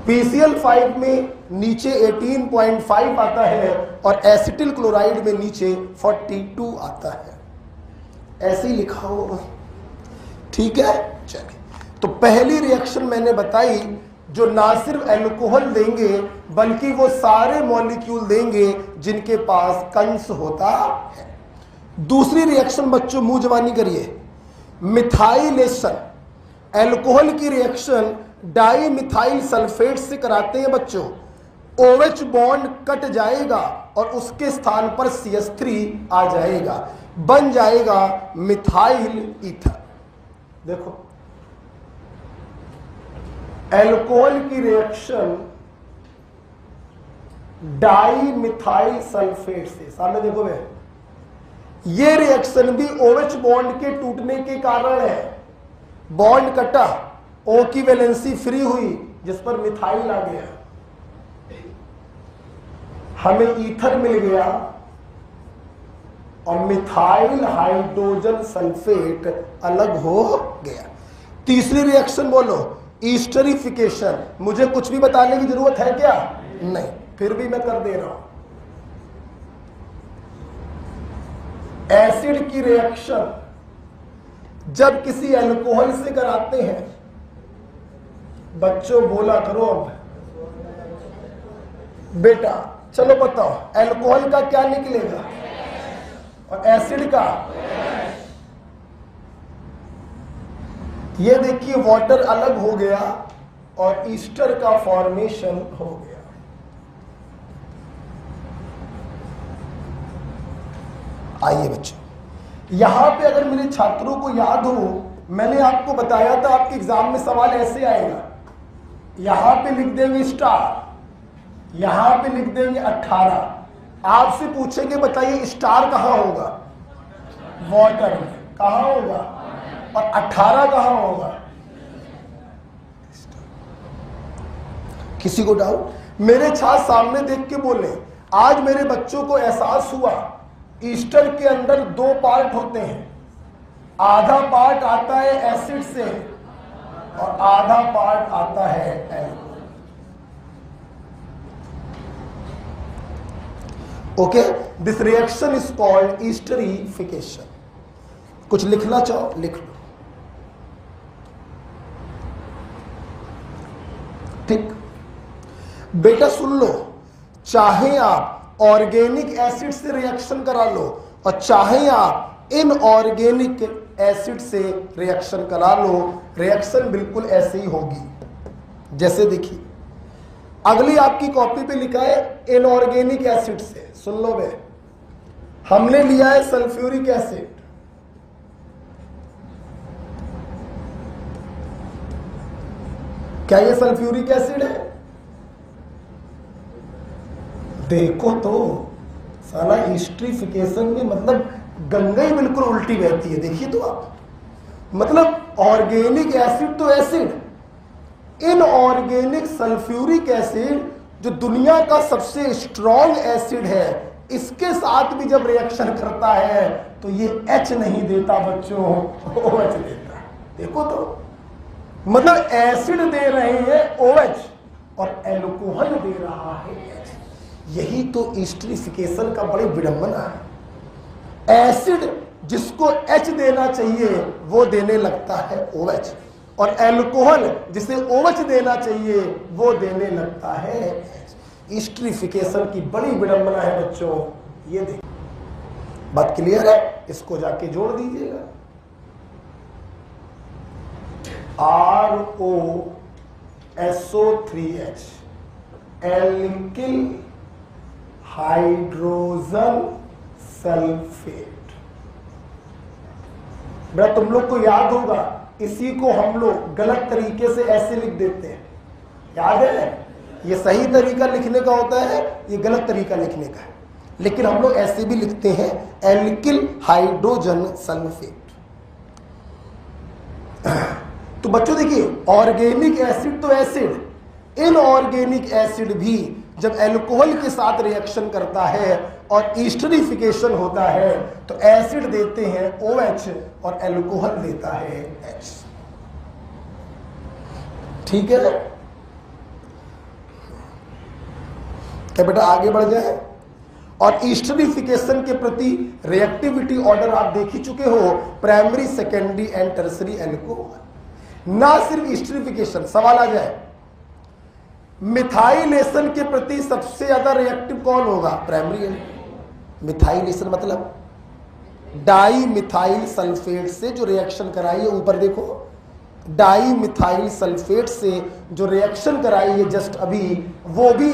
PCl5 में नीचे 18.5 आता है और एसिटिल क्लोराइड में नीचे 42 आता है। ऐसे ही लिखा होगा, ठीक है। चलिए, तो पहली रिएक्शन मैंने बताई जो ना सिर्फ एल्कोहल देंगे बल्कि वो सारे मॉलिक्यूल देंगे जिनके पास कंस होता है। दूसरी रिएक्शन बच्चों मुंह जवानी करिए, मिथाइलेशन। एल्कोहल की रिएक्शन डाई मिथाइल सल्फेट से कराते हैं बच्चों। OH बॉन्ड कट जाएगा और उसके स्थान पर CH3 आ जाएगा, बन जाएगा मिथाइल ईथर। देखो, एल्कोहल की रिएक्शन डाई मिथाइल सल्फेट से, सामने देखो भाई, ये रिएक्शन भी OH बॉन्ड के टूटने के कारण है। बॉन्ड कटा, O की वैलेंसी फ्री हुई जिस पर मिथाइल आ गया, हमें ईथर मिल गया और मिथाइल हाइड्रोजन सल्फेट अलग हो गया। तीसरी रिएक्शन बोलो, ईस्टरिफिकेशन। मुझे कुछ भी बताने की जरूरत है क्या? नहीं, फिर भी मैं कर दे रहा हूं। एसिड की रिएक्शन जब किसी एल्कोहल से कराते हैं, बच्चों बोला करो अब बेटा, चलो बताओ एल्कोहल का क्या निकलेगा और एसिड का? ये देखिए वाटर अलग हो गया, और ईस्टर का फॉर्मेशन हो गया। आइए बच्चों, यहां पे अगर मेरे छात्रों को याद हो, मैंने आपको बताया था आपके एग्जाम में सवाल ऐसे आएगा, यहां पे लिख देंगे स्टार, यहां पे लिख देंगे 18, आपसे पूछेंगे बताइए स्टार कहां होगा, वाटर में, कहां होगा, और 18 कहां होगा। किसी को डाउट? मेरे छात्र सामने देख के बोले, आज मेरे बच्चों को एहसास हुआ ईस्टर के अंदर 2 पार्ट होते हैं, आधा पार्ट आता है एसिड से और आधा पार्ट आता है alcohol. Okay, this reaction is called esterification. कुछ लिखना चाहो लिख लो, ठीक। बेटा सुन लो, चाहे आप ऑर्गेनिक एसिड से रिएक्शन करा लो और चाहे आप इनऑर्गेनिक एसिड से रिएक्शन करा लो, रिएक्शन बिल्कुल ऐसे ही होगी। जैसे देखिए, अगली आपकी कॉपी पे लिखा है इनऑर्गेनिक एसिड से। सुन लो बे, हमने लिया है सल्फ्यूरिक एसिड, क्या ये सल्फ्यूरिक एसिड है? देखो तो साला ईस्टरिफिकेशन में मतलब गंगा ही बिल्कुल उल्टी बहती है। देखिए तो आप, मतलब ऑर्गेनिक एसिड तो एसिड, इनऑर्गेनिक सल्फ्यूरिक एसिड जो दुनिया का सबसे स्ट्रॉन्ग एसिड है, इसके साथ भी जब रिएक्शन करता है तो ये H नहीं देता बच्चों, OH देता है। देखो तो, मतलब एसिड दे रहे हैं OH और एल्कोहल दे रहा है H। यही तो ईस्टरिफिकेशन का बड़ी विडंबना है। एसिड जिसको H देना चाहिए वो देने लगता है OH, और एल्कोहल जिसे OH देना चाहिए वो देने लगता है H। ईस्टरिफिकेशन की बड़ी विडंबना है बच्चों। ये देखिए, बात क्लियर है? इसको जाके जोड़ दीजिएगा, ROSO3H, एल्किल हाइड्रोजन सल्फेट। बेटा तुम लोग को याद होगा, इसी को हम लोग गलत तरीके से ऐसे लिख देते हैं, याद है? ये सही तरीका लिखने का होता है, ये गलत तरीका लिखने का है, लेकिन हम लोग ऐसे भी लिखते हैं एल्किल हाइड्रोजन सल्फेट। तो बच्चों देखिए, ऑर्गेनिक एसिड तो एसिड, इनऑर्गेनिक एसिड भी जब एल्कोहल के साथ रिएक्शन करता है और ईस्टरिफिकेशन होता है तो एसिड देते हैं OH और एल्कोहल देता है H। ठीक है, क्या बेटा आगे बढ़ जाए? और ईस्टरिफिकेशन के प्रति रिएक्टिविटी ऑर्डर आप देख ही चुके हो, primary, secondary and tertiary alcohol. ना सिर्फ ईस्टरिफिकेशन, सवाल आ जाए मिथाइलेशन के प्रति सबसे ज्यादा रिएक्टिव कौन होगा? प्राइमरी। मिथाइलेशन मतलब डाई मिथाइल सल्फेट से जो रिएक्शन कराई है, ऊपर देखो, डाई मिथाइल सल्फेट से जो रिएक्शन कराई है जस्ट अभी, वो भी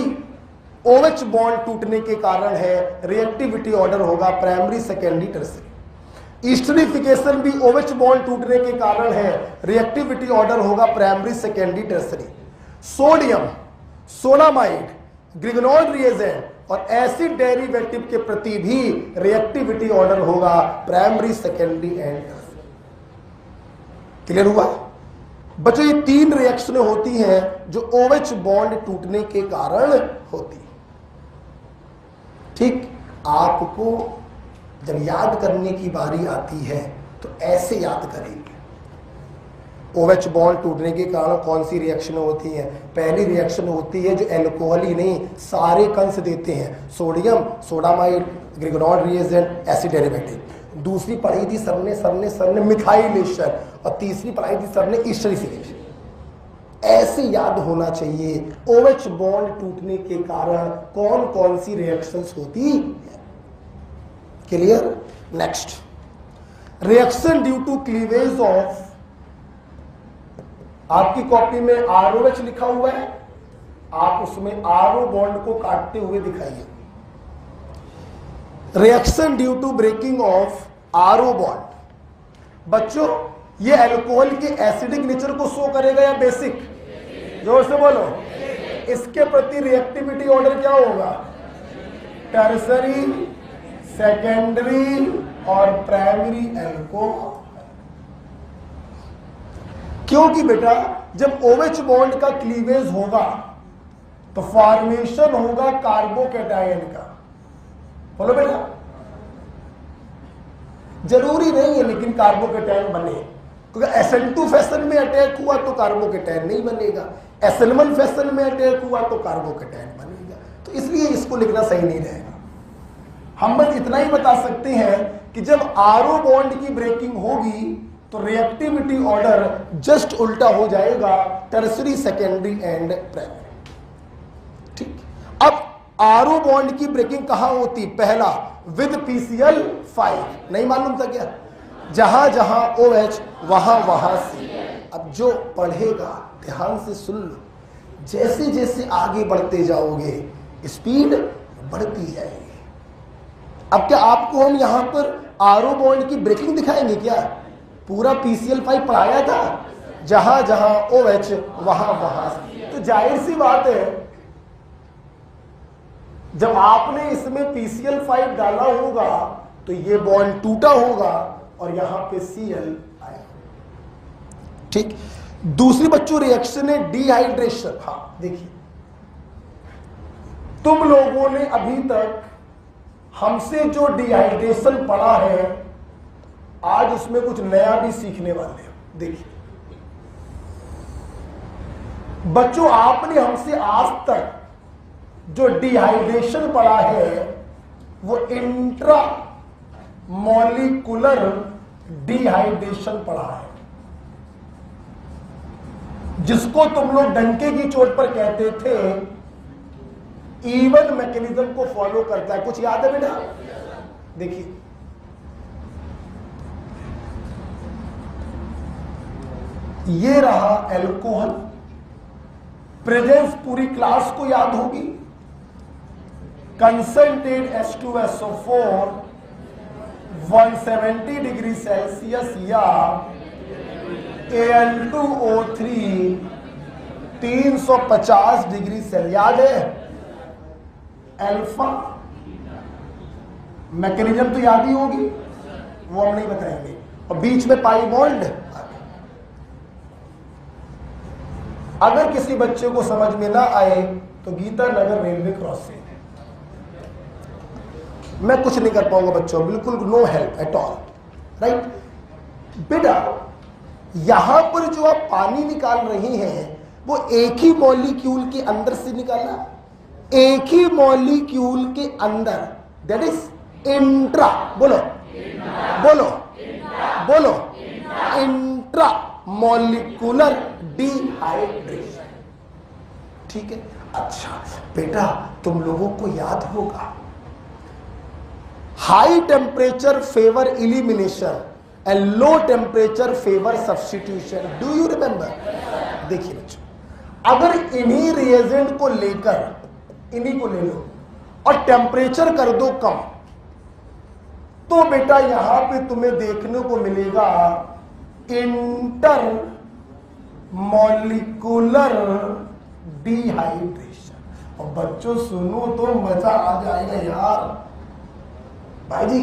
OH बॉन्ड टूटने के कारण है। रिएक्टिविटी ऑर्डर होगा प्राइमरी, सेकेंडरी, टर्सरी। ईस्टरिफिकेशन भी OH बॉन्ड टूटने के कारण है, रिएक्टिविटी ऑर्डर होगा primary, secondary, tertiary. Sodium, sodamide, Grignard reagent और एसिड डेरिवेटिव के प्रति भी रिएक्टिविटी ऑर्डर होगा primary, secondary and tertiary. Clear हुआ बच्चों? ये 3 रिएक्शनें होती हैं जो OH बॉन्ड टूटने के कारण होती है। ठीक, आपको जब याद करने की बारी आती है तो ऐसे याद करेंगे। OH बॉन्ड टूटने के कारण कौन सी रिएक्शन होती है? पहली रिएक्शन होती है जो एल्कोहल ही नहीं सारे कंस देते हैं, sodium, sodamide, Grignard reagent, acid derivative. दूसरी पढ़ी थी सर ने मिथाइलेशन, और तीसरी पढ़ाई थी सर ने ईस्टरिफिकेशन। ऐसे याद होना चाहिए OH बॉन्ड टूटने के कारण कौन कौन सी रिएक्शंस होती है। Clear? Next, reaction due to cleavage of आपकी कॉपी में ROH लिखा हुआ है, आप उसमें RO बॉन्ड को काटते हुए दिखाइए। Reaction due to breaking of RO bond. बच्चों ये अल्कोहल के एसिडिक नेचर को शो करेगा या बेसिक? जोर से बोलो। इसके प्रति रिएक्टिविटी ऑर्डर क्या होगा? टर्सरी, सेकेंडरी और प्राइमरी अल्कोहल। क्योंकि बेटा जब OH बॉन्ड का क्लीवेज होगा तो फॉर्मेशन होगा कार्बोकैटायन का। बोलो बेटा, जरूरी नहीं है लेकिन कार्बोकैटायन बने, क्योंकि SN2 फैशन में अटैक हुआ तो कार्बोकैटायन नहीं बनेगा, SN1 फैशन में अटैक हुआ तो कार्बोकैटायन बनेगा। तो इसलिए इसको लिखना सही नहीं रहेगा। हम बस इतना ही बता सकते हैं कि जब RO बॉन्ड की ब्रेकिंग होगी तो रिएक्टिविटी ऑर्डर जस्ट उल्टा हो जाएगा, टर्सरी, सेकेंडरी एंड प्राइमरी। ठीक। अब RO बॉन्ड की ब्रेकिंग कहां होती? पहला विद PCl5, नहीं मालूम था क्या? जहां जहां OH वहां वहां C। अब जो पढ़ेगा ध्यान से सुन लो, जैसे जैसे आगे बढ़ते जाओगे स्पीड बढ़ती जाएगी। अब क्या आपको हम यहां पर RO बॉन्ड की ब्रेकिंग दिखाएंगे क्या? पूरा PCl5 पढ़ाया था, जहां जहां OH वहां वहां C। तो जाहिर सी बात है जब आपने इसमें PCl5 डाला होगा तो ये बॉन्ड टूटा होगा और यहां पे Cl आया। ठीक। दूसरी बच्चों रिएक्शन है डिहाइड्रेशन। हाँ देखिए, तुम लोगों ने अभी तक हमसे जो डिहाइड्रेशन पढ़ा है आज उसमें कुछ नया भी सीखने वाले हैं। देखिए बच्चों, आपने हमसे आज तक जो डिहाइड्रेशन पढ़ा है वो इंट्रा मॉलिक्यूलर डिहाइड्रेशन पढ़ा है, जिसको तुम लोग डंके की चोट पर कहते थे इवन मैकेनिज्म को फॉलो करता है। कुछ याद है बेटा? देखिए ये रहा एल्कोहल, प्रेजेंस पूरी क्लास को याद होगी। कंसंट्रेट H2SO4 170 डिग्री सेल्सियस या Al2O3 350 डिग्री सेल्सियस। याद है? अल्फा मैकेनिज्म तो याद ही होगी, वो हम नहीं बताएंगे। और बीच में पाई बॉन्ड। अगर किसी बच्चे को समझ में ना आए तो गीता नगर रेलवे क्रॉसिंग, मैं कुछ नहीं कर पाऊंगा बच्चों, बिल्कुल no help at all. Right बेटा, यहां पर जो आप पानी निकाल रही हैं वो एक ही मॉलिक्यूल के अंदर से निकालना, एक ही मॉलिक्यूल के अंदर, दैट इज इंट्रा। बोलो बोलो बोलो, इंट्रा मॉलिक्यूलर डिहाइड्रेशन। ठीक है। अच्छा बेटा, तुम लोगों को याद होगा high temperature favour elimination and low temperature favour substitution. Do you remember? देखिए बच्चों, अगर इन्हीं रिएजेंट को लेकर इन्हीं को ले लो और टेम्परेचर कर दो कम, तो बेटा यहां पे तुम्हें देखने को मिलेगा इंटर मॉलिक्यूलर डिहाइड्रेशन। और बच्चों सुनो तो मजा आ जाएगा यार। भाई जी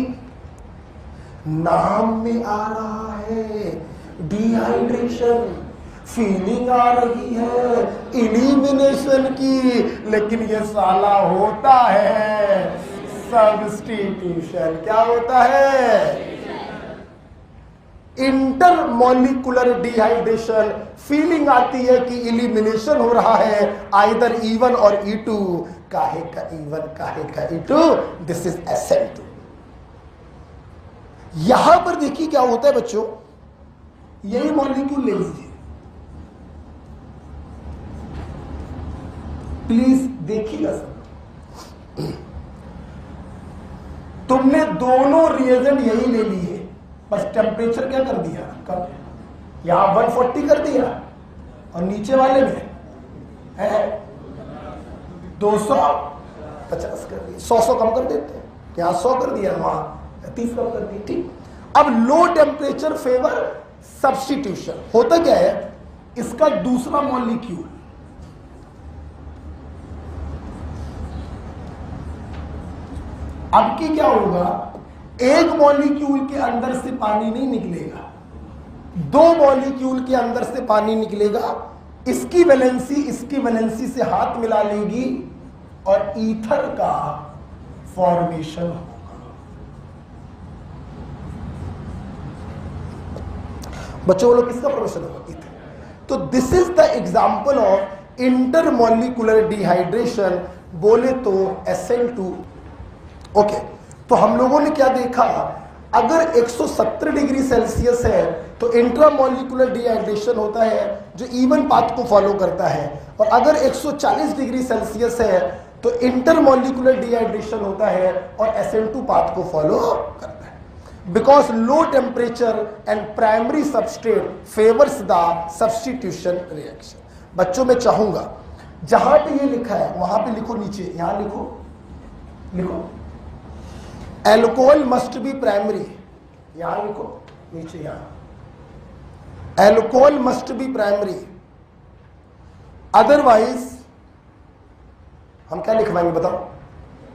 नाम में आ रहा है डिहाइड्रेशन, फीलिंग आ रही है इलिमिनेशन की, लेकिन ये साला होता है सब्स्टिट्यूशन। क्या होता है? Inter molecular dehydration. फीलिंग आती है कि इलिमिनेशन हो रहा है आइदर E1 और E2। काहे का E1, काहे का E2? This is SN2। यहां पर देखिए क्या होता है बच्चों, यही मॉलिक्यूल ले लीजिए प्लीज, देखिएगा सब। तुमने दोनों रिएजेंट यही ले लिए, बस टेम्परेचर क्या कर दिया, कम। यहां 140 कर दिया, और नीचे वाले में है 250 कर दिया, 100 कम कर देते हैं, यहाँ 100 कर दिया, वहां 30 कम कर दिया। ठीक। अब लो टेम्परेचर फेवर सब्स्टिट्यूशन होता क्या है, इसका दूसरा मॉलिक्यूल अब की क्या होगा, एक मॉलिक्यूल के अंदर से पानी नहीं निकलेगा, 2 मॉलिक्यूल के अंदर से पानी निकलेगा, इसकी वैलेंसी से हाथ मिला लेगी और ईथर का फॉर्मेशन होगा। बच्चों बोलो किसका फॉर्मेशन होगा, ईथर। तो this is the example of intermolecular dehydration, बोले तो SN2। ओके, तो हम लोगों ने क्या देखा, अगर 170 डिग्री सेल्सियस है तो इंट्रामॉलिक्यूलर डिहाइड्रेशन होता है जो इवन पाथ को फॉलो करता है, और अगर 140 डिग्री सेल्सियस है तो इंटरमॉलिक्यूलर डिहाइड्रेशन होता है और SN2 पाथ को फॉलो करता है। Because low temperature and primary substrate favours the substitution reaction. बच्चों मैं चाहूंगा जहां पे ये लिखा है वहां पे लिखो, नीचे यहां लिखो एल्कोहल मस्ट बी प्राइमरी, यहां लिखो नीचे, यहां alcohol must be primary, otherwise हम क्या लिखवाएंगे बताओ,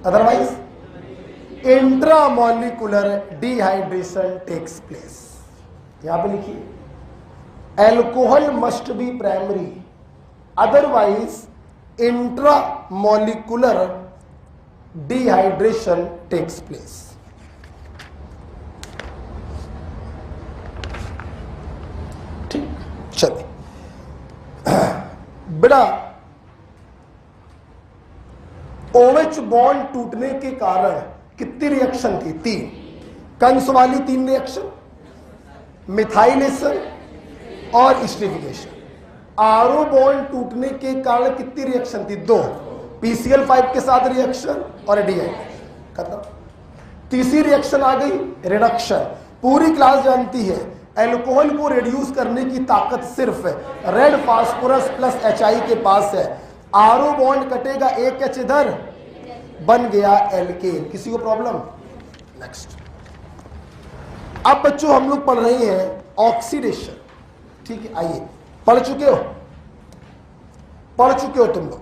otherwise intramolecular dehydration takes place. यहां पे लिखिए alcohol must be primary, otherwise intramolecular dehydration takes place. ठीक, चलिए बेटा, OH बॉन्ड टूटने के कारण कितनी रिएक्शन थी, 3 कंस वाली 3 रिएक्शन, मिथाइलेशन और एस्टरीफिकेशन। RO बॉन्ड टूटने के कारण कितनी रिएक्शन थी, 2 PCl5 के साथ रिएक्शन और डिहाइड्रेशन, खत्म। तीसरी रिएक्शन आ गई रिडक्शन। पूरी क्लास जानती है अल्कोहल को रिड्यूस करने की ताकत सिर्फ रेड फास्फोरस प्लस HI के पास है। RO बॉन्ड कटेगा, एक H इधर, बन गया एल्केन। किसी को प्रॉब्लम? नेक्स्ट। अब बच्चों हम लोग पढ़ रहे हैं ऑक्सीडेशन, ठीक है। आइए, पढ़ चुके हो तुम लोग,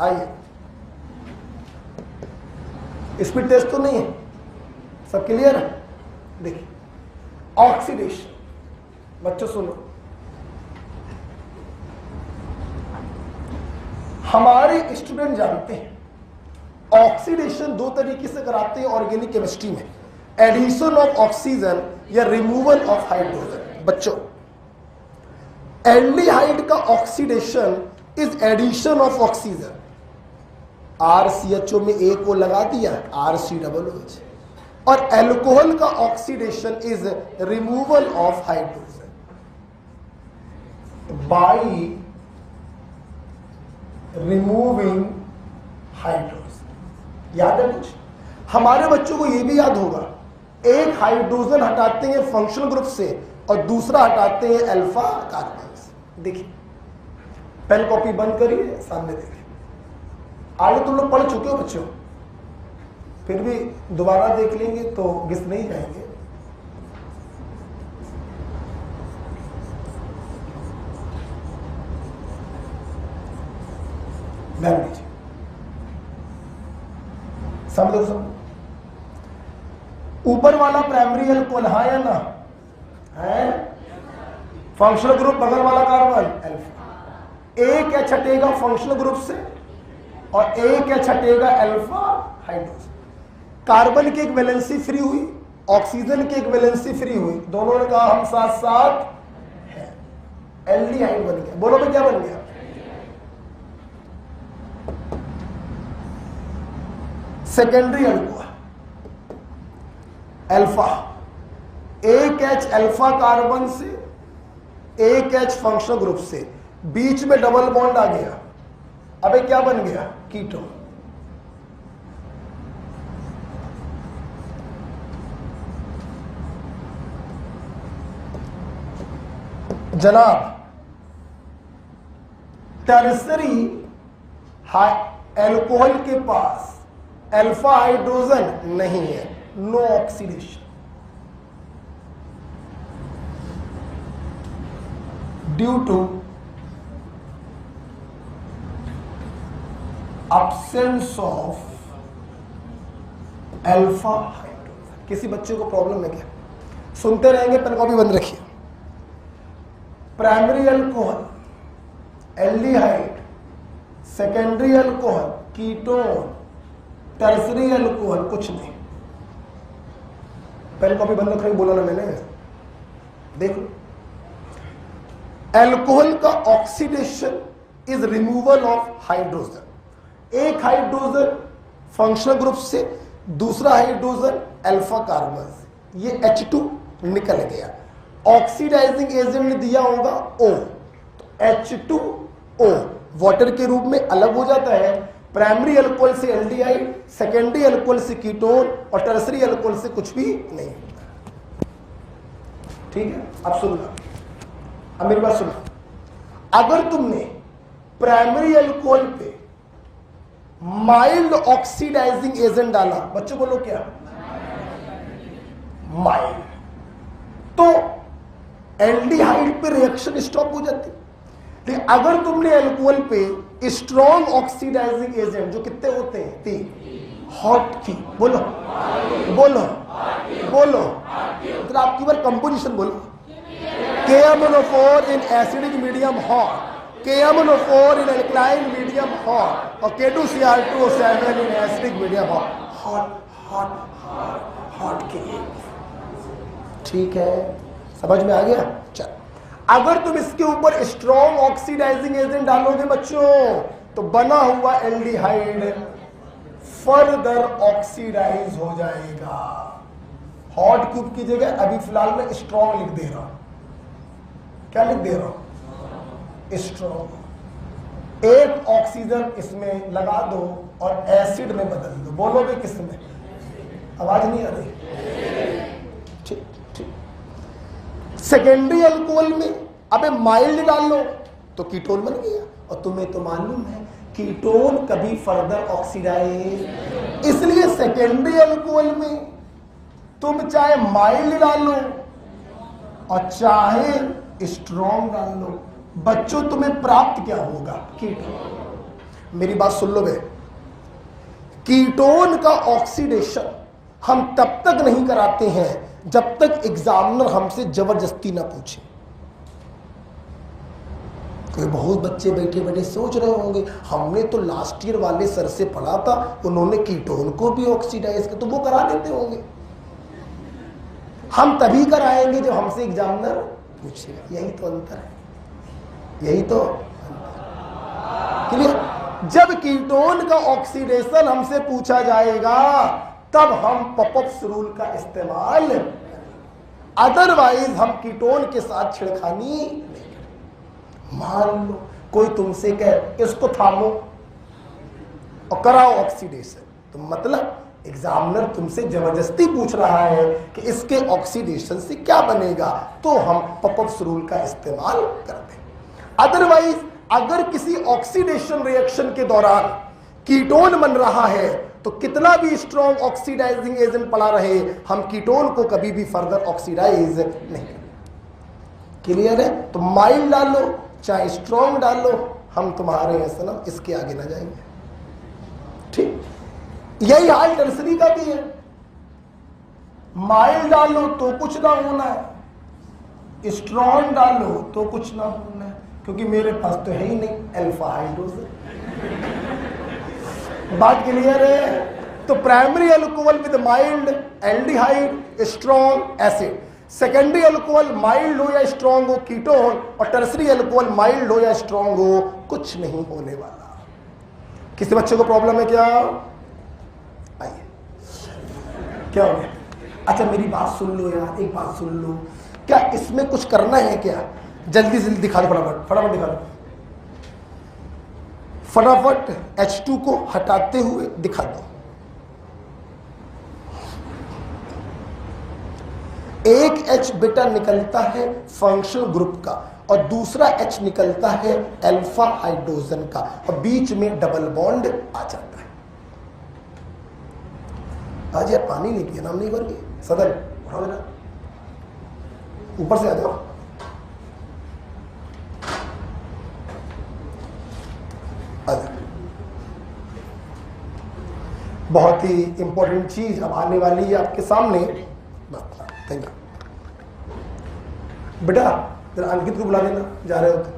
आइए। स्पीड टेस्ट तो नहीं है, सब क्लियर है? देखिए ऑक्सीडेशन, बच्चों सुनो, हमारे स्टूडेंट जानते हैं ऑक्सीडेशन 2 तरीके से कराते हैं ऑर्गेनिक केमिस्ट्री में, एडिशन ऑफ ऑक्सीजन या रिमूवल ऑफ हाइड्रोजन। बच्चों एल्डिहाइड का oxidation is addition of oxygen, RCHO में एक को लगा दिया, RCOOH। और एल्कोहल का oxidation is removal of hydrogen by removing hydrogen. याद है कुछ? हमारे बच्चों को यह भी याद होगा, एक हाइड्रोजन हटाते हैं फंक्शनल ग्रुप से और दूसरा हटाते हैं अल्फा कार्बन से। देखिए पेन कॉपी बंद करिए, सामने देखिए। आगे तुम लोग पढ़ चुके हो बच्चों, फिर भी दोबारा देख लेंगे तो घिस नहीं जाएंगे। ध्यान दीजिए, समझो सब। ऊपर वाला प्राइमरी अल्कोहल, हाँ या ना है? फंक्शनल ग्रुप बगल वाला कार्बन अल्फा, एक H हटेगा फंक्शनल ग्रुप से और एक H हटेगा अल्फा हाइड्रोजन। कार्बन की एक वैलेंसी फ्री हुई, ऑक्सीजन की एक वैलेंसी फ्री हुई, दोनों ने कहा हम साथ साथ हैं, एल्डिहाइड बन गया। बोलो भाई क्या बन गया? सेकेंडरी अल्कोहल अल्फा, एक H अल्फा कार्बन से, एक H फंक्शनल ग्रुप से, बीच में डबल बॉन्ड आ गया। अबे क्या बन गया? कीटोन। जनाब टर्सरी एल्कोहल के पास अल्फा हाइड्रोजन नहीं है, no oxidation. Due to absence of alpha hydrogen. किसी बच्चे को प्रॉब्लम है क्या? सुनते रहेंगे, पेन कॉपी बंद रखिए। Primary alcohol, aldehyde, secondary alcohol, ketone, tertiary alcohol, कुछ नहीं। पेन कॉपी बंद रखने बोला ना मैंने, देख लो। अल्कोहल का oxidation is removal of hydrogen. एक हाइड्रोजन फंक्शनल ग्रुप से, दूसरा हाइड्रोजन अल्फा कार्बन से, ये H2 निकल गया। ऑक्सीडाइजिंग एजेंट ने दिया होगा O, तो H2O वाटर के रूप में अलग हो जाता है। प्राइमरी अल्कोहल से एल्डिहाइड, सेकेंडरी अल्कोहल से कीटोन और टर्सरी अल्कोहल से कुछ भी नहीं होता। ठीक है, अब सुनना, अब मेरी बात सुनना। अगर तुमने प्राइमरी अल्कोहल पे माइल्ड ऑक्सीडाइजिंग एजेंट डाला, बच्चों बोलो क्या? माइल्ड, तो एल्डिहाइड पे रिएक्शन स्टॉप हो जाती। लेकिन अगर तुमने अल्कोहल पे स्ट्रॉन्ग ऑक्सीडाइजिंग एजेंट, जो कितने होते हैं? 3, हॉट की, बोलो बोलो बोलो, तो आपकी बार कंपोजिशन बोलो। KMnO4 in acidic medium hot, KMnO4 in alkaline medium hot और K2Cr2O7 in acidic medium hot। Hot hot hot hot के, ठीक है, समझ में आ गया? चल, अगर तुम इसके ऊपर स्ट्रॉन्ग ऑक्सीडाइजिंग एजेंट डालोगे बच्चों, तो बना हुआ एल्डिहाइड फर्दर ऑक्सीडाइज हो जाएगा। हॉट क्यूब की जगह अभी फिलहाल मैं स्ट्रॉन्ग लिख दे रहा हूं। क्या लिख दे रहा हूं? स्ट्रॉन्ग। एक ऑक्सीजन इसमें लगा दो और एसिड में बदल दो। बोलोगे किसमें? आवाज नहीं आ रही? ठीक ठीक। सेकेंडरी अल्कोहल में अबे माइल्ड डाल लो तो कीटोन बन गया। और तुम्हें तो मालूम है कीटोन कभी फर्दर ऑक्सीडाइज, इसलिए सेकेंडरी अल्कोहल में तुम चाहे माइल्ड डाल लो और चाहे स्ट्रॉन्ग डाल लो, बच्चों तुम्हें प्राप्त क्या होगा? कीटोन। मेरी बात सुन लो बे, कीटोन का ऑक्सीडेशन हम तब तक नहीं कराते हैं जब तक एग्जामिनर हमसे जबरदस्ती ना पूछे। कोई बहुत बच्चे बैठे बैठे सोच रहे होंगे हमने तो लास्ट ईयर वाले सर से पढ़ा था, उन्होंने कीटोन को भी ऑक्सीडाइज कर, तो वो करा देते होंगे। हम तभी कराएंगे जब हमसे एग्जामिनर पूछेगा। यही तो अंतर है, यही तो क्लियर। जब कीटोन का ऑक्सीडेशन हमसे पूछा जाएगा तब हम पॉपअप्स रूल का इस्तेमाल, अदरवाइज हम कीटोन के साथ छिड़खानी नहीं करें। मान लो कोई तुमसे कहे इसको थामो और कराओ ऑक्सीडेशन, तो मतलब एग्जामिनर तुमसे जबरदस्ती पूछ रहा है कि इसके ऑक्सीडेशन से क्या बनेगा, तो हम पॉपअप्स रूल का इस्तेमाल करते हैं। अदरवाइज अगर किसी ऑक्सीडेशन रिएक्शन के दौरान कीटोन बन रहा है तो कितना भी स्ट्रॉन्ग ऑक्सीडाइजिंग एजेंट पड़ा रहे, हम कीटोन को कभी भी फर्दर ऑक्सीडाइज नहीं करें। क्लियर है? तो माइल्ड डालो चाहे स्ट्रॉन्ग डालो, हम तुम्हारे ऐसा ना इसके आगे ना जाएंगे। ठीक, यही हाल टर्सरी का भी है। माइल्ड डालो तो कुछ ना होना है, स्ट्रॉन्ग डालो तो कुछ ना होना है, क्योंकि मेरे पास तो है ही नहीं अल्फा हाइड्रोजन। बात क्लियर है? तो primary alcohol with mild aldehyde strong acid, secondary alcohol mild हो या स्ट्रॉन्ग हो कीटोन, और टर्सरी अल्कोहल माइल्ड हो या स्ट्रॉन्ग हो कुछ नहीं होने वाला। किसी बच्चे को प्रॉब्लम है क्या? आइए, क्या हो गया? अच्छा मेरी बात सुन लो यार, एक बात सुन लो, क्या इसमें कुछ करना है क्या? जल्दी जल्दी दिखा दो, फटाफट फटाफट दिखा दो, फटाफट H2 को हटाते हुए दिखा दो। एक H बेटा निकलता है फंक्शनल ग्रुप का और दूसरा H निकलता है अल्फा हाइड्रोजन का और बीच में डबल बॉन्ड आ जाता है। आज यार पानी नहीं पिया, नाम नहीं भर गए सदन, उठाओ बेटा ऊपर से आ जाओ। बहुत ही इंपॉर्टेंट चीज अब आने वाली है आपके सामने। थैंक यू बेटा, जरा अंकित को बुला लेना, जा रहे हो तो।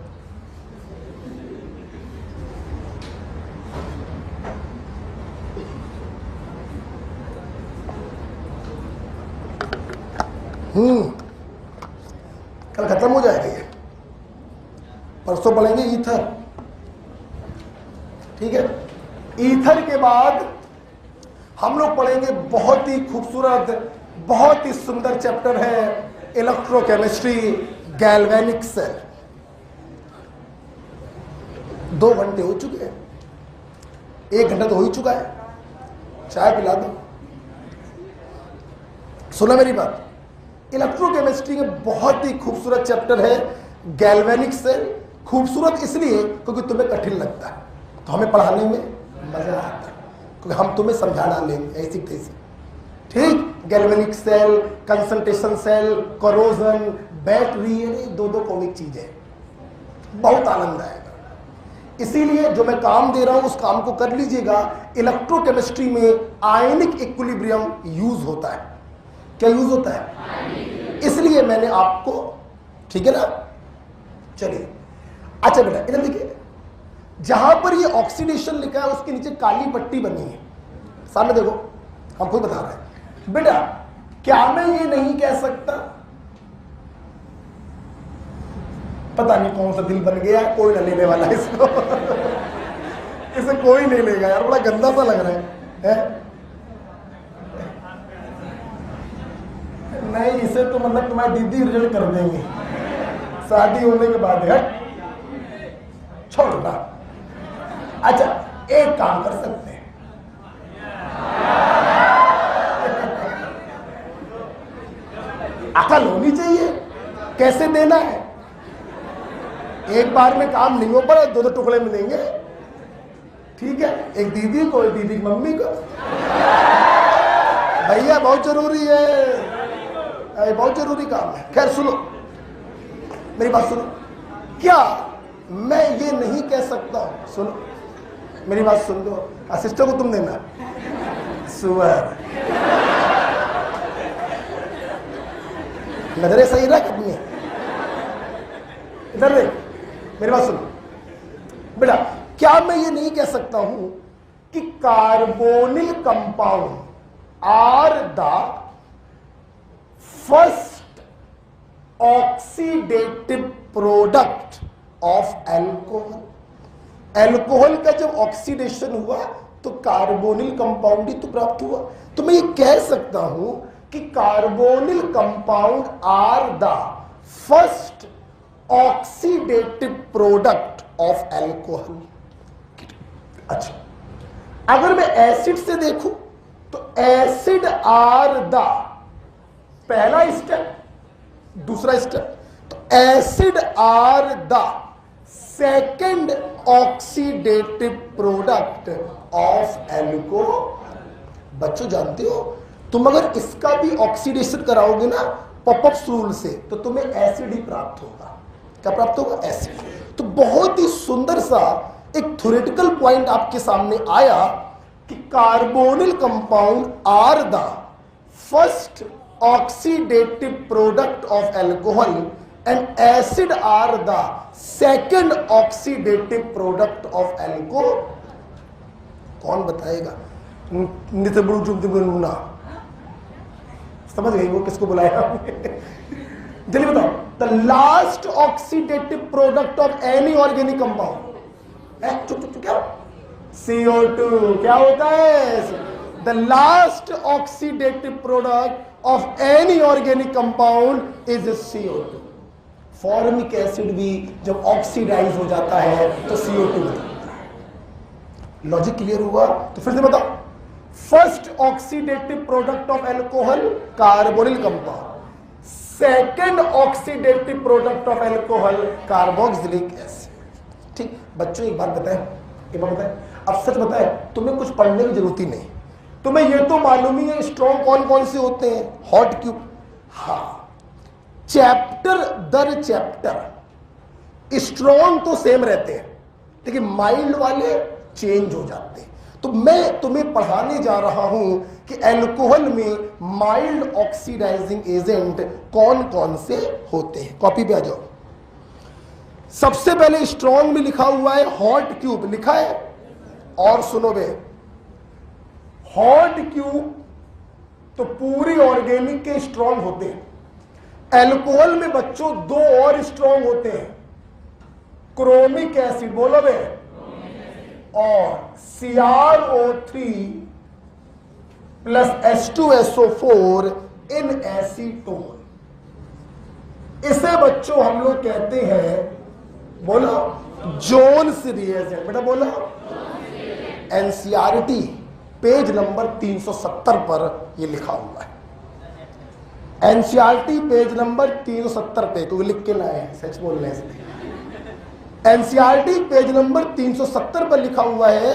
कल खत्म हो जाएगा ये, परसों पढ़ेंगे ईथर, ठीक है। ईथर के बाद हम लोग पढ़ेंगे बहुत ही खूबसूरत, बहुत ही सुंदर चैप्टर है इलेक्ट्रोकेमिस्ट्री, गैल्वेनिक सेल। 2 घंटे हो चुके हैं, 1 घंटा तो हो ही चुका है, चाय पिला दो। सुना मेरी बात, इलेक्ट्रोकेमिस्ट्री में बहुत ही खूबसूरत चैप्टर है गैल्वेनिक सेल। खूबसूरत इसलिए क्योंकि तुम्हें कठिन लगता है, तो हमें पढ़ाने में मजा आता है क्योंकि हम तुम्हें समझाना लेंगे ऐसी तैसी, ठीक। Galvanic cell, concentration cell, corrosion, battery, ये 2 कॉमिक चीजें, बहुत आनंद आएगा। इसीलिए जो मैं काम दे रहा हूं उस काम को कर लीजिएगा। इलेक्ट्रोकेमिस्ट्री में आयनिक इक्विलिब्रियम यूज होता है। क्या यूज होता है? इसलिए मैंने आपको, ठीक है ना, चलिए। अच्छा बेटा इधर देखिए, जहां पर ये ऑक्सीडेशन लिखा है उसके नीचे काली पट्टी बनी है, सामने देखो, हम खुद बता रहे हैं। बेटा क्या मैं ये नहीं कह सकता, पता नहीं कौन सा दिल बन गया, कोई ना लेने वाला इसको इसे कोई नहीं लेगा यार, बड़ा गंदा सा लग रहा है? नहीं, इसे तो मतलब तुम्हारी दीदी रिजल्ट कर देंगे शादी होने के बाद है, छोड़ना। अच्छा एक काम कर सकते हैं, अकल होनी चाहिए, कैसे देना है। एक बार में काम नहीं हो पा, 2 टुकड़े में देंगे, ठीक है। एक दीदी को, एक दीदी की मम्मी को। भैया बहुत जरूरी है, बहुत जरूरी काम है। खैर सुनो मेरी बात, सुनो। क्या मैं ये नहीं कह सकता हूं, सुनो मेरी बात सुन लो, सिस्टर को तुम देना सुअर, नजरें सही रख अपनी, इधर देख मेरी बात सुनो बेटा। क्या मैं ये नहीं कह सकता हूं कि carbonyl compound are the first oxidative product of alcohol. Alcohol का जब ऑक्सीडेशन हुआ तो कार्बोनिल कंपाउंड ही तो प्राप्त हुआ। तो मैं ये कह सकता हूं कि carbonyl compound are the first oxidative product of alcohol. अच्छा, अगर मैं एसिड से देखूं तो एसिड आर द पहला स्टेप, दूसरा स्टेप, तो acid are the second oxidative product of alcohol. बच्चों जानते हो, तुम अगर इसका भी ऑक्सीडेशन कराओगे ना पॉपअप रूल से, तो तुम्हें एसिड ही प्राप्त होगा। क्या प्राप्त होगा? एसिड। तो बहुत ही सुंदर सा एक थ्योरेटिकल पॉइंट आपके सामने आया कि carbonyl compound are the first oxidative product of alcohol and acid are the second oxidative product of alcohol. कौन बताएगा? नितबुना समझ गई वो किसको बुलाया? जल्दी बताओ। The last oxidative product of any organic compound, चुप चुप क्या? CO2। क्या होता है? The last oxidative product of any organic compound is CO2। Formic acid भी जब ऑक्सीडाइज हो जाता है तो CO2 बनता है। लॉजिक क्लियर हुआ? तो फिर से बताओ। First oxidative product of alcohol carbonyl compound, second oxidative product of alcohol carboxylic acid. ठीक, बच्चों एक बात बताएं, अब सच बताएं, तुम्हें कुछ पढ़ने की जरूरत ही नहीं, तुम्हें ये तो मालूम ही है स्ट्रॉन्ग कौन कौन से होते हैं, हॉट क्यूब। हाँ, चैप्टर दर चैप्टर स्ट्रॉन्ग तो सेम रहते हैं, लेकिन माइल्ड वाले चेंज हो जाते हैं। तो मैं तुम्हें पढ़ाने जा रहा हूं कि अल्कोहल में माइल्ड ऑक्सीडाइजिंग एजेंट कौन कौन से होते हैं। कॉपी पे आ जाओ। सबसे पहले स्ट्रॉन्ग में लिखा हुआ है हॉट क्यूब, लिखा है, और सुनो बे, हॉट क्यूब तो पूरी ऑर्गेनिक के स्ट्रॉन्ग होते हैं। अल्कोहल में बच्चों दो और स्ट्रॉन्ग होते हैं, क्रोमिक एसिड, बोलो बे, और CrO3 plus H2SO4 in acetone. इसे बच्चों हम लोग कहते हैं, बोलो, जोन्स रिएजेंट। बेटा बोलो, NCERT पेज नंबर 370 पर ये लिखा हुआ है। NCERT पेज नंबर 370 पे, तो लिख के लाए हैं, सच बोल रहे हैं। NCERT पेज नंबर 370 पर लिखा हुआ है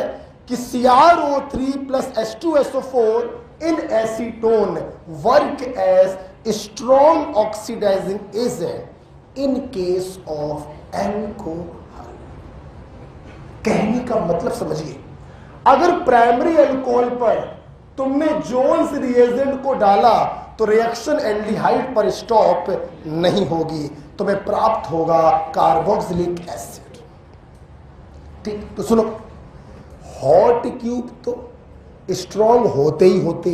कि CrO3 plus H2SO4 in acetone work as strong oxidising agent in case of alcohol. कहने का मतलब समझिए, अगर प्राइमरी अल्कोहल पर तुमने जोन्स रिएजेंट को डाला तो रिएक्शन एल्डिहाइड पर स्टॉप नहीं होगी, तुम्हें प्राप्त होगा कार्बोक्सिलिक एसिड। ठीक, तो सुनो, हॉट क्यूब तो स्ट्रॉन्ग होते ही होते,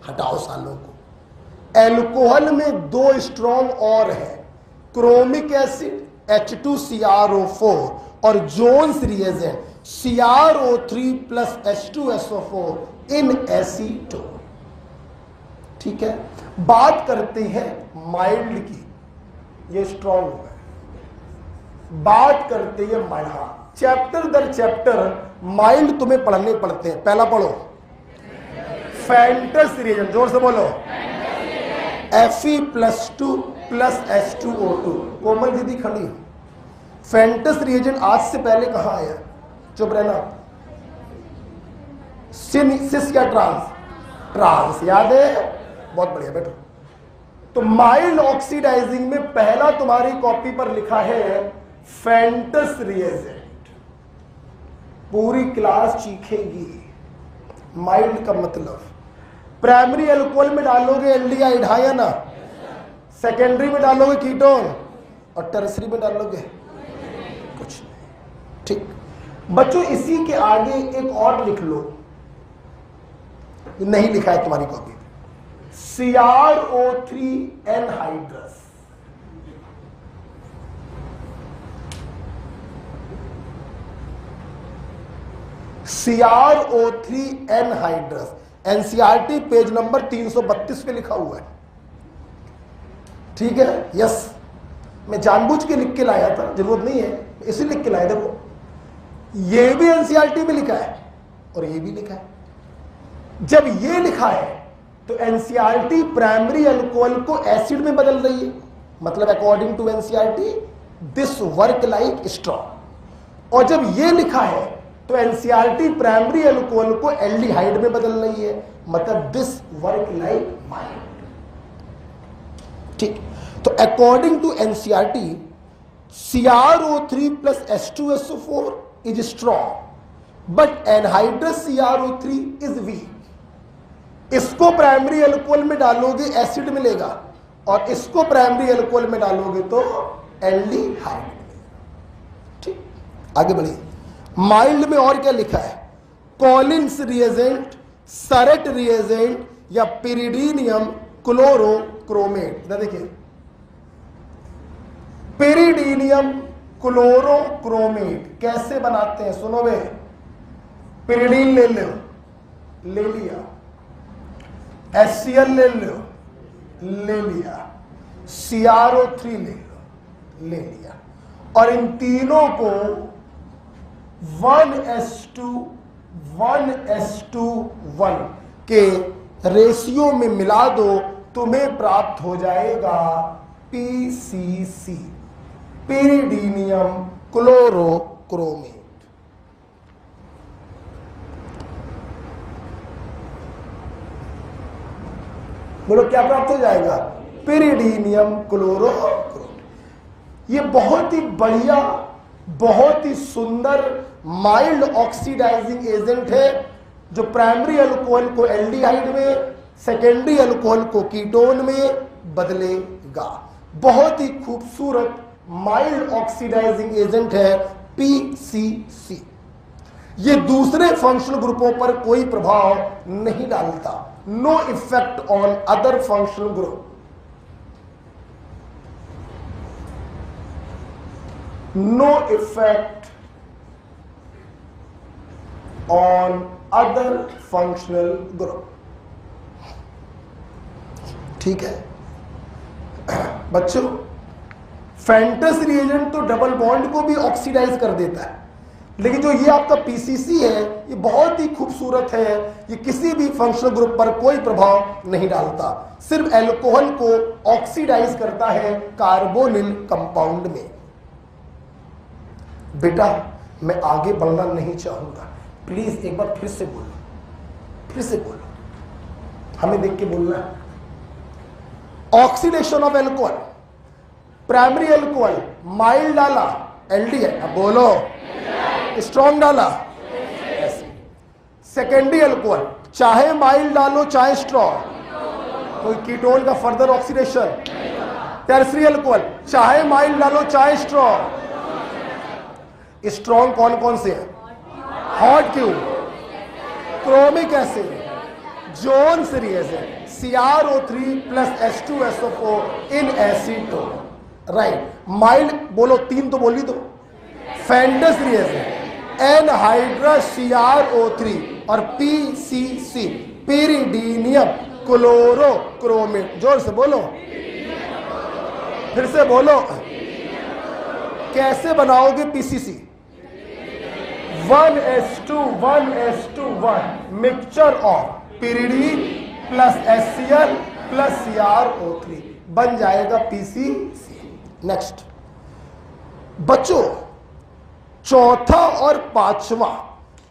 हटाओ सालों को। अल्कोहल में दो स्ट्रॉन्ग और है, क्रोमिक एसिड H2CrO4 और Jones reagent CrO3 plus H2SO4 in acetone. ठीक है, बात करते हैं माइल्ड की, ये स्ट्रॉन्ग हो गए। बात करते हैं माइल्ड, चैप्टर दर चैप्टर माइल्ड तुम्हें पढ़ने पड़ते हैं। पहला पढ़ो, फेंटस रिएजेंट, जोर से बोलो, Fe+2 प्लस H2O2। कोमल दीदी खड़ी, फेंटस रिएजेंट आज से पहले कहाँ आया? चुप रहना। सिस या ट्रांस? ट्रांस, याद है? बहुत बढ़िया, बैठो। तो माइल्ड ऑक्सीडाइजिंग में पहला तुम्हारी कॉपी पर लिखा है फेंटस रिएजेंट। पूरी क्लास चीखेगी। माइल्ड का मतलब प्राइमरी अल्कोहल में डालोगे एल्डिहाइड, हाँ या ना? सेकेंडरी में डालोगे कीटोन, और टर्सरी में डालोगे कुछ नहीं। ठीक बच्चों, इसी के आगे एक और लिख लो, नहीं लिखा है तुम्हारी copy, CrO3 anhydrous. CrO3 anhydrous, NCERT page number 332 पे लिखा हुआ है। ठीक है, यस, मैं जानबूझ के लिख के लाया था, जरूरत नहीं है, इसे लिख के लाया। देखो, ये भी NCERT में लिखा है और ये भी लिखा है। जब ये लिखा है तो NCERT प्राइमरी अल्कोहल को एसिड में बदल रही है, मतलब according to NCERT this work like strong. और जब ये लिखा है तो NCERT प्राइमरी अल्कोहल को एल्डिहाइड में बदल रही है, मतलब दिस वर्क लाइक माइल्ड। ठीक, तो according to NCERT CrO3 plus H2SO4 is strong but anhydrous CrO3 is weak. इसको प्राइमरी अल्कोहल में डालोगे एसिड मिलेगा, और इसको प्राइमरी अल्कोहल में डालोगे तो एल्डिहाइड मिलेगा। ठीक, आगे बढ़िए। माइल्ड में और क्या लिखा है? कॉलिन्स रिएजेंट, सरेट रिएजेंट या पिरिडीनियम क्लोरोक्रोमेट। देखिए, पिरिडीनियम क्लोरोक्रोमेट कैसे बनाते हैं, सुनो बे। पिरिडीन ले लो, ले लिया, HCl ले लो, ले लिया, CrO3 ले लो, ले लिया, और इन तीनों को 1:1 के रेशियो में मिला दो, तुम्हें प्राप्त हो जाएगा PCC, pyridinium chlorochromate। बोलो क्या प्राप्त हो जाएगा? pyridinium chlorochromate। ये बहुत ही बढ़िया, बहुत ही सुंदर माइल्ड ऑक्सीडाइजिंग एजेंट है, जो प्राइमरी अल्कोहल को एल्डिहाइड में, सेकेंडरी अल्कोहल को कीटोन में बदलेगा। बहुत ही खूबसूरत माइल्ड ऑक्सीडाइजिंग एजेंट है PCC। ये दूसरे फंक्शनल ग्रुपों पर कोई प्रभाव नहीं डालता। No effect on other functional group. No effect on other functional group. ठीक है बच्चों, फेंटस रिएजेंट तो डबल बॉन्ड को भी ऑक्सीडाइज कर देता है, लेकिन जो ये आपका PCC है ये बहुत ही खूबसूरत है। ये किसी भी फंक्शनल ग्रुप पर कोई प्रभाव नहीं डालता, सिर्फ अल्कोहल को ऑक्सीडाइज करता है कार्बोनिल कंपाउंड में। बेटा मैं आगे बढ़ना नहीं चाहूंगा, प्लीज एक बार फिर से बोलो, फिर से बोलो, हमें देख के बोलना है। Oxidation of alcohol, primary alcohol mild डाला एल्डिहाइड, अब बोलो स्ट्रॉन्ग डाला, सेकेंडरी अल्कोहल चाहे माइल्ड डालो चाहे स्ट्रॉन्ग, कोई कीटोन का फर्दर ऑक्सीडेशन। टर्सरी अल्कोहल चाहे माइल्ड डालो चाहे स्ट्रॉन्ग। स्ट्रॉन्ग कौन कौन से हैं? हॉट क्यों? Chromic acid, Jones reagent, CrO3 plus H2SO4 in acetone. Right, mild बोलो, तीन तो बोली दो। फेंटस रिएजेंट, एनहाइड्रस CrO3 और PCC, pyridinium chlorochromate। जोर से बोलो, फिर से बोलो। कैसे बनाओगे PCC? 1s2 mixture of pyridine plus HCl plus CrO3 बन जाएगा PCC। नेक्स्ट बच्चों, चौथा और पांचवा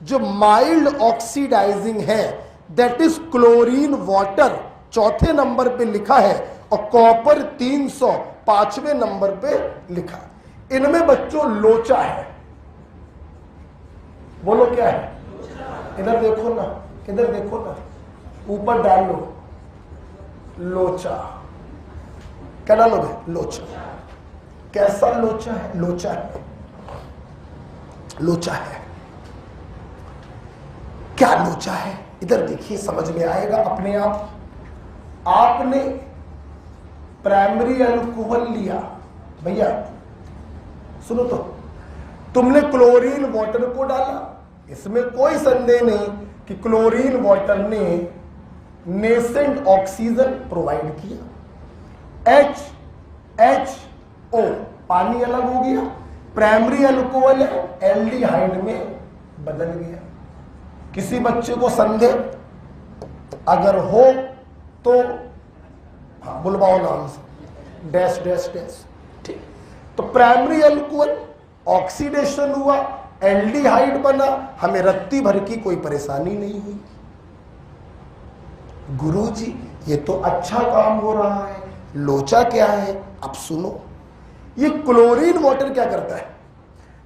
जो माइल्ड ऑक्सीडाइजिंग है दैट इज क्लोरीन वाटर, चौथे नंबर पे लिखा है, और कॉपर 300 पांचवें नंबर पे लिखा। इनमें बच्चों लोचा है। बोलो क्या है? इधर देखो ना, इधर देखो ना, ऊपर डाल लो, लोचा। क्या डालोगे? लोचा। कैसा लोचा है? लोचा है, लोचा है। क्या लोचा है? इधर देखिए, समझ में आएगा अपने आप। आपने प्राइमरी अल्कोहल लिया, भैया सुनो तो, तुमने क्लोरीन वाटर को डाला, इसमें कोई संदेह नहीं कि क्लोरीन वाटर ने नेसेंट ऑक्सीजन प्रोवाइड किया। HO पानी अलग हो गया, प्राइमरी अल्कोहल एल्डिहाइड में बदल गया। किसी बच्चे को संदेह अगर हो तो हाँ बुलवाओ नाम से, डैश डैश डैश। ठीक, तो प्राइमरी अल्कोहल ऑक्सीडेशन हुआ, एल्डिहाइड बना, हमें रत्ती भर की कोई परेशानी नहीं हुई। गुरुजी ये तो अच्छा काम हो रहा है, लोचा क्या है? अब सुनो, ये क्लोरीन वाटर क्या करता है?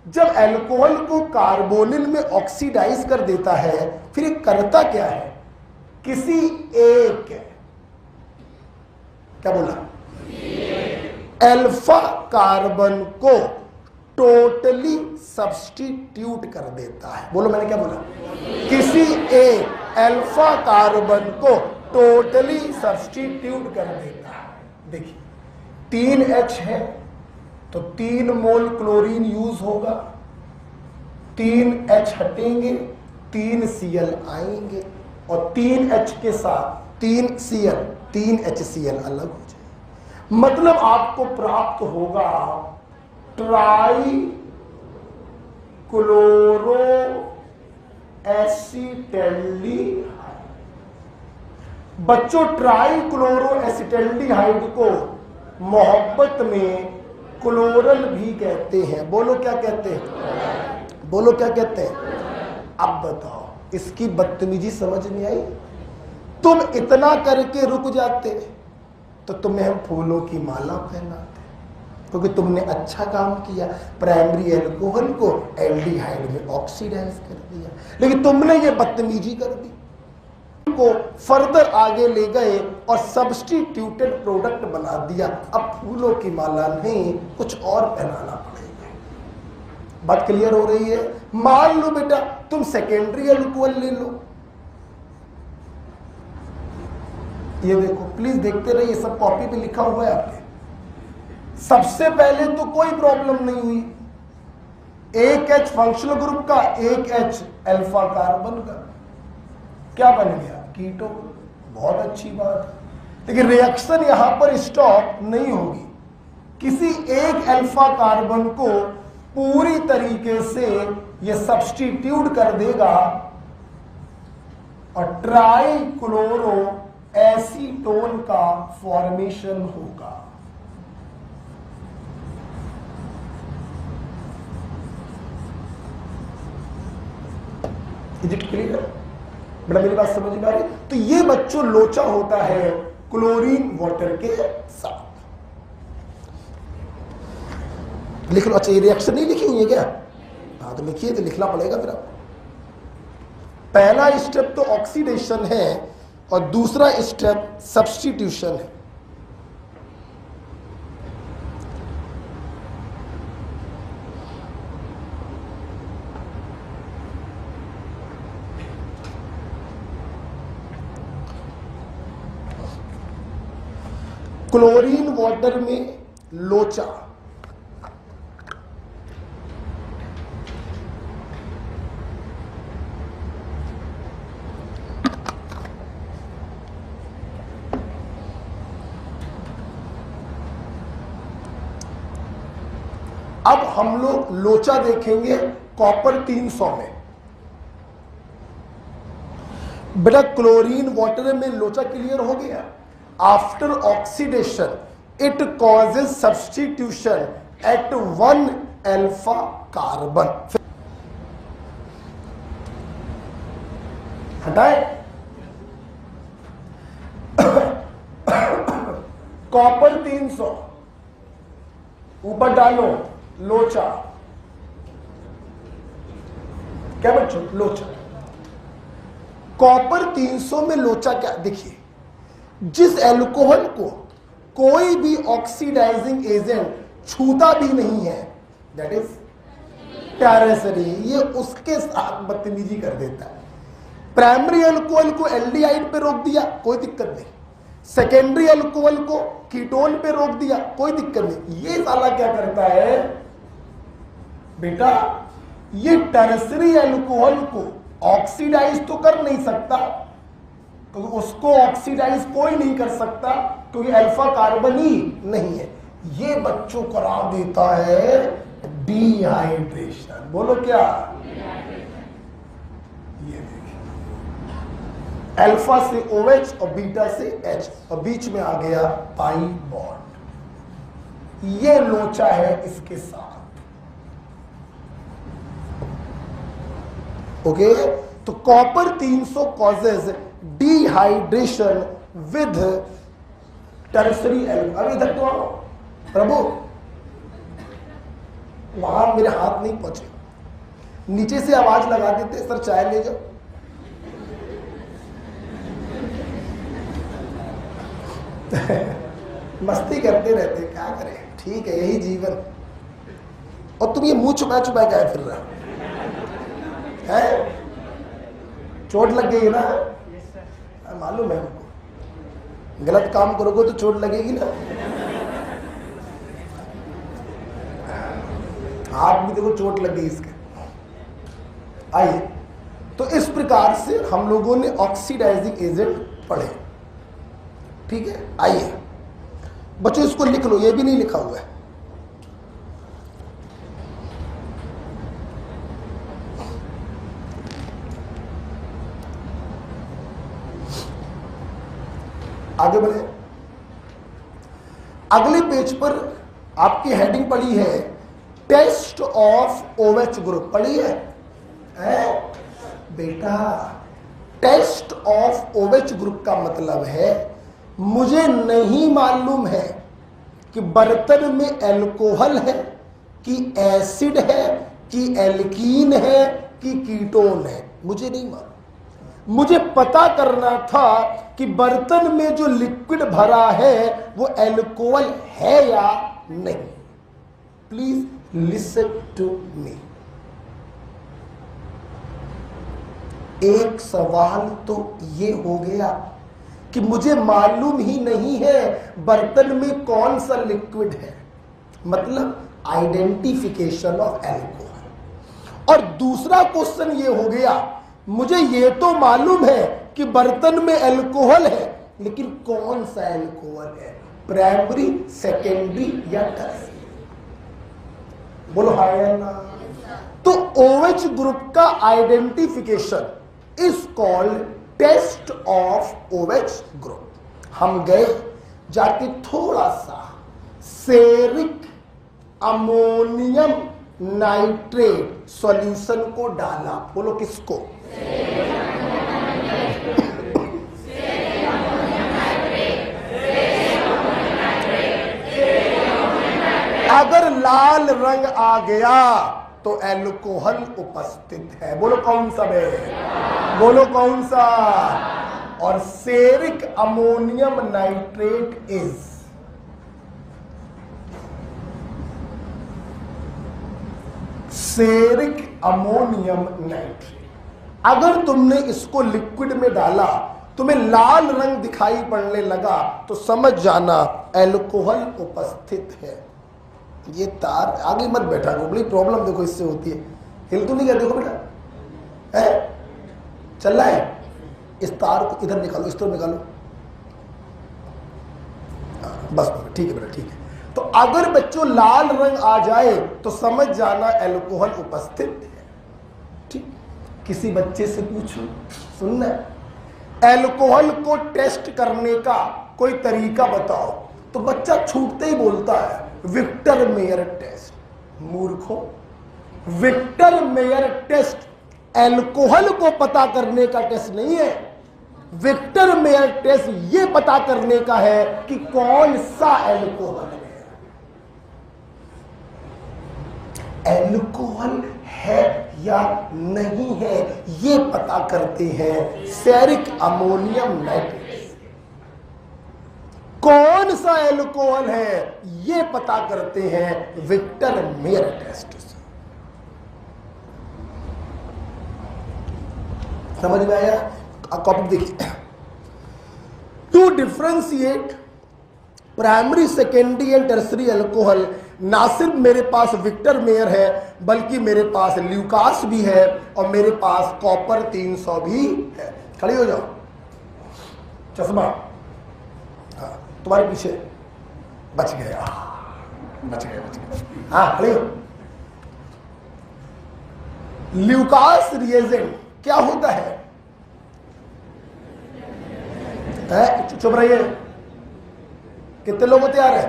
जब अल्कोहल को कार्बोनिल में ऑक्सीडाइज कर देता है, फिर ये करता क्या है? किसी एक, क्या बोला, अल्फा कार्बन को टोटली सब्स्टिट्यूट कर देता है। बोलो मैंने क्या बोला? किसी एक अल्फा कार्बन को टोटली सब्स्टिट्यूट कर देता है। देखिए 3H है तो 3 मोल क्लोरीन यूज होगा, 3H हटेंगे, 3 Cl आएंगे, और 3H के साथ 3 Cl 3 HCl अलग हो जाए। मतलब आपको प्राप्त होगा ट्राई क्लोरो एसिटल्डिहाइड। बच्चों ट्राई क्लोरो एसिटल्डिहाइड को मोहब्बत में क्लोरल भी कहते हैं। बोलो क्या कहते हैं, बोलो क्या कहते हैं। अब बताओ इसकी बदतमीजी समझ में आई। तुम इतना करके रुक जाते तो तुम्हें हम फूलों की माला पहनाते, क्योंकि तुमने अच्छा काम किया, प्राइमरी एल्कोहल को एल्डिहाइड में ऑक्सीडाइज कर दिया। लेकिन तुमने ये बदतमीजी कर दी, को फर्दर आगे ले गए और सब्स्टिट्यूटेड प्रोडक्ट बना दिया। अब फूलों की माला नहीं, कुछ और पहनाना पड़ेगा। बात क्लियर हो रही है। मान लो बेटा तुम सेकेंडरी एल्कोहल ले लो, ये देखो प्लीज देखते रहिए, सब कॉपी पे लिखा हुआ है आपके। सबसे पहले तो कोई प्रॉब्लम नहीं हुई, एक H फंक्शनल ग्रुप का, एक H अल्फा कार्बन का, क्या बन गया, कीटोन। बहुत अच्छी बात है, लेकिन रिएक्शन यहां पर स्टॉप नहीं होगी। किसी एक अल्फा कार्बन को पूरी तरीके से ये सब्स्टिट्यूट कर देगा और ट्राइक्लोरो एसीटोन का फॉर्मेशन होगा। Is it clear? बेटा मेरी बात समझ में आ रही? तो ये बच्चों लोचा होता है क्लोरीन वाटर के साथ। लिख लो। अच्छा ये रिएक्शन नहीं लिखी हुई है क्या? हाँ तो लिखिए, तो लिखना पड़ेगा फिर। पहला स्टेप तो ऑक्सीडेशन है और दूसरा स्टेप सब्स्टिट्यूशन है। क्लोरीन वाटर में लोचा, अब हम लोग लोचा देखेंगे कॉपर 300 में। बेटा क्लोरीन वाटर में लोचा क्लियर हो गया। After oxidation it causes substitution at 1 alpha carbon. हटाए कॉपर 300 ऊपर डालो लोचा। क्या बच्चों लोचा, कॉपर 300 में लोचा क्या? देखिए जिस एल्कोहल को कोई भी ऑक्सीडाइजिंग एजेंट छूता भी नहीं है, दैट इज टेरेसरी, ये उसके साथ बदतमीजी कर देता है। प्राइमरी अल्कोहल को एल्डिहाइड पे रोक दिया, कोई दिक्कत नहीं। सेकेंडरी अल्कोहल को कीटोन पे रोक दिया, कोई दिक्कत नहीं। ये साला क्या करता है बेटा, ये टेरेसरी अल्कोहल को ऑक्सीडाइज तो कर नहीं सकता, क्योंकि उसको ऑक्सीडाइज कोई नहीं कर सकता, क्योंकि अल्फा कार्बन ही नहीं है। ये बच्चों करा देता है डिहाइड्रेशन। बोलो क्या? ये देखिए अल्फा से OH और बीटा से H और बीच में आ गया पाई बॉन्ड। ये लोचा है इसके साथ। ओके तो copper 300 causes dehydration with tertiary alcohol. अब इधर तो आओ प्रभु, वहां मेरे हाथ नहीं पहुंचे, नीचे से आवाज लगा देते सर चाय ले जाओ। मस्ती करते रहते, क्या करें, ठीक है यही जीवन। और तुम ये मुंह छुपा छुपा क्या फिर रहा है? चोट लग गई ना, मालूम है हमको। गलत काम करोगे तो चोट लगेगी ना। हाथ भी देखो चोट लग गई इसके। आइए तो इस प्रकार से हम लोगों ने ऑक्सीडाइजिंग एजेंट पढ़े, ठीक है। आइए बच्चों इसको लिख लो, ये भी नहीं लिखा हुआ है। आगे बढ़े। अगले पेज पर आपकी हेडिंग पड़ी है टेस्ट ऑफ ओएच ग्रुप, पढ़ी है? बेटा, टेस्ट ऑफ ओएच ग्रुप का मतलब है मुझे नहीं मालूम है कि बर्तन में अल्कोहल है कि एसिड है कि एल्कीन है कि कीटोन है, मुझे नहीं मालूम। मुझे पता करना था कि बर्तन में जो लिक्विड भरा है वो अल्कोहल है या नहीं। Please listen to me. एक सवाल तो ये हो गया कि मुझे मालूम ही नहीं है बर्तन में कौन सा लिक्विड है, मतलब आइडेंटिफिकेशन ऑफ अल्कोहल। और दूसरा क्वेश्चन ये हो गया, मुझे ये तो मालूम है कि बर्तन में अल्कोहल है, लेकिन कौन सा अल्कोहल है, प्राइमरी, सेकेंडरी या टर्शियरी? बोलो हाय या ना। तो OH ग्रुप का identification is called test of OH group. हम गए, जाके थोड़ा सा सेरिक अमोनियम नाइट्रेट सॉल्यूशन को डाला। बोलो किसको? अगर लाल रंग आ गया तो अल्कोहल उपस्थित है। बोलो कौन सा है? बोलो कौन सा? और ceric ammonium nitrate is ceric ammonium nitrate. अगर तुमने इसको लिक्विड में डाला, तुम्हें लाल रंग दिखाई पड़ने लगा, तो समझ जाना अल्कोहल उपस्थित है। ये तार आगे मत बैठा करो, बड़ी प्रॉब्लम देखो इससे होती है। हिल तो नहीं कर, देखो बेटा है चल रहा है। इस तार को इधर निकालो, इस तरफ निकालो, बस ठीक है बेटा, ठीक है। तो अगर बच्चों लाल रंग आ जाए तो समझ जाना अल्कोहल उपस्थित है। ठीक, किसी बच्चे से पूछो, सुनना, अल्कोहल को टेस्ट करने का कोई तरीका बताओ, तो बच्चा छूटते ही बोलता है विक्टर मेयर टेस्ट। मूर्खों, विक्टर मेयर टेस्ट अल्कोहल को पता करने का टेस्ट नहीं है। विक्टर मेयर टेस्ट ये पता करने का है कि कौन सा अल्कोहल है। अल्कोहल है या नहीं है ये पता करते हैं सेरिक अमोनियम नाइट्रेट। कौन सा अल्कोहल है ये पता करते हैं विक्टर मेयर टेस्ट से। समझ में आया? कॉपी देखिए। To differentiate primary, secondary and tertiary alcohol, ना सिर्फ मेरे पास विक्टर मेयर है बल्कि मेरे पास ल्यूकास भी है और मेरे पास कॉपर 300 भी है। खड़ी हो जाओ, चश्मा हाँ तुम्हारे पीछे, बच गए, बच गए, बच गए। हाँ खड़ी हो। ल्यूकास रिएजेंट क्या होता है? चुप रहिए। कितने लोग तैयार है?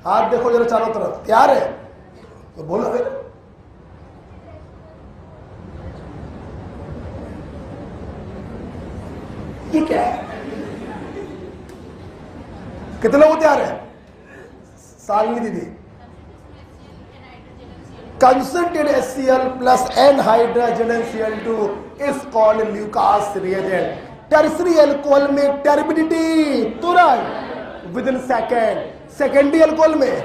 हाथ देखो जरा चारों तरफ, तैयार है तो बोलो फिर। ये क्या है? कितने लोग तैयार है? सालनी दीदी, concentrated HCl plus N Cl2 is called Lucas reagent. Tertiary alcohol में टर्बिडिटी तुरंत with in second, secondary alcohol में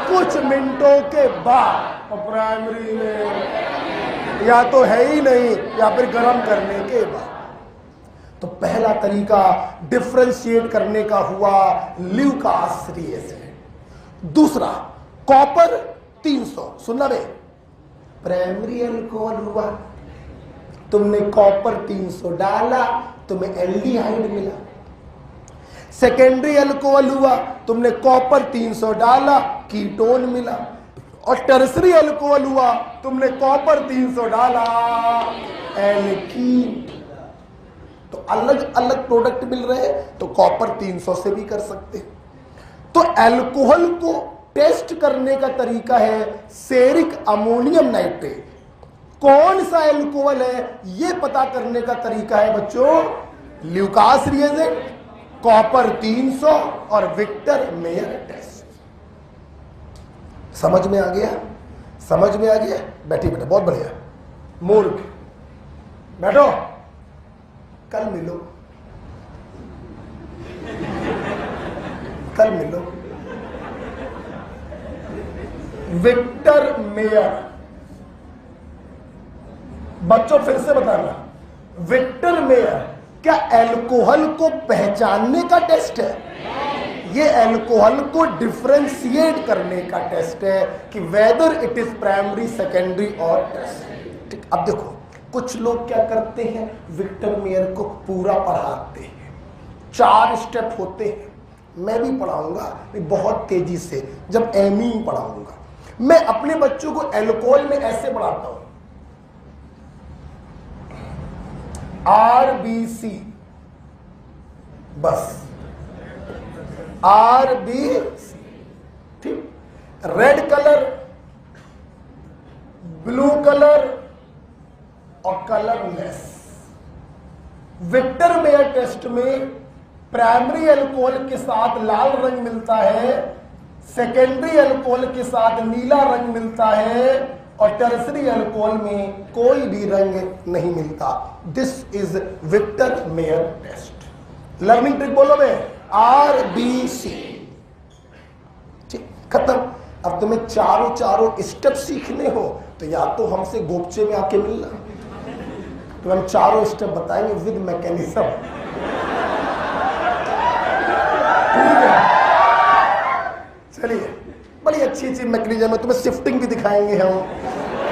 कुछ मिनटों के बाद, और प्राइमरी में या तो है ही नहीं या फिर गर्म करने के बाद। तो पहला तरीका डिफरेंशिएट करने का हुआ ल्यूकास रिएजेंट। दूसरा कॉपर 300, सुनना बे, प्राइमरी अल्कोहल हुआ, तुमने कॉपर 300 डाला, तुम्हें एल्डिहाइड मिला। सेकेंडरी अल्कोहल हुआ, तुमने कॉपर 300 डाला, कीटोन मिला। और टर्सरी अल्कोहल हुआ, तुमने कॉपर 300 डाला, एल्कीन। तो अलग अलग प्रोडक्ट मिल रहे हैं, तो कॉपर 300 से भी कर सकते हैं। तो अल्कोहल को टेस्ट करने का तरीका है सेरिक अमोनियम नाइट्रेट। कौन सा अल्कोहल है यह पता करने का तरीका है बच्चों ल्यूकास रिएजेंट, कॉपर 300 और विक्टर मेयर टेस्ट। समझ में आ गया? समझ में आ गया? बैठिए बेटा, बहुत बढ़िया। मूर्ख बैठो, कल मिलो, कल मिलो। विक्टर मेयर, बच्चों फिर से बताना, विक्टर मेयर क्या अल्कोहल को पहचानने का टेस्ट है? ये अल्कोहल को डिफरेंशिएट करने का टेस्ट है कि whether it is primary, secondary और टर्शियरी। ठीक, अब देखो कुछ लोग क्या करते हैं, विक्टर मेयर को पूरा पढ़ाते हैं, 4 स्टेप होते हैं। मैं भी पढ़ाऊंगा बहुत तेजी से जब एमई पढ़ाऊंगा। मैं अपने बच्चों को अल्कोहल में ऐसे पढ़ाता हूं, RBC, बस RBC, ठीक। रेड कलर, ब्लू कलर और कलरलेस। विक्टर मेयर टेस्ट में प्राइमरी अल्कोहल के साथ लाल रंग मिलता है, सेकेंडरी अल्कोहल के साथ नीला रंग मिलता है और टर्सरी अल्कोहल में कोई भी रंग नहीं मिलता। This is Victor Meyer test. Learning trick बोलो बे, RBC, ठीक, खत्म। अब तुम्हें चारों स्टेप सीखने हो तो या तो हमसे गोपचे में आके मिलना, तो हम चारों स्टेप बताएंगे विद मैकेनिज्म, ठीक है? चलिए, बड़ी अच्छी मैकेनिज्म है। तुम्हें शिफ्टिंग भी दिखाएंगे हम,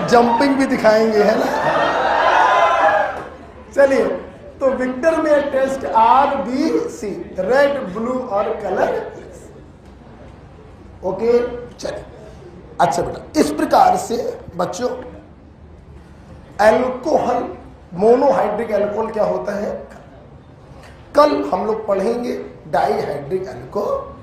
जंपिंग भी दिखाएंगे, है ना? चलिए, तो Victor Meyer test RBC, red, blue और कलर। ओके, चलिए। अच्छा बेटा, इस प्रकार से बच्चों अल्कोहल, मोनोहाइड्रिक अल्कोहल क्या होता है कल हम लोग पढ़ेंगे डाईहाइड्रिक अल्कोहल।